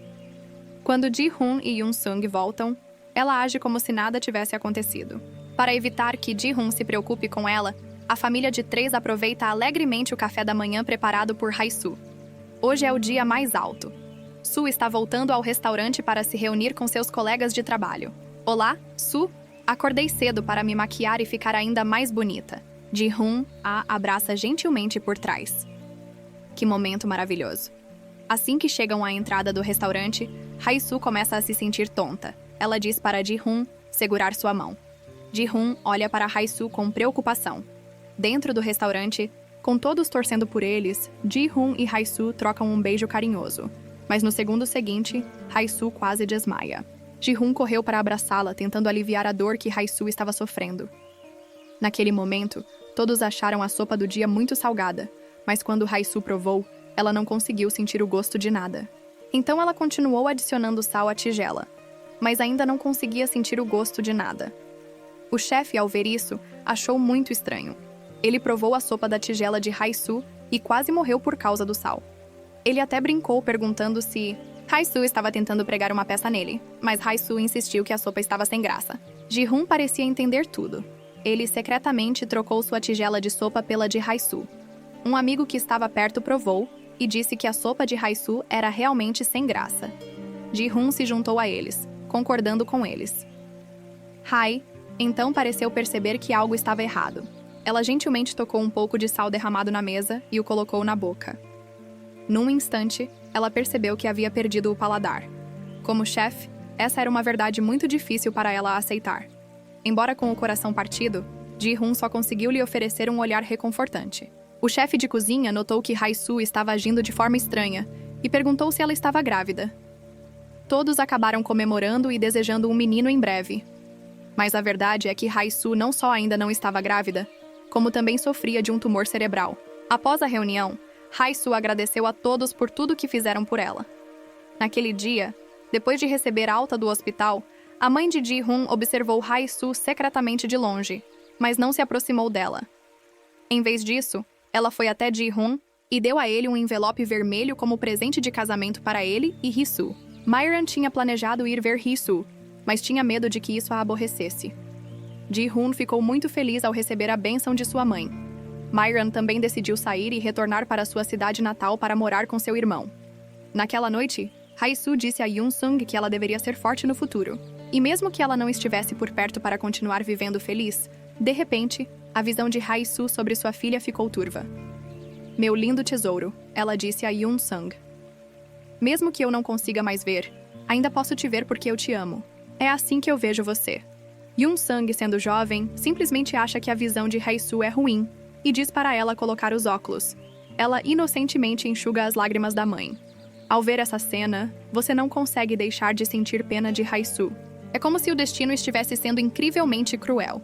Quando Ji-hoon e Yoon-sung voltam, ela age como se nada tivesse acontecido. Para evitar que Ji-hoon se preocupe com ela, a família de 3 aproveita alegremente o café da manhã preparado por Hae-soo. Hoje é o dia mais alto. Soo está voltando ao restaurante para se reunir com seus colegas de trabalho. Olá, Soo. Acordei cedo para me maquiar e ficar ainda mais bonita. Ji-hoon a abraça gentilmente por trás. Que momento maravilhoso. Assim que chegam à entrada do restaurante, Hae-soo começa a se sentir tonta. Ela diz para Ji-hoon segurar sua mão. Ji-hoon olha para Hae-soo com preocupação. Dentro do restaurante, com todos torcendo por eles, Ji-hoon e Hae-soo trocam um beijo carinhoso. Mas no segundo seguinte, Hae-soo quase desmaia. Ji-hoon correu para abraçá-la, tentando aliviar a dor que Hae-soo estava sofrendo. Naquele momento, todos acharam a sopa do dia muito salgada, mas quando Hae-soo provou, ela não conseguiu sentir o gosto de nada. Então ela continuou adicionando sal à tigela, mas ainda não conseguia sentir o gosto de nada. O chefe, ao ver isso, achou muito estranho. Ele provou a sopa da tigela de Hae-soo e quase morreu por causa do sal. Ele até brincou perguntando se Hae-soo estava tentando pregar uma peça nele, mas Hae-soo insistiu que a sopa estava sem graça. Ji-hoon parecia entender tudo. Ele secretamente trocou sua tigela de sopa pela de Hae-soo. Um amigo que estava perto provou e disse que a sopa de Hae-soo era realmente sem graça. Ji-hoon se juntou a eles, concordando com eles. Hae, então, pareceu perceber que algo estava errado. Ela gentilmente tocou um pouco de sal derramado na mesa e o colocou na boca. Num instante, ela percebeu que havia perdido o paladar. Como chefe, essa era uma verdade muito difícil para ela aceitar. Embora com o coração partido, Ji-hoon só conseguiu lhe oferecer um olhar reconfortante. O chefe de cozinha notou que Hae-soo estava agindo de forma estranha e perguntou se ela estava grávida. Todos acabaram comemorando e desejando um menino em breve. Mas a verdade é que Hae-soo não só ainda não estava grávida, como também sofria de um tumor cerebral. Após a reunião, Hae-soo agradeceu a todos por tudo que fizeram por ela. Naquele dia, depois de receber alta do hospital, a mãe de Ji-hoon observou Hae-soo secretamente de longe, mas não se aproximou dela. Em vez disso, ela foi até Ji-hoon e deu a ele um envelope vermelho como presente de casamento para ele e Hee-soo. Myron tinha planejado ir ver Hee-soo, mas tinha medo de que isso a aborrecesse. Ji-hoon ficou muito feliz ao receber a bênção de sua mãe. Myron também decidiu sair e retornar para sua cidade natal para morar com seu irmão. Naquela noite, Hae-soo disse a Yoon-sung que ela deveria ser forte no futuro. E mesmo que ela não estivesse por perto para continuar vivendo feliz, de repente, a visão de Hae-soo sobre sua filha ficou turva. Meu lindo tesouro, ela disse a Yoon-sung. Mesmo que eu não consiga mais ver, ainda posso te ver porque eu te amo. É assim que eu vejo você. Yoon-sung, sendo jovem, simplesmente acha que a visão de Hae-soo é ruim e diz para ela colocar os óculos. Ela inocentemente enxuga as lágrimas da mãe. Ao ver essa cena, você não consegue deixar de sentir pena de Hae-soo. É como se o destino estivesse sendo incrivelmente cruel.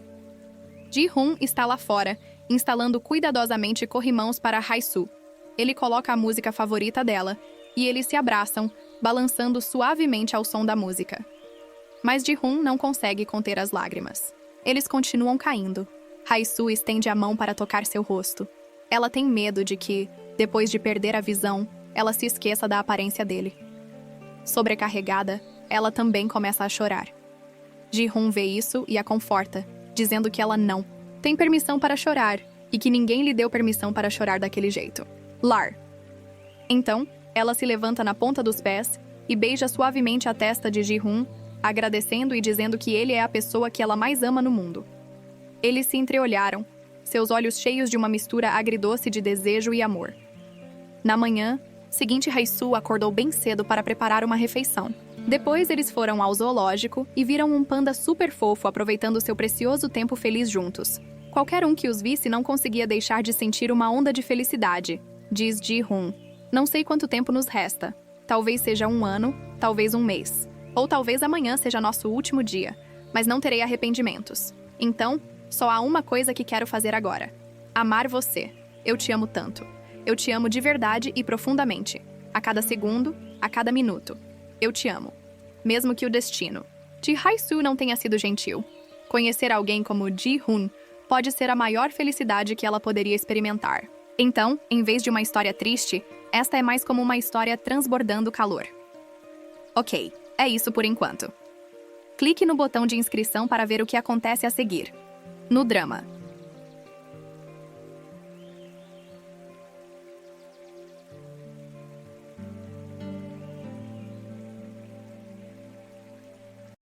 Ji-hoon está lá fora, instalando cuidadosamente corrimãos para Hae-soo. Ele coloca a música favorita dela, e eles se abraçam, balançando suavemente ao som da música. Mas Ji-hoon não consegue conter as lágrimas. Eles continuam caindo. Hae-soo estende a mão para tocar seu rosto. Ela tem medo de que, depois de perder a visão, ela se esqueça da aparência dele. Sobrecarregada, ela também começa a chorar. Ji-hoon vê isso e a conforta, dizendo que ela não tem permissão para chorar e que ninguém lhe deu permissão para chorar daquele jeito. Lar. Então, ela se levanta na ponta dos pés e beija suavemente a testa de Ji-hoon, agradecendo e dizendo que ele é a pessoa que ela mais ama no mundo. Eles se entreolharam, seus olhos cheios de uma mistura agridoce de desejo e amor. Na manhã seguinte, Hae-soo acordou bem cedo para preparar uma refeição. Depois, eles foram ao zoológico e viram um panda super fofo aproveitando seu precioso tempo feliz juntos. Qualquer um que os visse não conseguia deixar de sentir uma onda de felicidade, diz Ji-hoon. Não sei quanto tempo nos resta. Talvez seja 1 ano, talvez 1 mês. Ou talvez amanhã seja nosso último dia, mas não terei arrependimentos. Então, só há uma coisa que quero fazer agora. Amar você. Eu te amo tanto. Eu te amo de verdade e profundamente. A cada segundo, a cada minuto. Eu te amo. Mesmo que o destino de Hae-soo não tenha sido gentil. Conhecer alguém como Ji-hoon pode ser a maior felicidade que ela poderia experimentar. Então, em vez de uma história triste, esta é mais como uma história transbordando calor. Ok, é isso por enquanto. Clique no botão de inscrição para ver o que acontece a seguir. No drama,